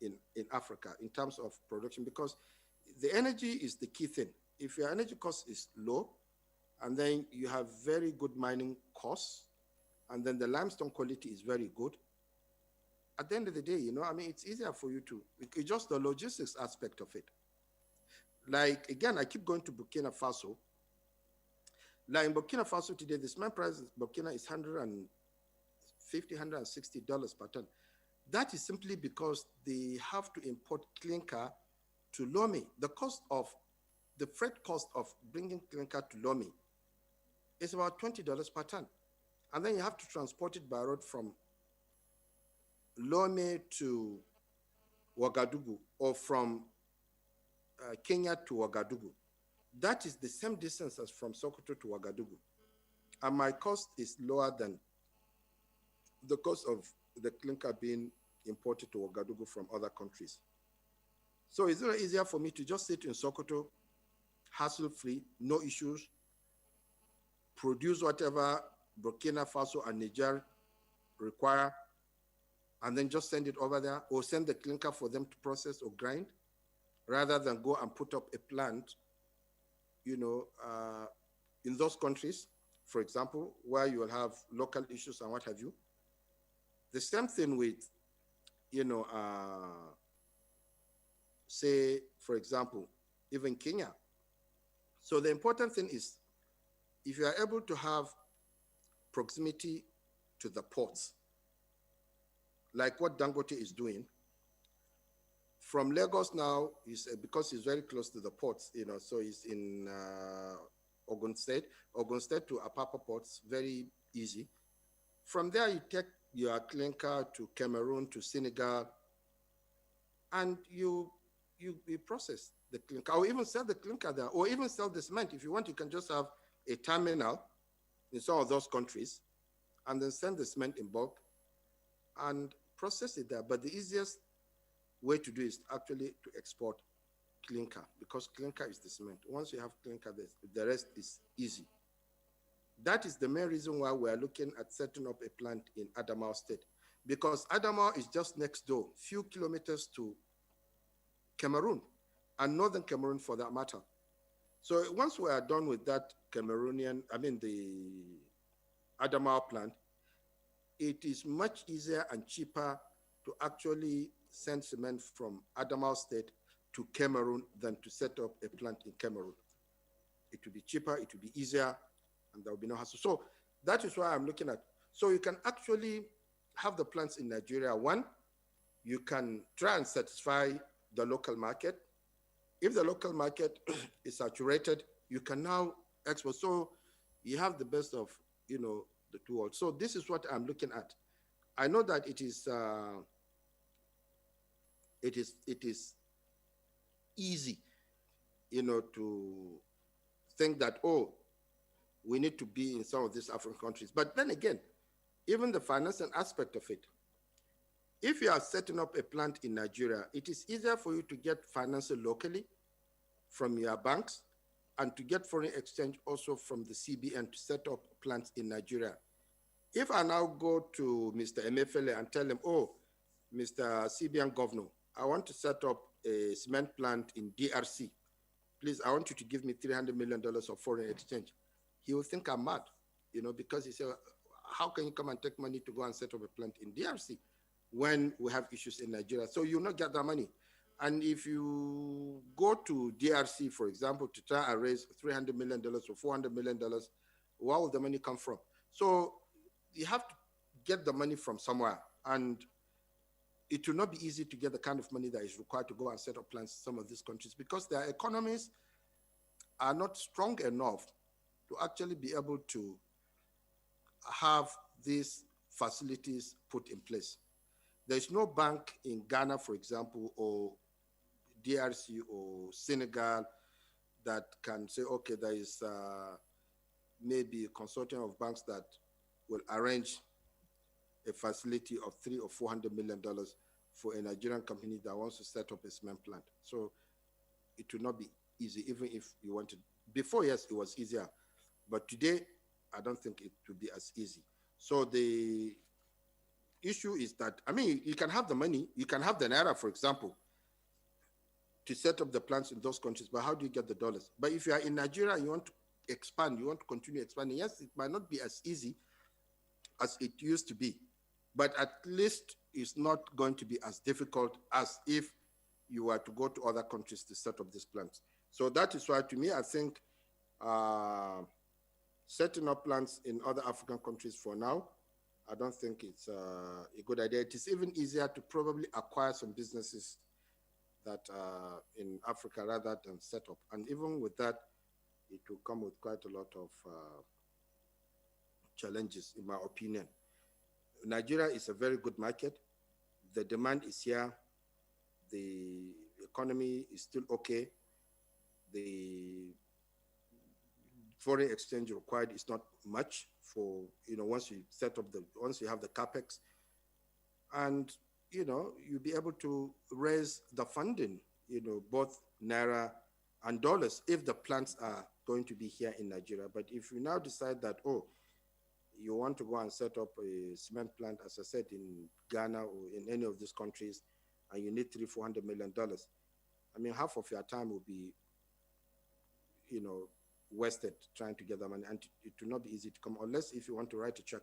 in Africa in terms of production, because the energy is the key thing. If your energy cost is low, and then you have very good mining costs, and then the limestone quality is very good, at the end of the day, you know, I mean, it's easier for you to, it's just the logistics aspect of it. Like, again, I keep going to Burkina Faso. Like in Burkina Faso today, the cement price in Burkina is $150, $160 per ton. That is simply because they have to import clinker to Lomé. The freight cost of bringing clinker to Lomé is about $20 per ton. And then you have to transport it by road from Lomé to Ouagadougou, or from Kenya to Ouagadougou. That is the same distance as from Sokoto to Ouagadougou. And my cost is lower than the cost of the clinker being imported to Ouagadougou from other countries. So it's very easier for me to just sit in Sokoto, hassle-free, no issues, produce whatever Burkina Faso and Niger require, and then just send it over there, or send the clinker for them to process or grind, rather than go and put up a plant, you know, in those countries, for example, where you will have local issues and what have you. The same thing with, you know, say, for example, even Kenya. So the important thing is, if you are able to have proximity to the ports, like what Dangote is doing, from Lagos now, because he's very close to the ports, you know, so he's in Ogun State to Apapa ports, very easy. From there, you take your clinker to Cameroon, to Senegal, and you process the clinker, or even sell the clinker there, or even sell the cement. If you want, you can just have a terminal in some of those countries, and then send the cement in bulk and process it there. But the easiest way to do is actually to export clinker, because clinker is the cement. Once you have clinker, the rest is easy. That is the main reason why we are looking at setting up a plant in Adamawa State, because Adamawa is just next door, few kilometers to Cameroon, and northern Cameroon for that matter. So once we are done with that the Adamawa plant, it is much easier and cheaper to actually send cement from Adamawa State to Cameroon than to set up a plant in Cameroon. It will be cheaper, it will be easier, and there will be no hassle. So that is why I'm looking at. So you can actually have the plants in Nigeria. One, you can try and satisfy the local market. If the local market is saturated, you can now export. So you have the best of, the two worlds. So this is what I'm looking at. I know that it is easy, to think that, oh, we need to be in some of these African countries. But then again, even the financial aspect of it, if you are setting up a plant in Nigeria, it is easier for you to get financing locally from your banks and to get foreign exchange also from the CBN to set up plants in Nigeria. If I now go to Mr. Emefiele and tell him, oh, Mr. CBN Governor, I want to set up a cement plant in DRC. Please, I want you to give me $300 million of foreign exchange. He will think I'm mad, because he said, how can you come and take money to go and set up a plant in DRC when we have issues in Nigeria? So you'll not get that money. And if you go to DRC, for example, to try and raise $300 million or $400 million, where will the money come from? So you have to get the money from somewhere. And it will not be easy to get the kind of money that is required to go and set up plants in some of these countries because their economies are not strong enough to actually be able to have these facilities put in place. There's no bank in Ghana, for example, or DRC or Senegal that can say, okay, there is maybe a consortium of banks that will arrange a facility of $300 or $400 million for a Nigerian company that wants to set up a cement plant. So it will not be easy, even if you wanted. Before, yes, it was easier, but today, I don't think it will be as easy. So the issue is that, you can have the money, you can have the Naira, for example, to set up the plants in those countries, but how do you get the dollars? But if you are in Nigeria, you want to expand, you want to continue expanding, yes, it might not be as easy as it used to be, but at least it's not going to be as difficult as if you were to go to other countries to set up these plants. So that is why, to me, I think setting up plants in other African countries for now, I don't think it's a good idea. It is even easier to probably acquire some businesses that are in Africa rather than set up. And even with that, it will come with quite a lot of challenges, in my opinion. Nigeria is a very good market. The demand is here. The economy is still okay. The foreign exchange required is not much for, once you have the capex, and, you'll be able to raise the funding, both Naira and dollars if the plants are going to be here in Nigeria. But if you now decide that, oh, you want to go and set up a cement plant, as I said, in Ghana or in any of these countries, and you need $300-400 million, half of your time will be, wasted trying to get that money, and it will not be easy to come, unless if you want to write a check.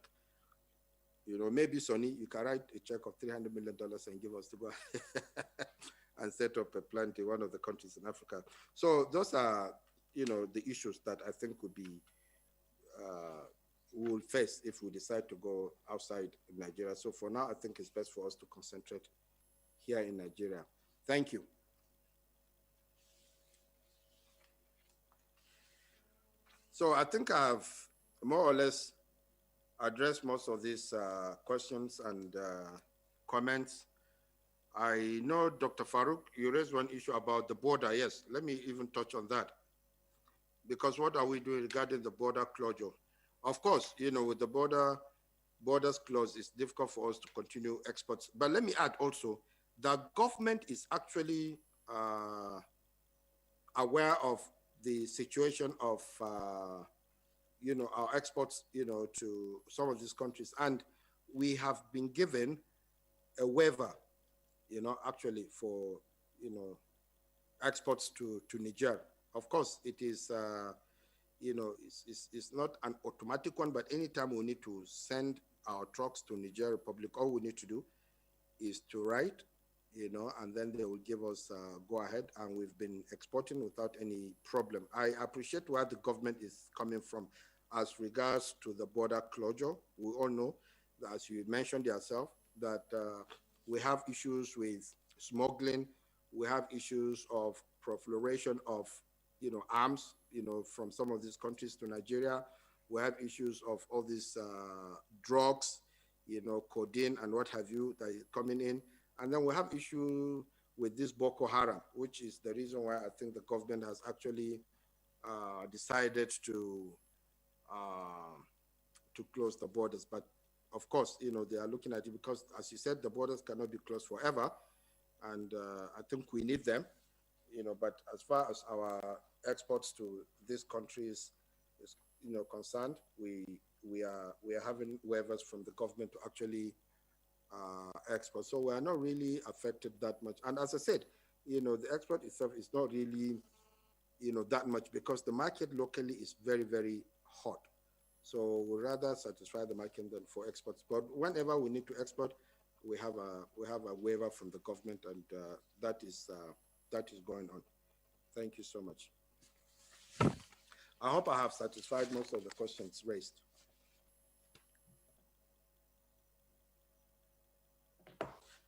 Maybe, Sonny, you can write a check of $300 million and give us to go and set up a plant in one of the countries in Africa. So those are, the issues that I think would be, we will face if we decide to go outside Nigeria. So for now, I think it's best for us to concentrate here in Nigeria. Thank you. So I think I've more or less addressed most of these questions and comments. I know, Dr. Farouk, you raised one issue about the border. Yes, let me even touch on that. Because what are we doing regarding the border closure? Of course, with the borders closed, it's difficult for us to continue exports. But let me add also, the government is actually aware of the situation of, our exports, to some of these countries. And we have been given a waiver, actually for, exports to Niger. of course, it is, you know, it's not an automatic one, but anytime we need to send our trucks to Niger Republic, all we need to do is to write, you know, and then they will give us go ahead, and we've been exporting without any problem. I appreciate where the government is coming from as regards to the border closure. We all know that, as you mentioned yourself, that we have issues with smuggling, we have issues of proliferation of, you know, arms, you know, from some of these countries to Nigeria. We have issues of all these drugs, you know, codeine and what have you that is coming in. And then we have issue with this Boko Haram, which is the reason why I think the government has actually decided to close the borders. But of course, you know, they are looking at it because, as you said, the borders cannot be closed forever. And I think we need them, you know, but as far as our exports to these countries is, you know, concerned, we are having waivers from the government to actually export. So we are not really affected that much. And as I said, you know, the export itself is not really, you know, that much because the market locally is very, very hot. So we rather satisfy the market than for exports. But whenever we need to export, we have a waiver from the government, and that is going on. Thank you so much. I hope I have satisfied most of the questions raised.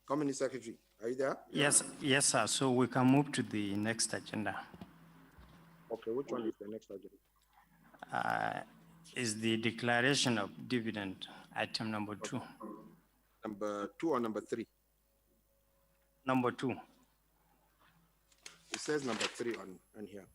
Company Secretary, are you there?
Yes, yes, sir. So we can move to the next agenda.
Okay, which one is the next agenda?
Is the Declaration of Dividend, item number 2.
Number 2 or number 3?
Number 2.
It says number 3 on here.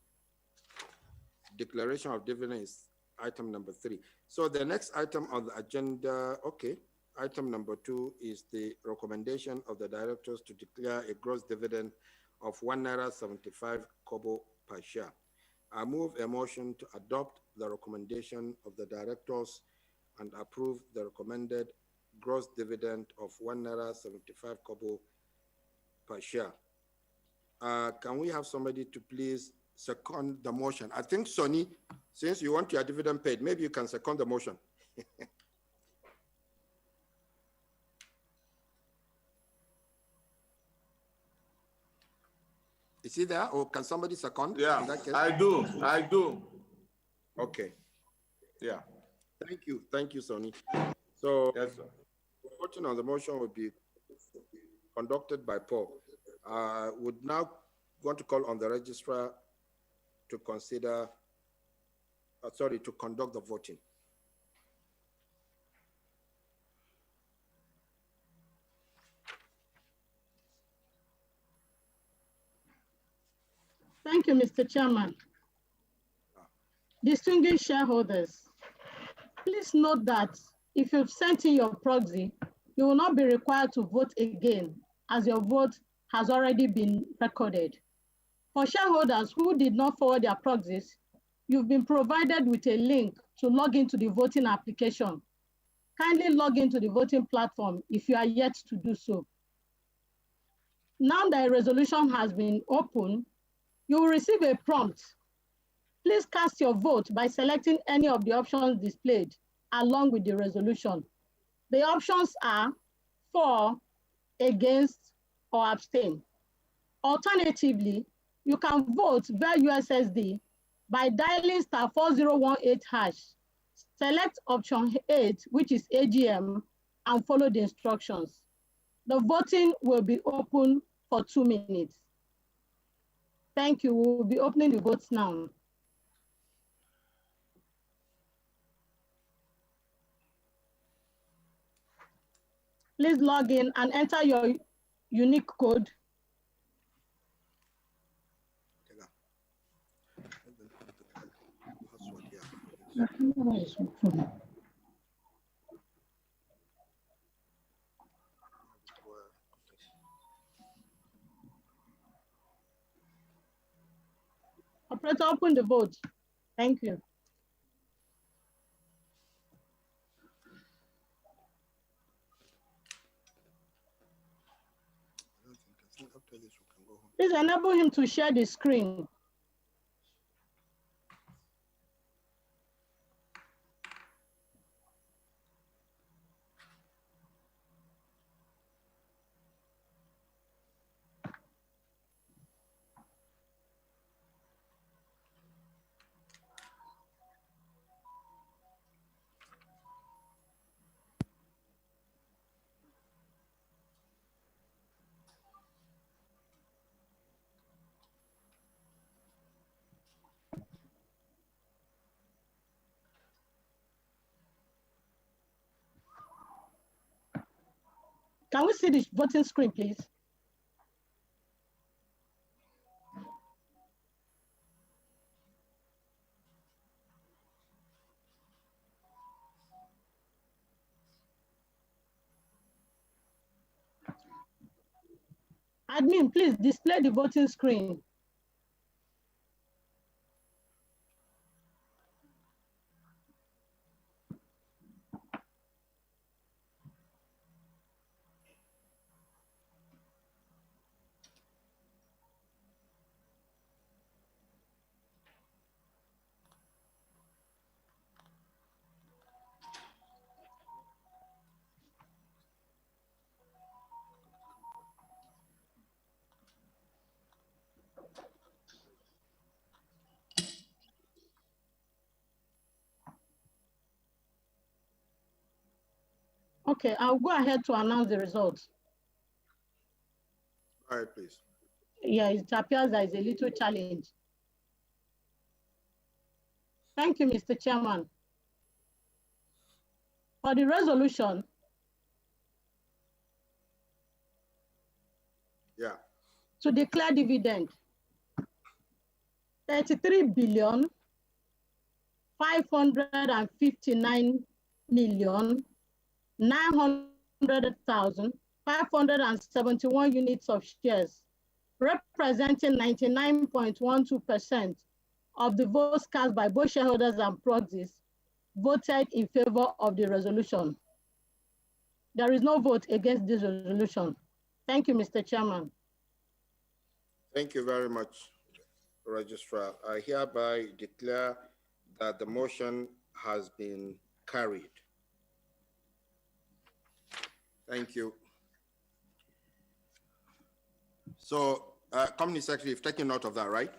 Declaration of Dividend is item number 3. So the next item on the agenda, okay, item number 2 is the recommendation of the directors to declare a gross dividend of 1.75 Naira per share. I move a motion to adopt the recommendation of the directors and approve the recommended gross dividend of 1.75 Naira per share. Can we have somebody to please second the motion? I think, Sonny, since you want your dividend paid, maybe you can second the motion. Is he there, or can somebody second?
Yeah, I do.
Okay.
Yeah.
Thank you, Sonny. So,
yes, sir.
Voting on the motion will be conducted by Paul. Would now want to call on the registrar to consider, to conduct the voting.
Thank you, Mr. Chairman. Distinguished shareholders, please note that if you've sent in your proxy, you will not be required to vote again as your vote has already been recorded. For shareholders who did not forward their proxies, you've been provided with a link to log into the voting application. Kindly log into the voting platform if you are yet to do so. Now that a resolution has been opened, you will receive a prompt. Please cast your vote by selecting any of the options displayed along with the resolution. The options are for, against, or abstain. Alternatively, you can vote via USSD by dialing *4018#. Select option 8, which is AGM, and follow the instructions. The voting will be open for 2 minutes. Thank you. We will be opening the votes now. Please log in and enter your unique code. Operator, open the vote. Thank you. Please enable him to share the screen. Can we see the voting screen, please? Admin, please display the voting screen. Okay, I'll go ahead to announce the results.
All right, please.
Yeah, it appears there is a little challenge. Thank you, Mr. Chairman. For the resolution,
yeah,
to declare dividend, 33,559,900,571 units of shares, representing 99.12% of the votes cast by both shareholders and proxies, voted in favor of the resolution. There is no vote against this resolution. Thank you, Mr. Chairman.
Thank you very much, Registrar. I hereby declare that the motion has been carried. Thank you. So, Company Secretary, you've taken note of that, right?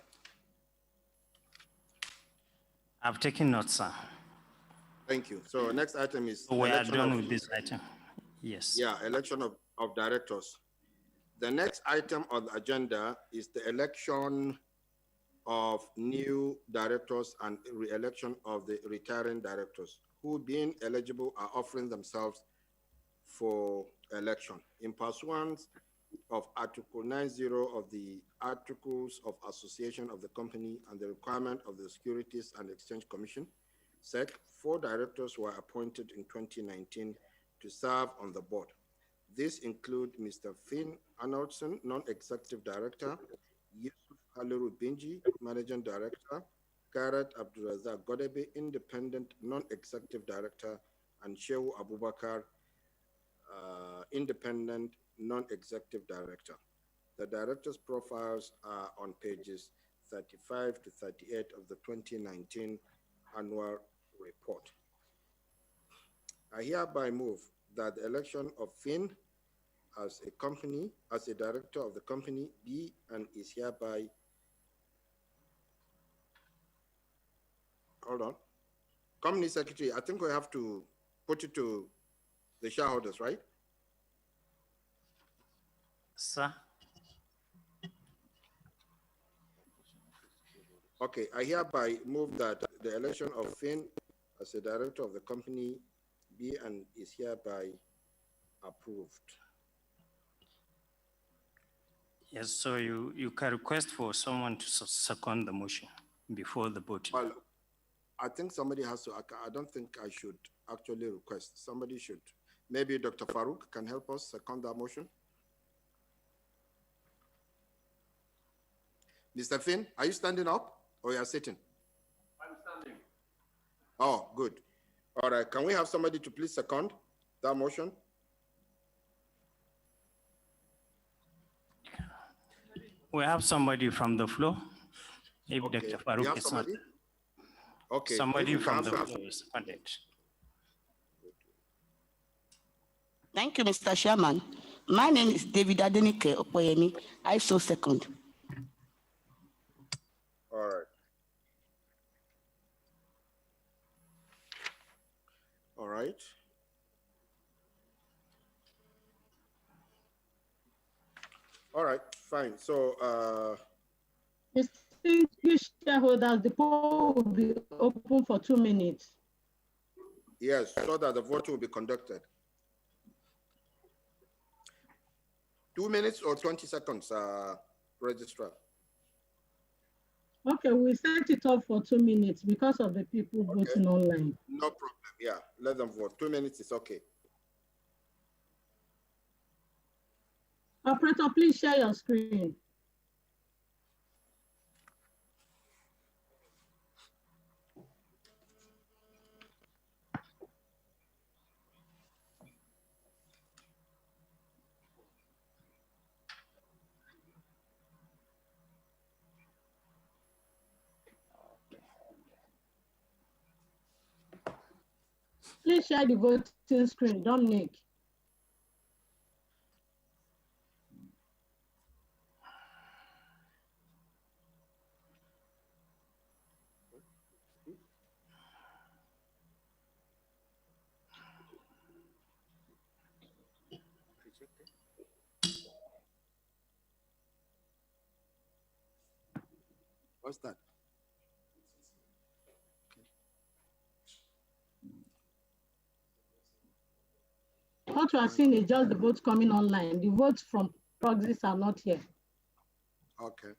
I've taken note, sir.
Thank you. So next item is
we are done with this item. Yes.
Yeah, election of directors. The next item on the agenda is the election of new directors and re-election of the retiring directors who, being eligible, are offering themselves for election. In pursuance of Article 90 of the Articles of Association of the company and the requirement of the Securities and Exchange Commission, SEC, 4 directors were appointed in 2019 to serve on the board. These include Mr. Finn Arnoldson, Non-Executive Director, Yusuf Haliru Binji, Managing Director, Karat Abdurazak Godebe, Independent Non-Executive Director, and Shehu Abubakar, Independent Non-Executive Director. The directors' profiles are on pages 35 to 38 of the 2019 annual report. I hereby move that the election of Finn as a director of the company be and is hereby, hold on. Company Secretary, I think we have to put it to the shareholders, right?
Sir.
Okay, I hereby move that the election of Finn as a director of the company be and is hereby approved.
Yes, so you can request for someone to second the motion before the vote.
Well, I think somebody has to, I don't think I should actually request. Somebody should. Maybe Dr. Farouk can help us second that motion. Mr. Finn, are you standing up or you are sitting?
I'm standing.
Oh, good. All right, can we have somebody to please second that motion?
We have somebody from the floor. If
Okay.
Dr. Farouk is not.
Okay.
Somebody from the floor is seconded.
Thank you, Mr. Chairman. My name is David Adenike Opoyemi. I so second.
All right. All right. All right, fine. So,
distinguished shareholders, the poll will be open for 2 minutes.
Yes, so that the vote will be conducted. 2 minutes or 20 seconds, Registrar?
Okay, we set it up for 2 minutes because of the people voting online.
No problem. Yeah, let them vote. 2 minutes is okay.
Operator, please share your screen. Please share the voting screen, Dominic.
What's that?
What you are seeing is just the votes coming online. The votes from proxies are not here.
Okay.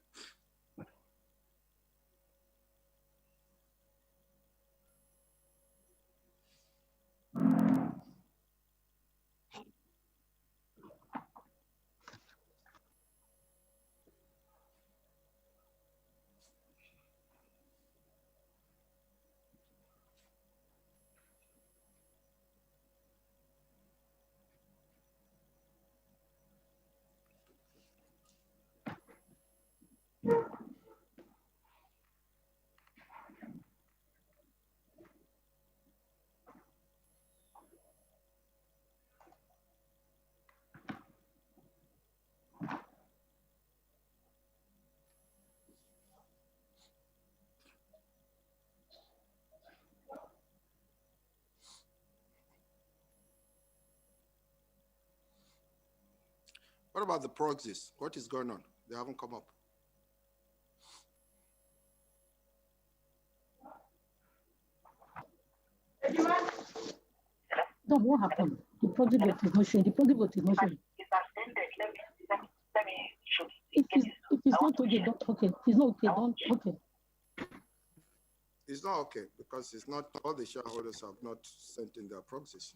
What about the proxies? What is going on? They haven't come up.
No, what happened? The proxy vote is not showing. The proxy vote is not showing. If it's not okay, don't okay. If it's not okay, don't okay.
It's not okay because it's not all the shareholders have not sent in their proxies.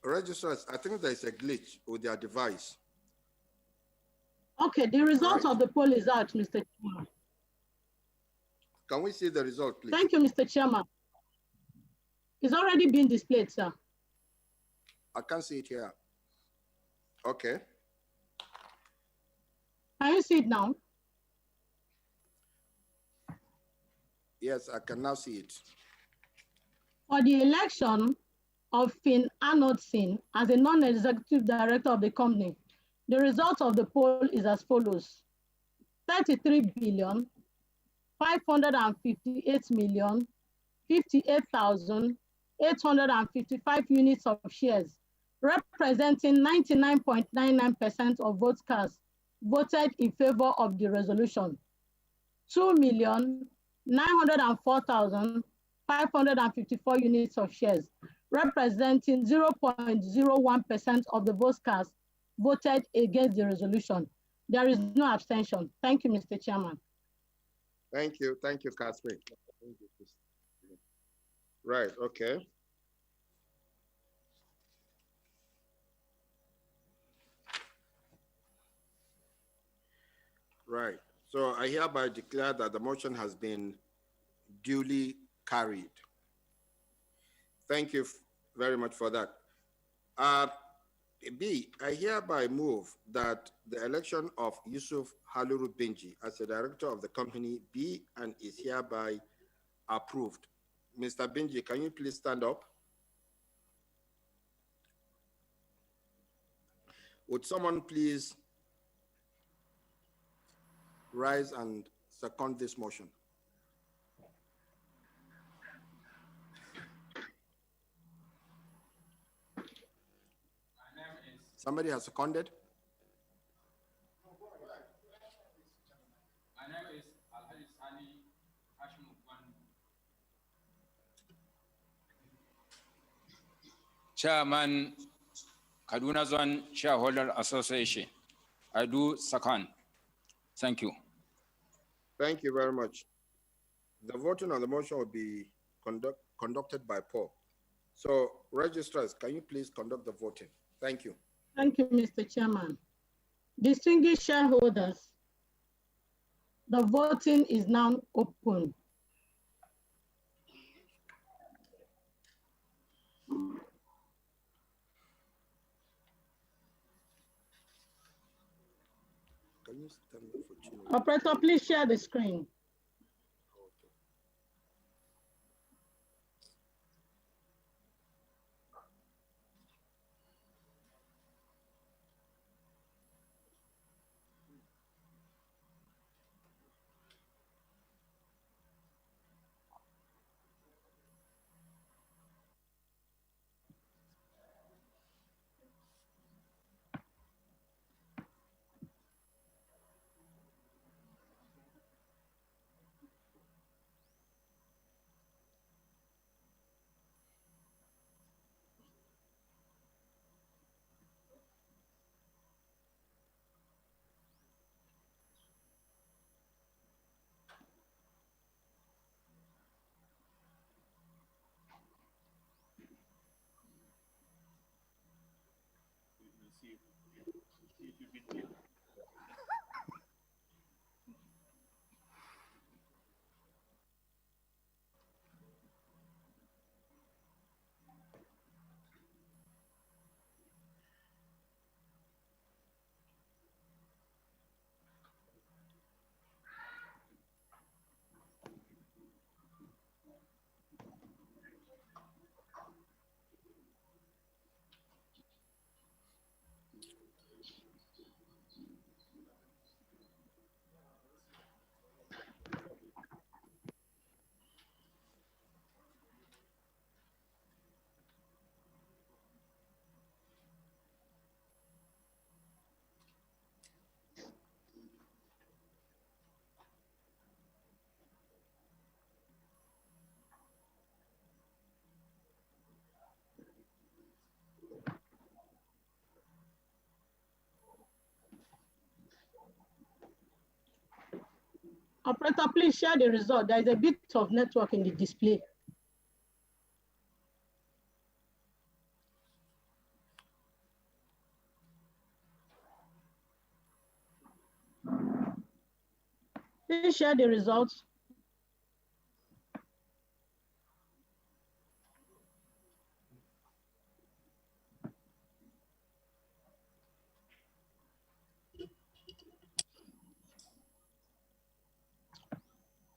Registrars, I think there's a glitch with their device.
Okay, the result of the poll is out, Mr. Chairman.
Can we see the result, please?
Thank you, Mr. Chairman. It's already been displayed, sir.
I can't see it here. Okay.
Can you see it now?
Yes, I can now see it.
For the election of Finn Arnoldson as a non-executive director of the company, the result of the poll is as follows: 33,558,058,855 units of shares, representing 99.99% of votes cast, voted in favor of the resolution. 2,904,554 units of shares, representing 0.01% of the votes cast, voted against the resolution. There is no abstention. Thank you, Mr. Chairman.
Thank you, Catherine. Right, okay. Right, so I hereby declare that the motion has been duly carried. Thank you very much for that. B, I hereby move that the election of Yusuf Haluru Benji as the director of the company be and is hereby approved. Mr. Benji, can you please stand up? Would someone please rise and second this motion? Somebody has seconded?
My name Chairman, Kaduna Zone Shareholder Association. I do second. Thank you.
Thank you very much. The voting on the motion will be conducted by poll. So, registrars, can you please conduct the voting? Thank you.
Thank you, Mr. Chairman. Distinguished shareholders, the voting is now open.
Can you stand up for 2 minutes?
Operator, please share the screen. Operator, please share the result. There is a bit of network in the display. Please share the results.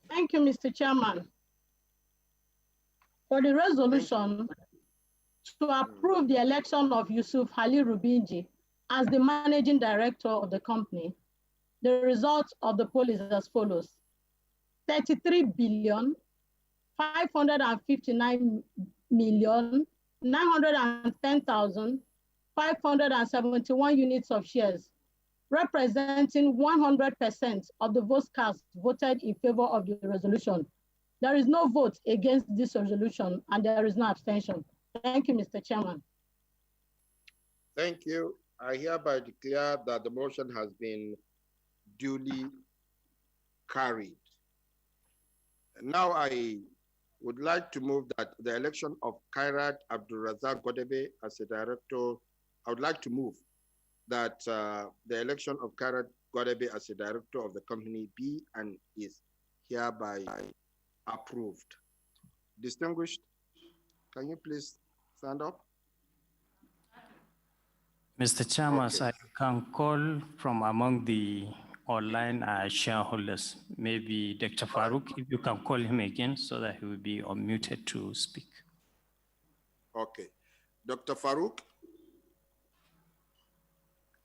Thank you, Mr. Chairman. For the resolution to approve the election of Yusuf Ali Rubinji as the managing director of the company, the result of the poll is as follows: 33,559,910,571 units of shares, representing 100% of the votes cast voted in favor of the resolution. There is no vote against this resolution and there is no abstention. Thank you, Mr. Chairman.
Thank you. I hereby declare that the motion has been duly carried. Now I would like to move that the election of Kairat Abdulrazak Godebe as a director, I would like to move that the election of Kairat Godebe as a director of the company be and is hereby approved. Distinguished, can you please stand up?
Mr. Chairman, I can call from among the online shareholders. Maybe Dr. Farouk, if you can call him again so that he will be unmuted to speak.
Okay. Dr. Farouk?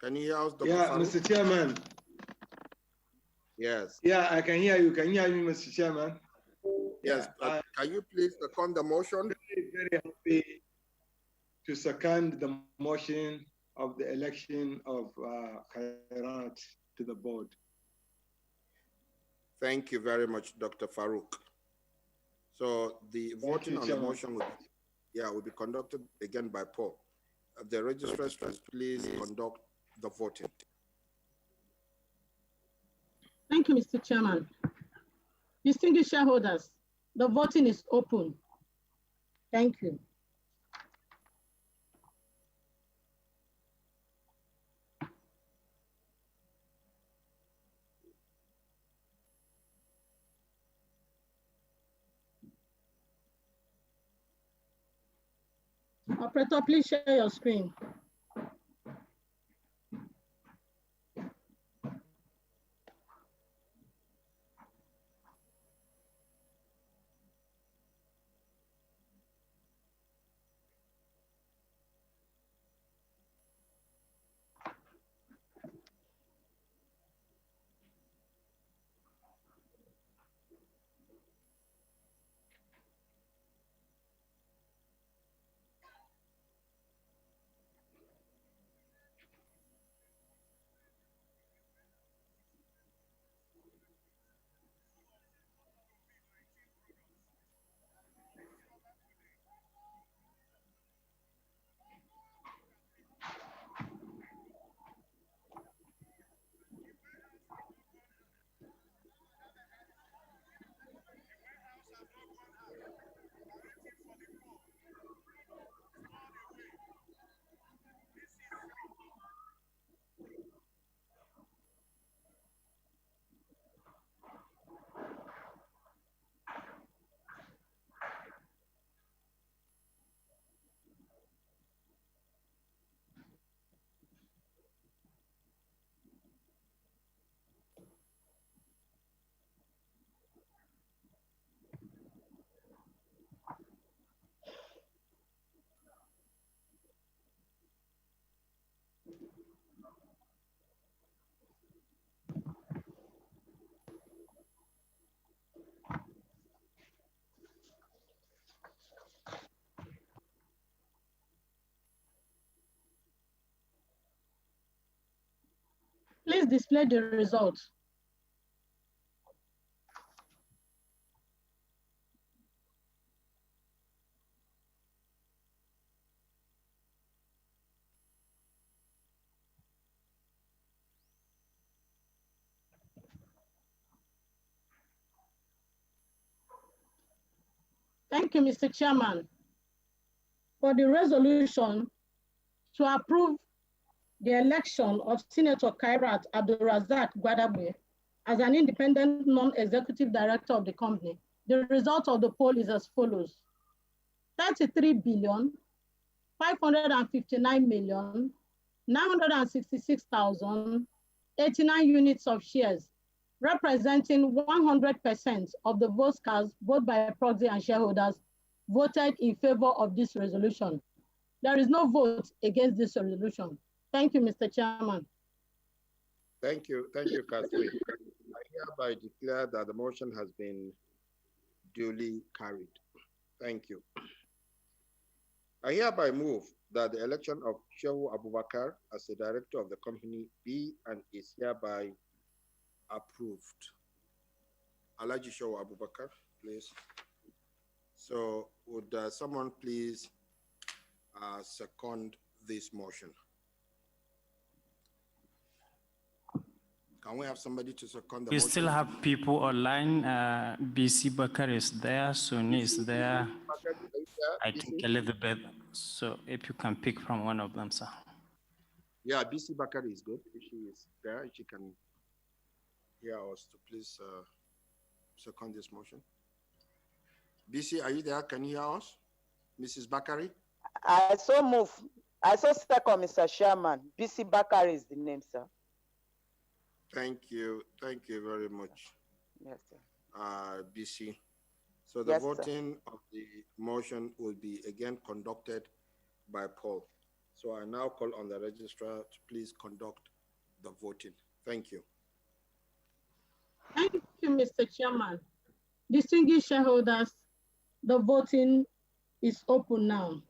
Can you hear us, Dr.
Yeah,
Farouk?
Mr. Chairman.
Yes.
Yeah, I can hear you. Can you hear me, Mr. Chairman?
Yes. Can you please second the motion?
Very happy to second the motion of the election of Kairat to the board.
Thank you very much, Dr. Farouk. So the voting on the motion will be will be conducted again by Paul. The registrars, please conduct the voting.
Thank you, Mr. Chairman. Distinguished shareholders, the voting is open. Thank you. Operator, please share your screen. Please display the results. Thank you, Mr. Chairman. For the resolution to approve the election of Senator Kairat Abdulrazak Gwadabwe as an independent non-executive director of the company, the result of the poll is as follows. 33,559,966,089 units of shares, representing 100% of the votes cast, both by proxy and shareholders, voted in favor of this resolution. There is no vote against this resolution. Thank you, Mr. Chairman.
Thank you, Catherine. I hereby declare that the motion has been duly carried. Thank you. I hereby move that the election of Shehu Abubakar as the director of the company be and is hereby approved. Alaji Shehu Abubakar, please. So would someone please second this motion? Can we have somebody to second the motion?
We still have people online. BC Bakar is there, Sunni is there. I think Elizabeth. So if you can pick from one of them, sir.
Yeah, BC Bakar is good. If she is there, she can hear us to please second this motion. BC, are you there? Can you hear us? Mrs. Bakari?
I so move. I so second, Mr. Chairman. BC Bakari is the name, sir.
Thank you very much.
Yes, sir.
BC. So the voting of the motion will be again conducted by Paul. So I now call on the registrar to please conduct the voting. Thank you.
Thank you, Mr. Chairman. Distinguished shareholders, the voting is open now.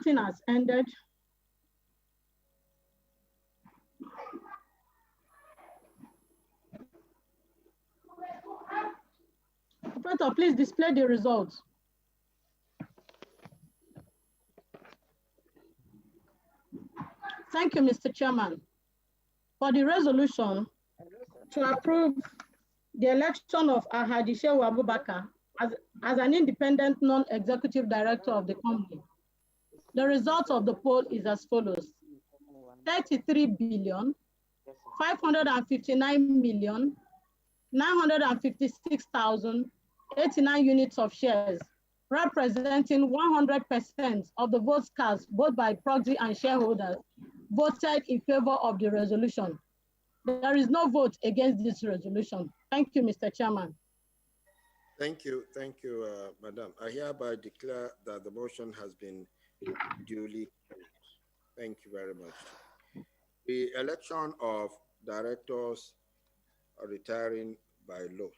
voting has ended. Operator, please display the results. Thank you, Mr. Chairman. For the resolution to approve the election of Ahadi Shehu Abubakar as an independent non-executive director of the company, the result of the poll is as follows: 33,559,956,089 units of shares, representing 100% of the votes cast, both by proxy and shareholders, voted in favor of the resolution. There is no vote against this resolution. Thank you, Mr. Chairman.
Thank you, Madam. I hereby declare that the motion has been duly carried. Thank you very much. The election of directors retiring by law.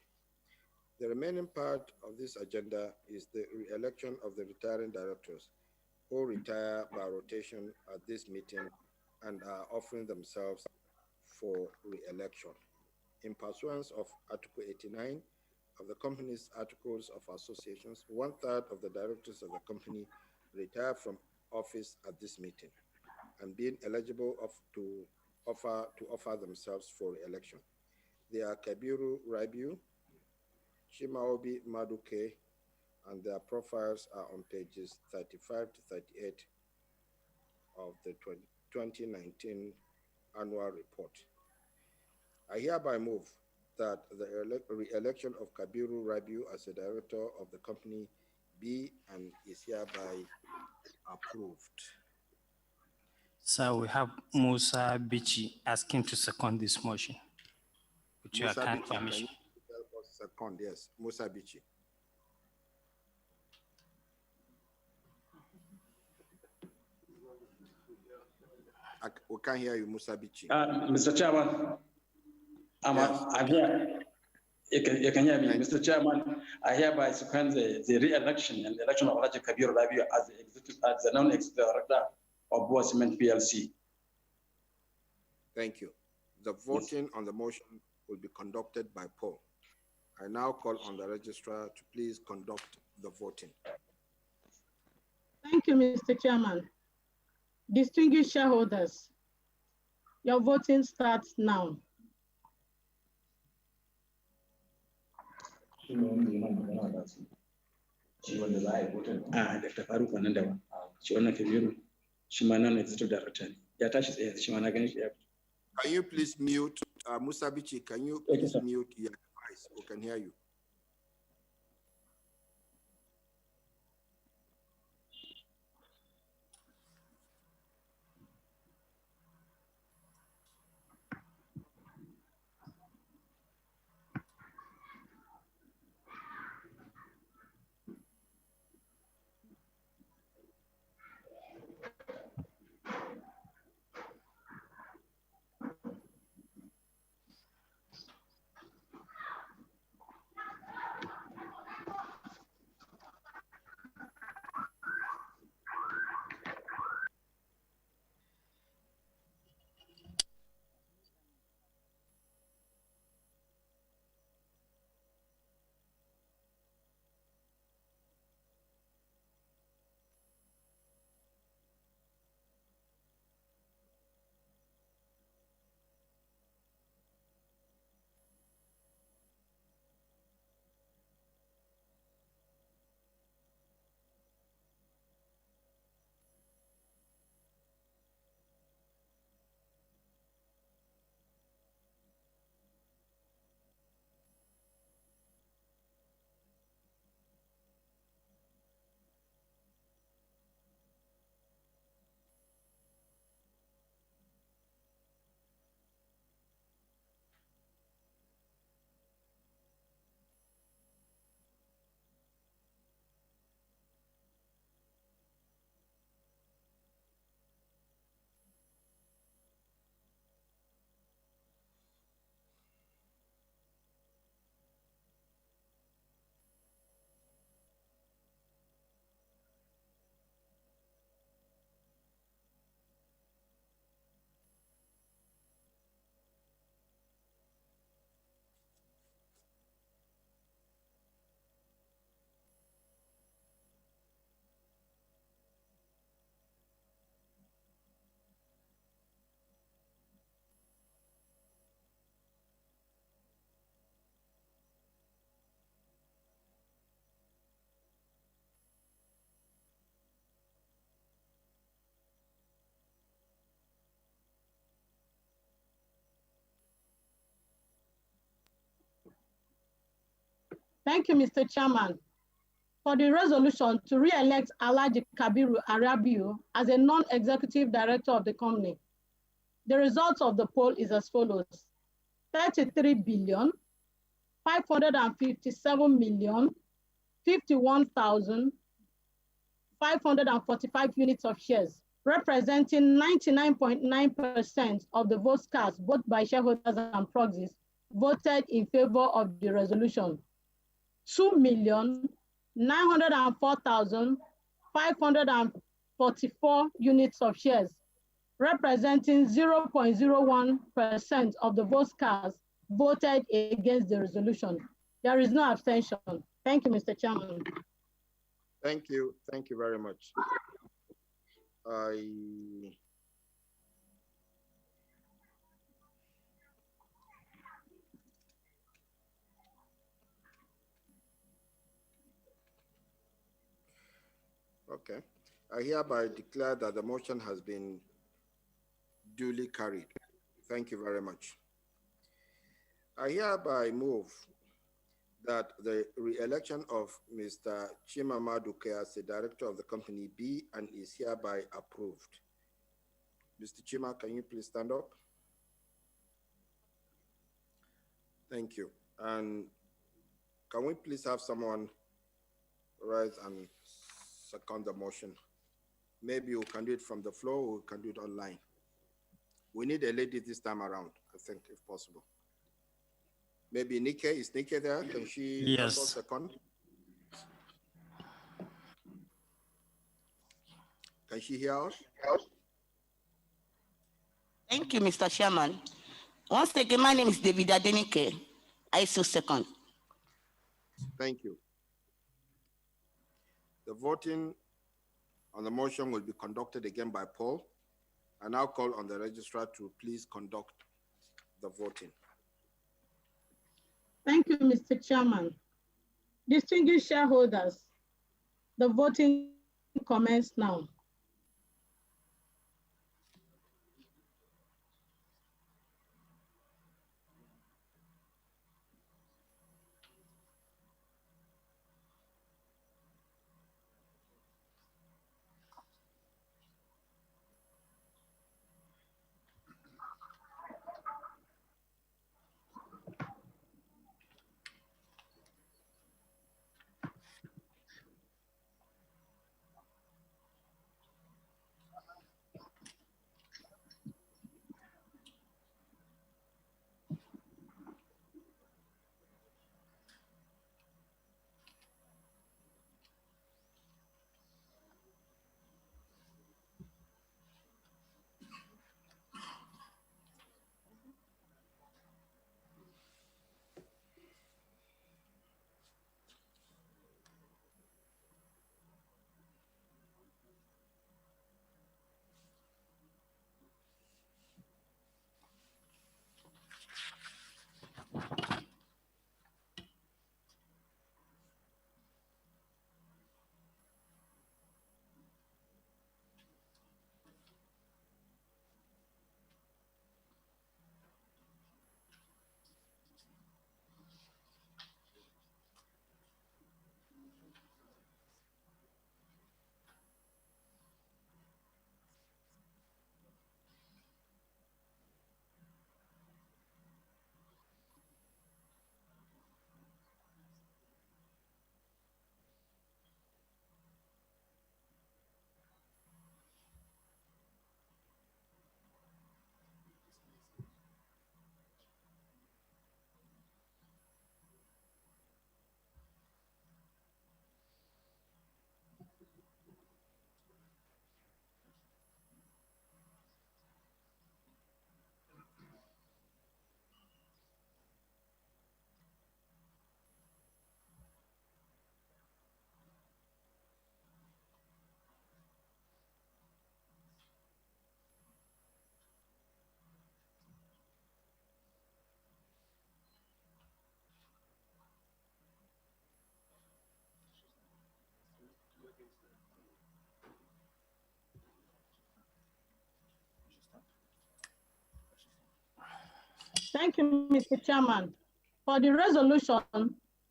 The remaining part of this agenda is the re-election of the retiring directors who retire by rotation at this meeting and are offering themselves for re-election. In pursuance of Article 89 of the company's Articles of Associations, 1/3 of the directors of the company retire from office at this meeting and being eligible to offer themselves for re-election. They are Kabiru Rabiu, Chimaobi Maduke, and their profiles are on pages 35 to 38 of the 2019 annual report. I hereby move that the re-election of Kabiru Rabiu as a director of the company be and is hereby approved.
So we have Musa Bichi asking to second this motion. With your kind permission.
Second, yes, Musa Bichi. We can't hear you, Musa Bichi.
Mr. Chairman, I'm here. You can hear me. Mr. Chairman, I hereby second the re-election and the election of Alhaji Kabir Rabiu as the non-executive director of Boa Cement PLC.
Thank you. The voting on the motion will be conducted by poll. I now call on the registrar to please conduct the voting.
Thank you, Mr. Chairman. Distinguished shareholders, your voting starts now.
Dr. Faruk Wanandawa, shi wannan Kabiru, shi ma non-executive director. Ya tashi tsaye, shi ma na gani shi.
Can you please mute, Musa Bichi, can you please mute your device? We can hear you.
Thank you, Mr. Chairman. For the resolution to re-elect Alhaji Kabiru Arabiu as a non-executive director of the company, the result of the poll is as follows: 33,557,051,545 units of shares, representing 99.9% of the votes cast, both by shareholders and proxies, voted in favor of the resolution. 2,904,544 units of shares, representing 0.01% of the votes cast, voted against the resolution. There is no abstention. Thank you, Mr. Chairman.
Thank you. Thank you very much. Okay. I hereby declare that the motion has been duly carried. Thank you very much. I hereby move that the re-election of Mr. Chimamaduke as the director of the company be and is hereby approved. Mr. Chima, can you please stand up? Thank you. And can we please have someone rise and second the motion? Maybe we can do it from the floor or we can do it online. We need a lady this time around, I think, if possible. Maybe Nike, is Nike there? Can she
Yes.
also second? Can she hear us?
Thank you, Mr. Chairman. Once again, my name is David Adenike. I so second.
Thank you. The voting on the motion will be conducted again by poll. I now call on the registrar to please conduct the voting.
Thank you, Mr. Chairman. Distinguished shareholders, the voting commences now. Thank you, Mr. Chairman. For the resolution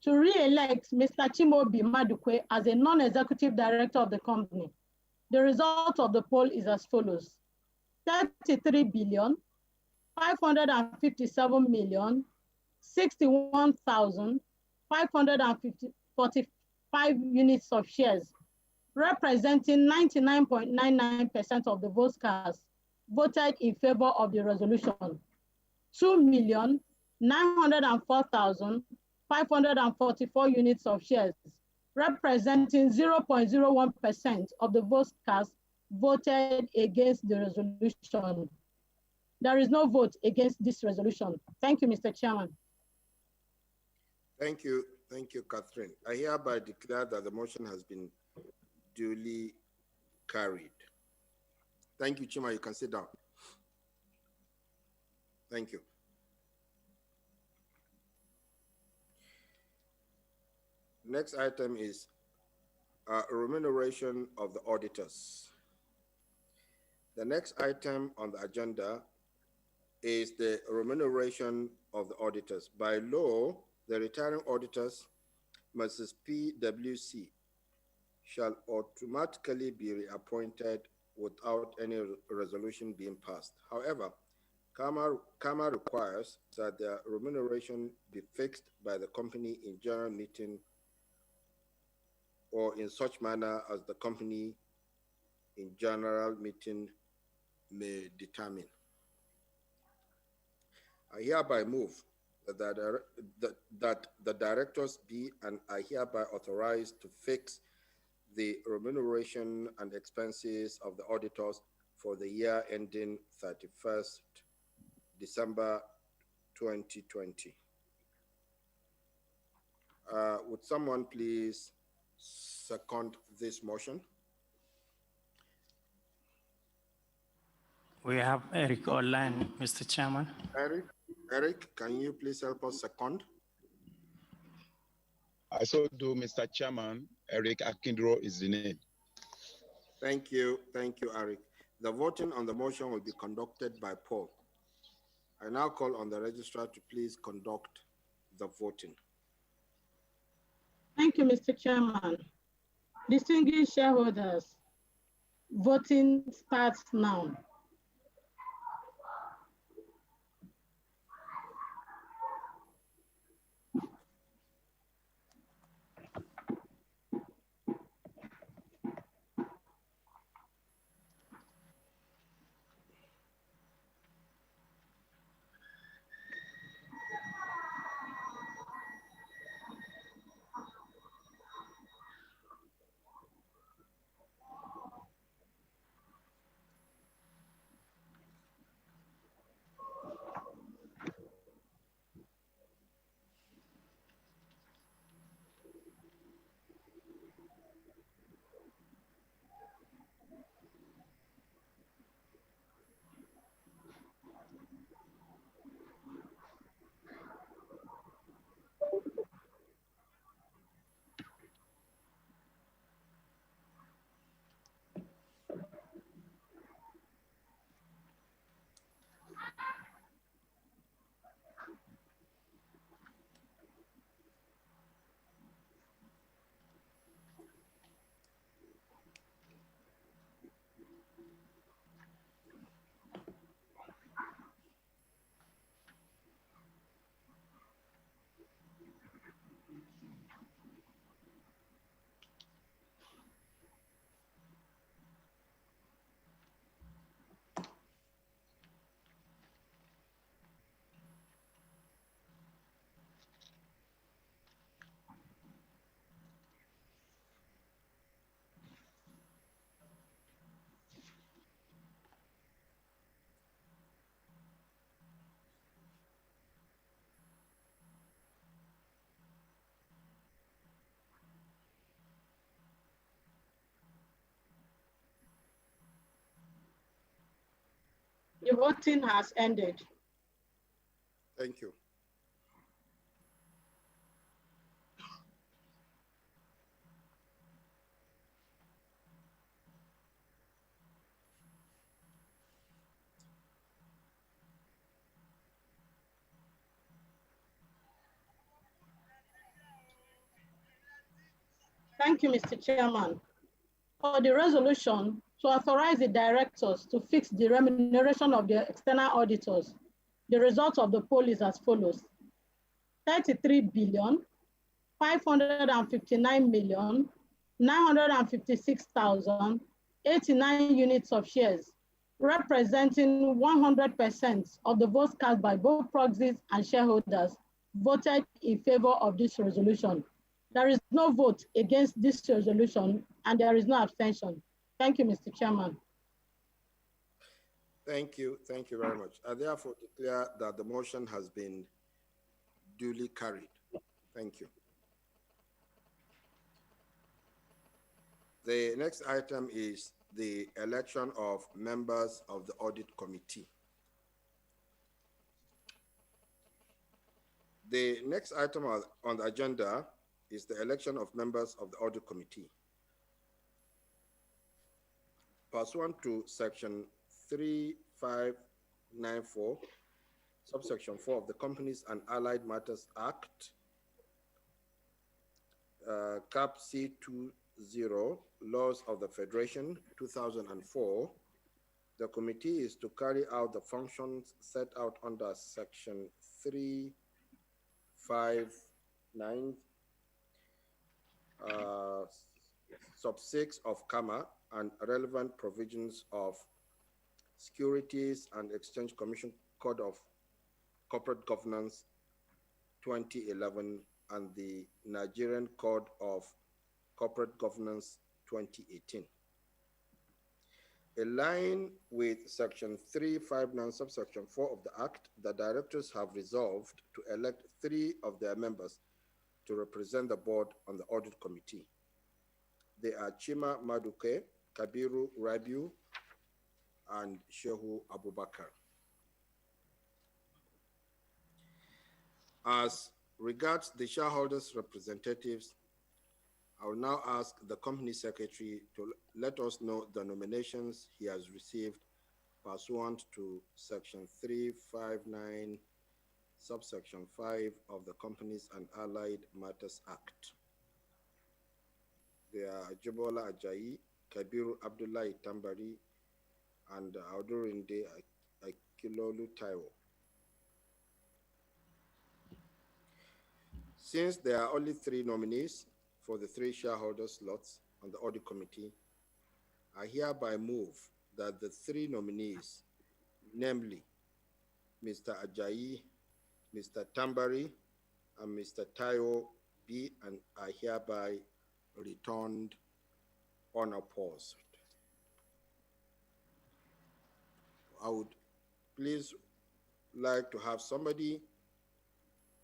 to re-elect Mr. Chimobi Madukwe as a non-executive director of the company. The result of the poll is as follows: 33,557,061,545 units of shares, representing 99.99% of the votes cast, voted in favor of the resolution. 2,904,544 units of shares, representing 0.01% of the votes cast, voted against the resolution. There is no vote against this resolution. Thank you, Mr. Chairman.
Thank you, Catherine. I hereby declare that the motion has been duly carried. Thank you, Chima. You can sit down. Thank you. Next item is remuneration of the auditors. The next item on the agenda is the remuneration of the auditors. By law, the retiring auditors, Mrs. PwC, shall automatically be reappointed without any resolution being passed. However, CAMA requires that their remuneration be fixed by the company in general meeting or in such manner as the company in general meeting may determine. I hereby move that the directors be and are hereby authorized to fix the remuneration and expenses of the auditors for the year ending 31st December 2020. Would someone please second this motion?
We have Eric online, Mr. Chairman.
Eric, can you please help us second?
I so do, Mr. Chairman. Eric Akindro is the name.
Thank you, Eric. The voting on the motion will be conducted by poll. I now call on the registrar to please conduct the voting.
Thank you, Mr. Chairman. Distinguished shareholders, voting starts now. The voting has ended.
Thank you.
Thank you, Mr. Chairman. For the resolution to authorize the directors to fix the remuneration of the external auditors, the result of the poll is as follows: 33,559,956,089 units of shares, representing 100% of the votes cast by both proxies and shareholders, voted in favor of this resolution. There is no vote against this resolution and there is no abstention. Thank you, Mr. Chairman.
Thank you very much. I therefore declare that the motion has been duly carried. Thank you. The next item is the election of members of the Audit Committee. The next item on the agenda is the election of members of the Audit Committee. Pursuant to Section 3594, subsection 4 of the Companies and Allied Matters Act, Cap C20, Laws of the Federation, 2004, the committee is to carry out the functions set out under Section 359, sub 6 of CAMA and relevant provisions of Securities and Exchange Commission Code of Corporate Governance 2011 and the Nigerian Code of Corporate Governance 2018. In line with Section 359, subsection 4 of the Act, the directors have resolved to elect 3 of their members to represent the board on the Audit Committee. They are Chima Maduke, Kabiru Rabiu, and Shehu Abubakar. As regards the shareholders' representatives, I will now ask the company secretary to let us know the nominations he has received pursuant to Section 359, subsection 5 of the Companies and Allied Matters Act. They are Jibola Ajayi, Kabiru Abdullahi Tambari, and Audurinde Akilolu Taiwo. Since there are only 3 nominees for the 3 shareholder slots on the Audit Committee, I hereby move that the 3 nominees, namely Mr. Ajayi, Mr. Tambari, and Mr. Taiwo, be and are hereby returned unopposed. I would please like to have somebody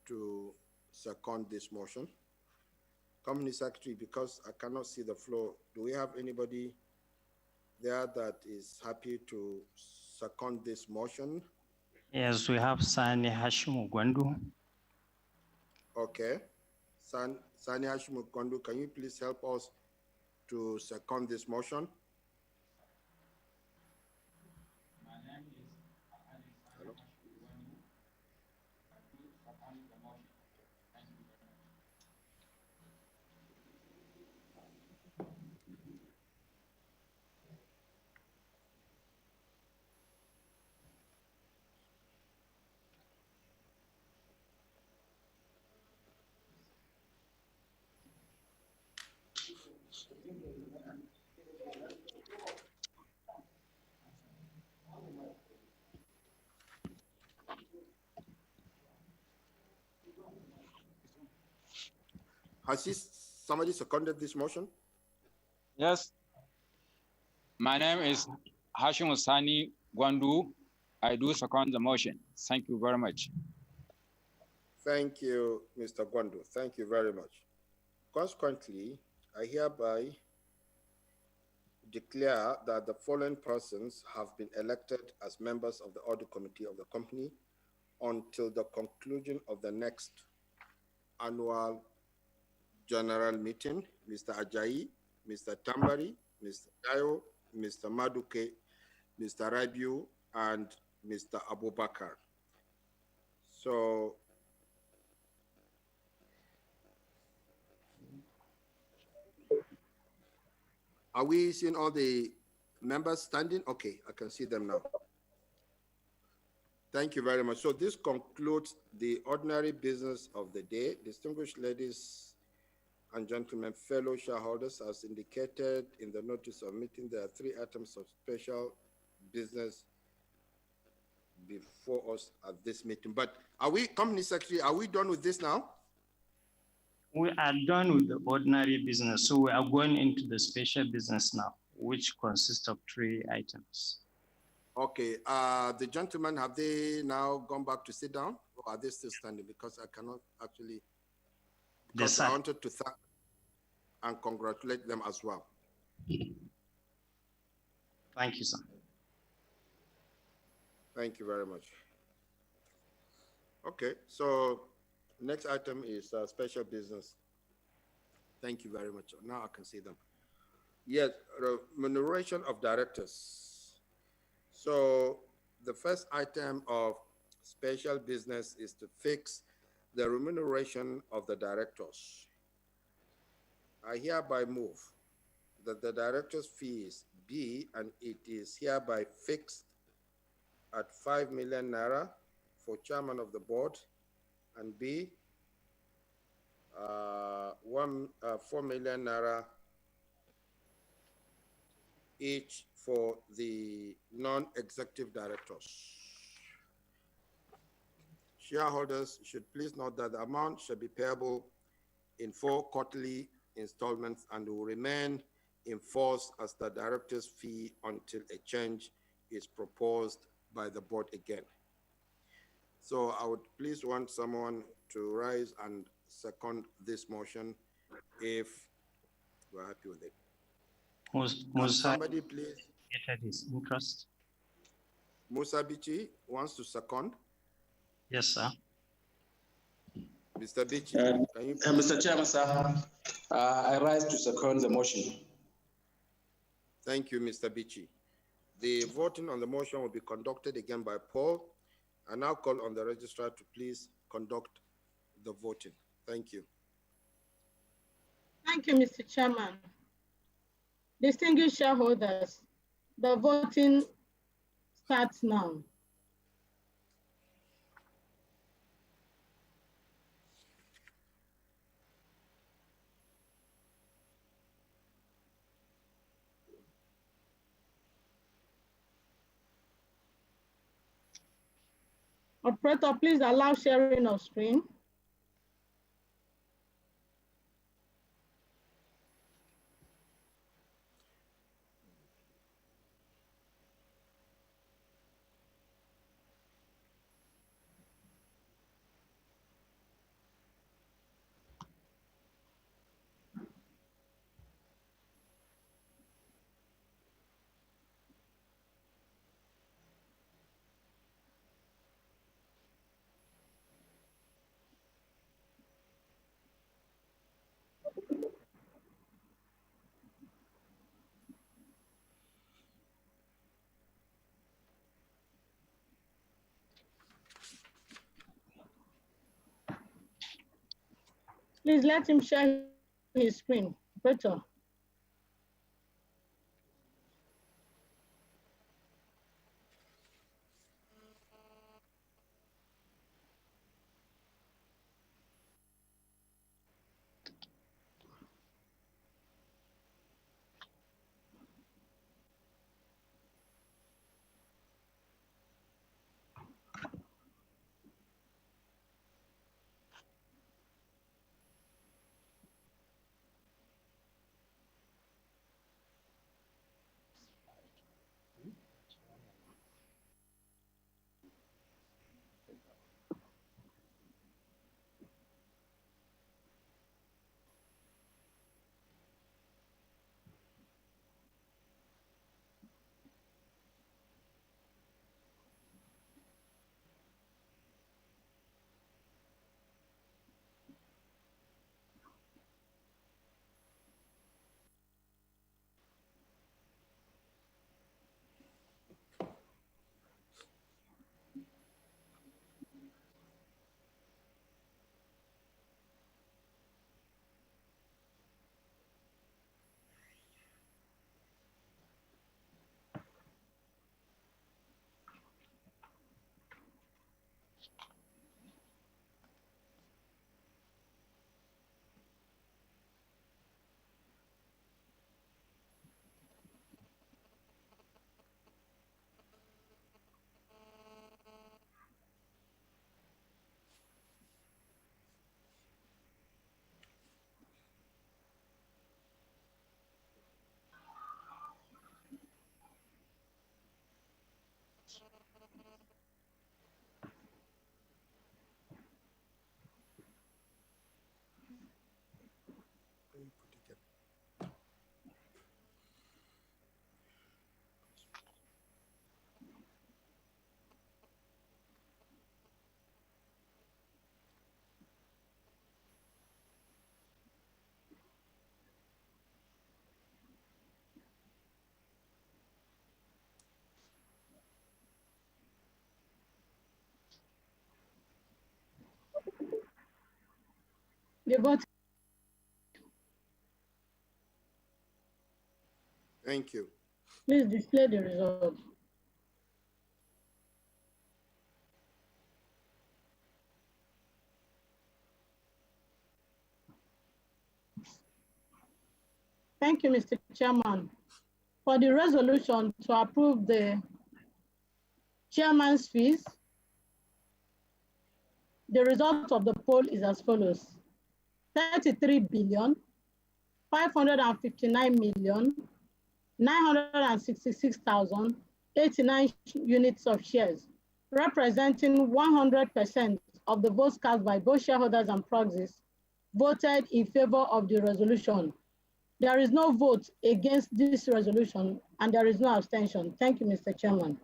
to second this motion. Company Secretary, because I cannot see the floor, do we have anybody there that is happy to second this motion?
Yes, we have Sani Hashim Gwandu.
Okay. Sani Hashim Gwandu, can you please help us to second this motion? Has somebody seconded this motion?
Yes. My name is Hashim Sani Gwandu. I do second the motion. Thank you very much.
Thank you, Mr. Gwandu. Thank you very much. Consequently, I hereby declare that the following persons have been elected as members of the Audit Committee of the company until the conclusion of the next annual general meeting: Mr. Ajayi, Mr. Tambari, Mr. Dayo, Mr. Maduke, Mr. Rabiu, and Mr. Abubakar. So Are we seeing all the members standing? Okay, I can see them now. Thank you very much. So this concludes the ordinary business of the day. Distinguished ladies and gentlemen, fellow shareholders, as indicated in the notice of meeting, there are 3 items of special business before us at this meeting. But are we, Company Secretary, are we done with this now?
We are done with the ordinary business, so we are going into the special business now, which consists of 3 items.
Okay, the gentlemen, have they now gone back to sit down, or are they still standing? Because I cannot actually, because I wanted to thank and congratulate them as well.
Thank you, sir.
Thank you very much. Okay, so next item is special business. Thank you very much. Now I can see them. Yes, remuneration of directors. So the first item of special business is to fix the remuneration of the directors. I hereby move that the director's fees be, and it is hereby fixed at 5 million naira for chairman of the board, and B, 4 million naira each for the non-executive directors. Shareholders should please note that the amount shall be payable in 4 quarterly installments and will remain in force as the director's fee until a change is proposed by the board again. So I would please want someone to rise and second this motion if we're happy with it. Somebody please.
His interest.
Musa Bichi wants to second.
Yes, sir.
Mr. Bichi, can you
Mr. Chairman, sir, I rise to second the motion.
Thank you, Mr. Bichi. The voting on the motion will be conducted again by poll. I now call on the registrar to please conduct the voting. Thank you.
Thank you, Mr. Chairman. Distinguished shareholders, the voting starts now. Operator, please allow sharing of screen. Please let him share his screen. Operator. The vote.
Thank you.
Please display the result. Thank you, Mr. Chairman. For the resolution to approve the chairman's fees, the result of the poll is as follows: 33,559,966,089 units of shares, representing 100% of the votes cast by both shareholders and proxies, voted in favor of the resolution. There is no vote against this resolution, and there is no abstention. Thank you, Mr. Chairman.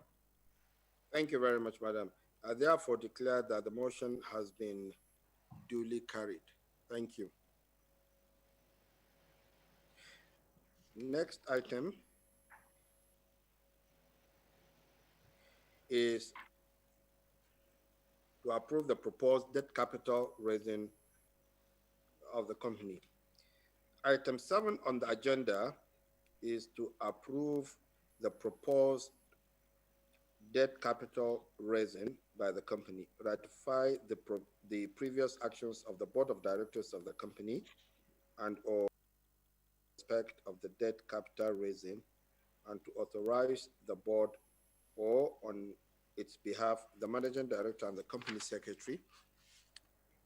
Thank you very much, Madam. I therefore declare that the motion has been duly carried. Thank you. Next item is to approve the proposed debt capital raising of the company. Item 7 on the agenda is to approve the proposed debt capital raising by the company, ratify the previous actions of the board of directors of the company, and or respect of the debt capital raising, and to authorize the board or on its behalf the managing director and the company secretary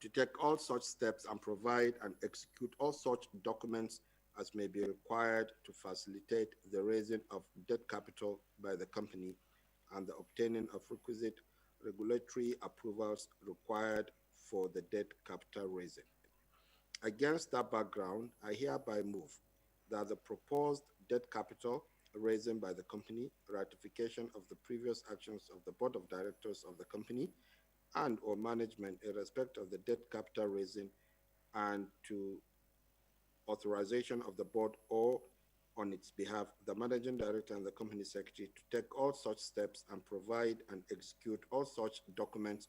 to take all such steps and provide and execute all such documents as may be required to facilitate the raising of debt capital by the company and the obtaining of requisite regulatory approvals required for the debt capital raising. Against that background, I hereby move that the proposed debt capital raising by the company, ratification of the previous actions of the board of directors of the company and or management in respect of the debt capital raising, and to authorization of the board or on its behalf the managing director and the company secretary to take all such steps and provide and execute all such documents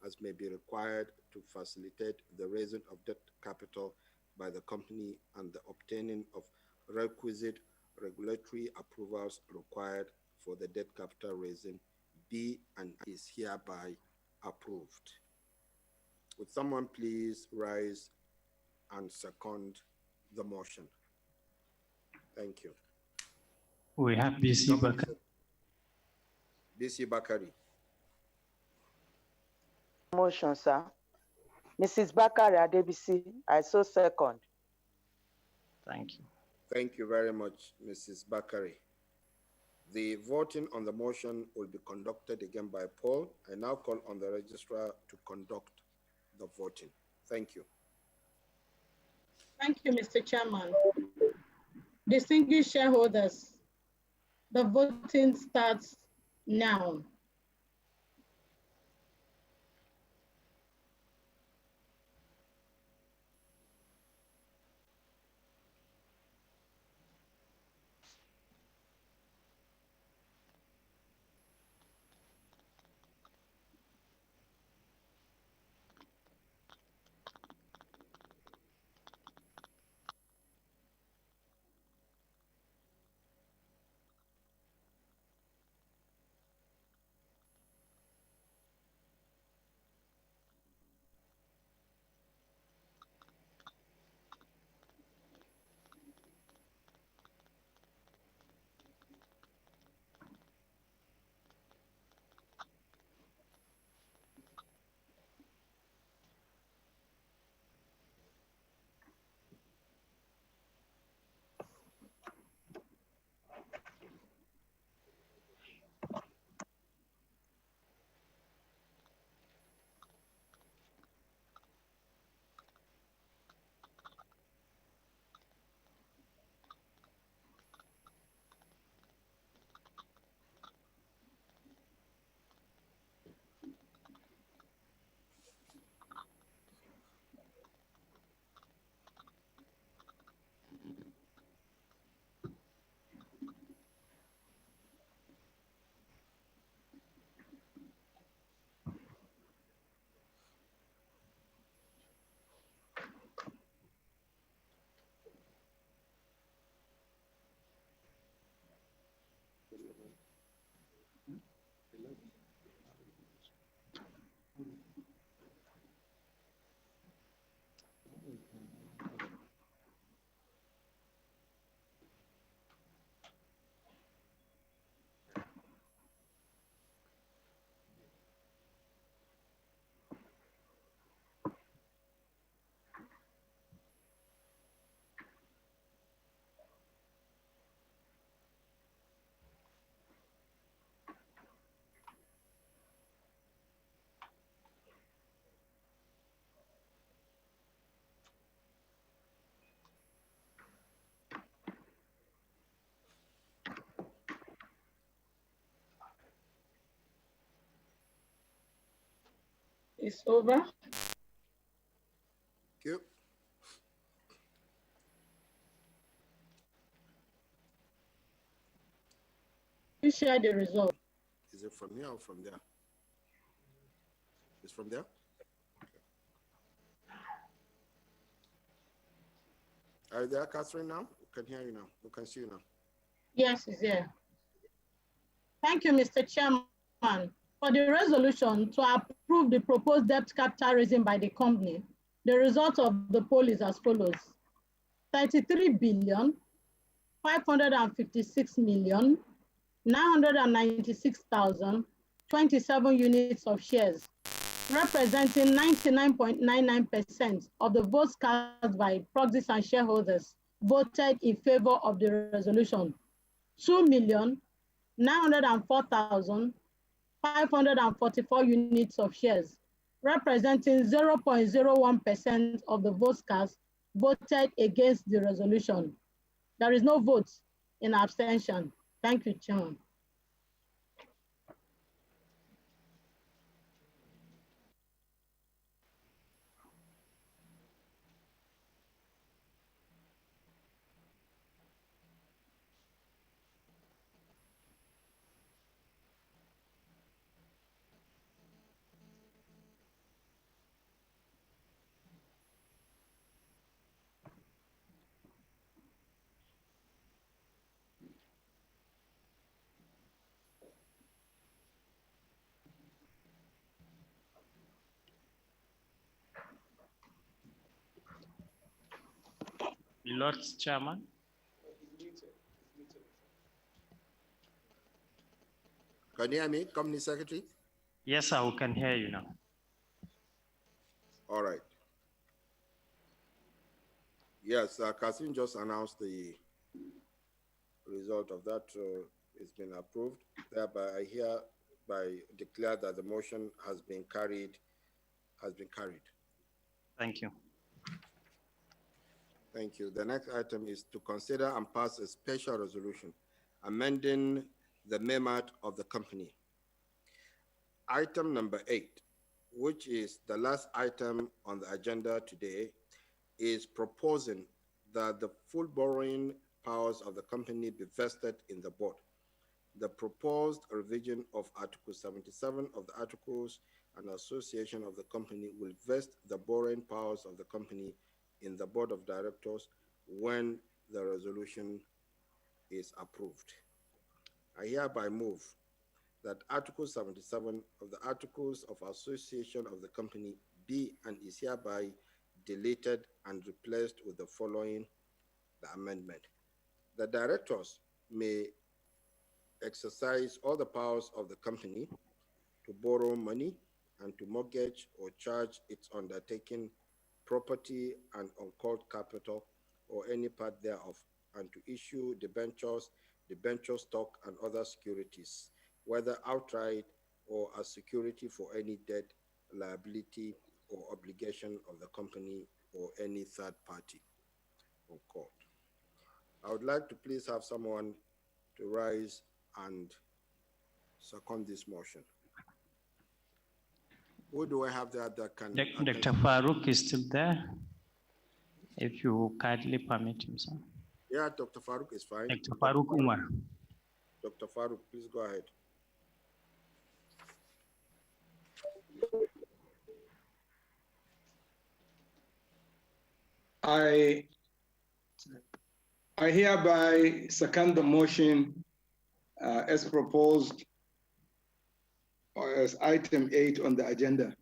as may be required to facilitate the raising of debt capital by the company and the obtaining of requisite regulatory approvals required for the debt capital raising be and is hereby approved. Would someone please rise and second the motion? Thank you.
We have BC Bakari.
BC Bakari.
Motion, sir. Mrs. Bakari Adebisi, I so second.
Thank you.
Thank you very much, Mrs. Bakari. The voting on the motion will be conducted again by poll. I now call on the registrar to conduct the voting. Thank you.
Thank you, Mr. Chairman. Distinguished shareholders, the voting starts now. is over.
Thank you.
You share the result.
Is it from here or from there? It's from there? Are you there, Catherine, now? We can hear you now. We can see you now.
Yes, it's here. Thank you, Mr. Chairman. For the resolution to approve the proposed debt capital raising by the company, the result of the poll is as follows. 33,556,996,027 units of shares, representing 99.99% of the votes cast by proxies and shareholders voted in favor of the resolution. 2,904,544 units of shares, representing 0.01% of the votes cast voted against the resolution. There is no vote in abstention. Thank you, Chairman.
Lord Chairman.
Can you hear me, Company Secretary?
Yes, sir, we can hear you now.
All right. Yes, Kasim just announced the result of that. It's been approved. Thereby, I hereby declare that the motion has been carried.
Thank you.
Thank you. The next item is to consider and pass a special resolution amending the MEMAT of the company. Item number 8, which is the last item on the agenda today, is proposing that the full borrowing powers of the company be vested in the board. The proposed revision of Article 77 of the Articles and Association of the company will vest the borrowing powers of the company in the board of directors when the resolution is approved. I hereby move that Article 77 of the Articles of Association of the company be and is hereby deleted and replaced with the following amendment. The directors may exercise all the powers of the company to borrow money and to mortgage or charge its undertaking property and uncalled capital or any part thereof, and to issue debentures, debenture stock, and other securities, whether outright or as security for any debt, liability, or obligation of the company or any third party or court. I would like to please have someone to rise and second this motion. Who do I have there that can?
Dr. Farouk is still there. If you kindly permit him, sir.
Yeah, Dr. Farouk is fine.
Dr. Farouk Umar.
Dr. Farouk, please go ahead.
I hereby second the motion as proposed or as item 8 on the agenda.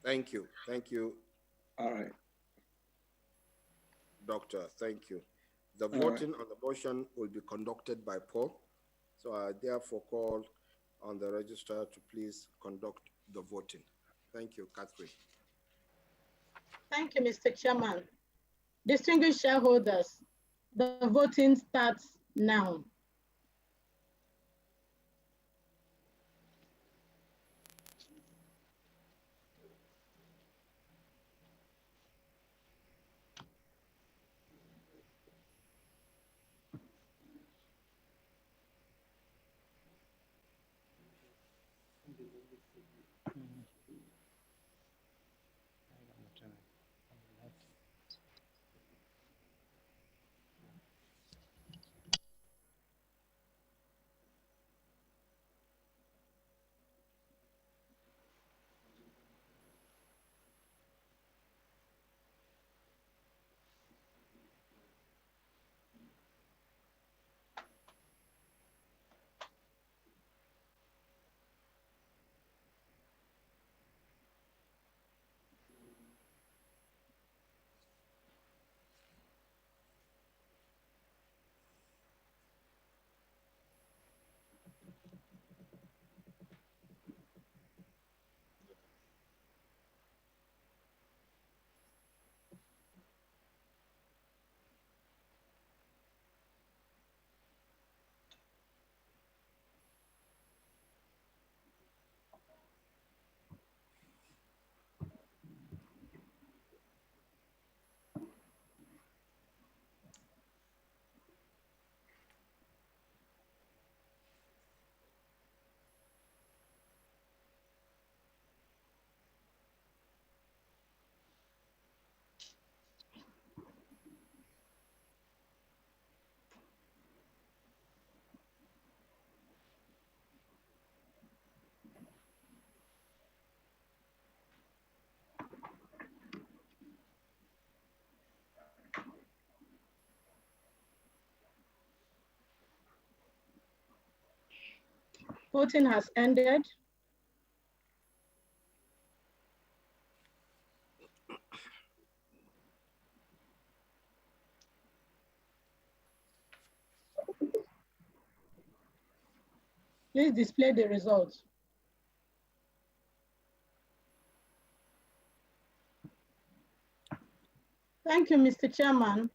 Thank you. Thank you.
All right.
Doctor, thank you. The voting on the motion will be conducted by poll. So I therefore call on the registrar to please conduct the voting. Thank you, Catherine.
Thank you, Mr. Chairman. Distinguished shareholders, the voting starts now. Voting has ended. Please display the results. Thank you, Mr. Chairman.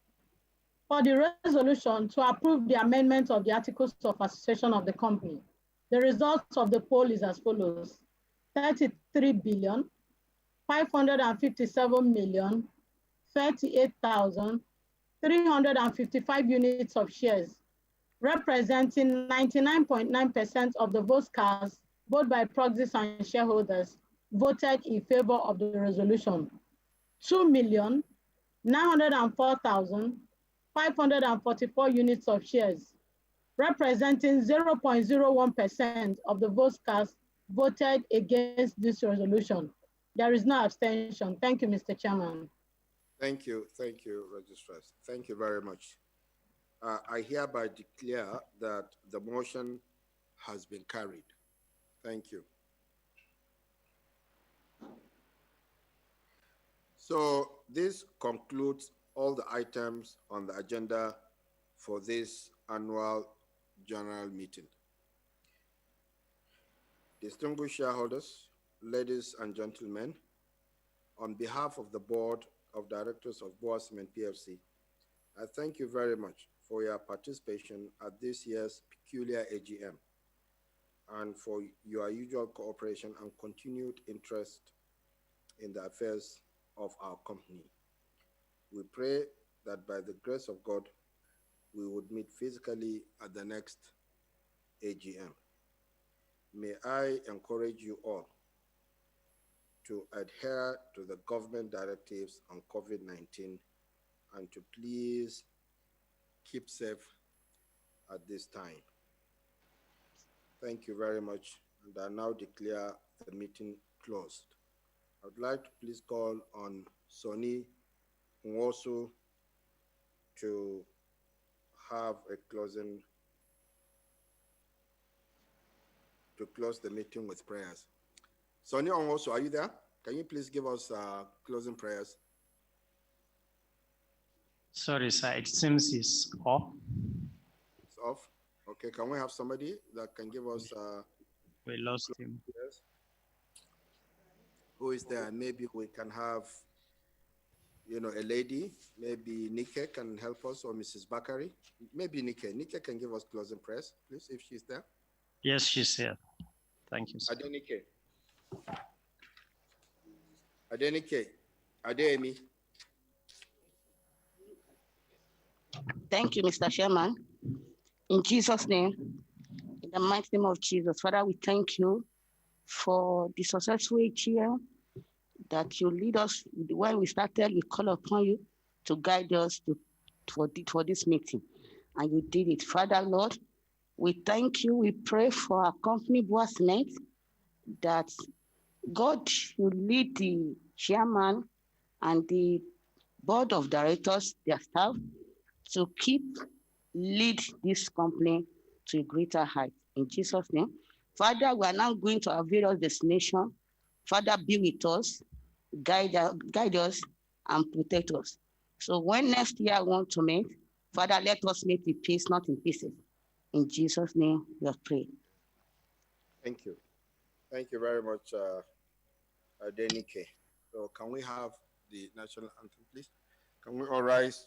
For the resolution to approve the amendment of the Articles of Association of the company, the results of the poll is as follows: 33,557,038,355 units of shares, representing 99.9% of the votes cast, both by proxies and shareholders, voted in favor of the resolution. 2,904,544 units of shares, representing 0.01% of the votes cast, voted against this resolution. There is no abstention. Thank you, Mr. Chairman.
Thank you, registrars. Thank you very much. I hereby declare that the motion has been carried. Thank you. So this concludes all the items on the agenda for this annual general meeting. Distinguished shareholders, ladies and gentlemen, on behalf of the Board of Directors of Boa Cement PLC, I thank you very much for your participation at this year's peculiar AGM and for your usual cooperation and continued interest in the affairs of our company. We pray that by the grace of God, we would meet physically at the next AGM. May I encourage you all to adhere to the government directives on COVID-19 and to please keep safe at this time. Thank you very much, and I now declare the meeting closed. I would like to please call on Sonny Nwosu to have a closing, to close the meeting with prayers. Sonny Nwosu, are you there? Can you please give us closing prayers?
Sorry, sir, it seems it's off.
It's off? Okay, can we have somebody that can give us
we lost him.
Prayers? Who is there? Maybe we can have, a lady, maybe Nike can help us, or Mrs. Bakari. Maybe Nike. Nike can give us closing prayers, please, if she's there.
Yes, she's here. Thank you, sir.
Adenike. Adenike. Ademi.
Thank you, Mr. Chairman. In Jesus' name, in the mighty name of Jesus, Father, we thank you for the successful AGM that you lead us. When we started, we call upon you to guide us for this meeting, and you did it. Father, Lord, we thank you. We pray for our company, Boa Cement, that God will lead the chairman and the board of directors, their staff, to lead this company to a greater height. In Jesus' name. Father, we are now going to our various destinations. Father, be with us, guide us, and protect us. So when next year I want to meet, Father, let us meet in peace, not in pieces. In Jesus' name, we have prayed.
Thank you. Thank you very much, Denike. So can we have the national anthem, please? Can we all rise?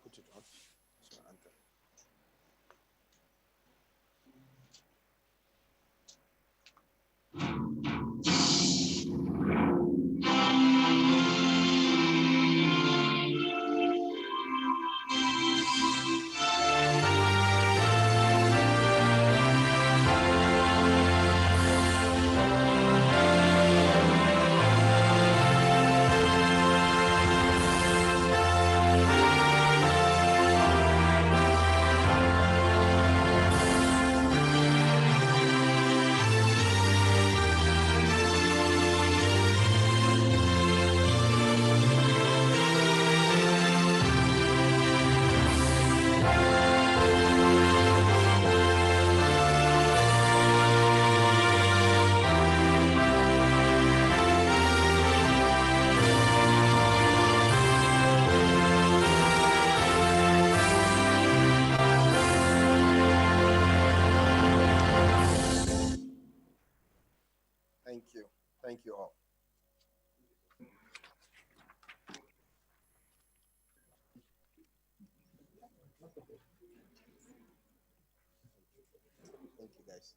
Put it on. National anthem. all. Thank you, guys.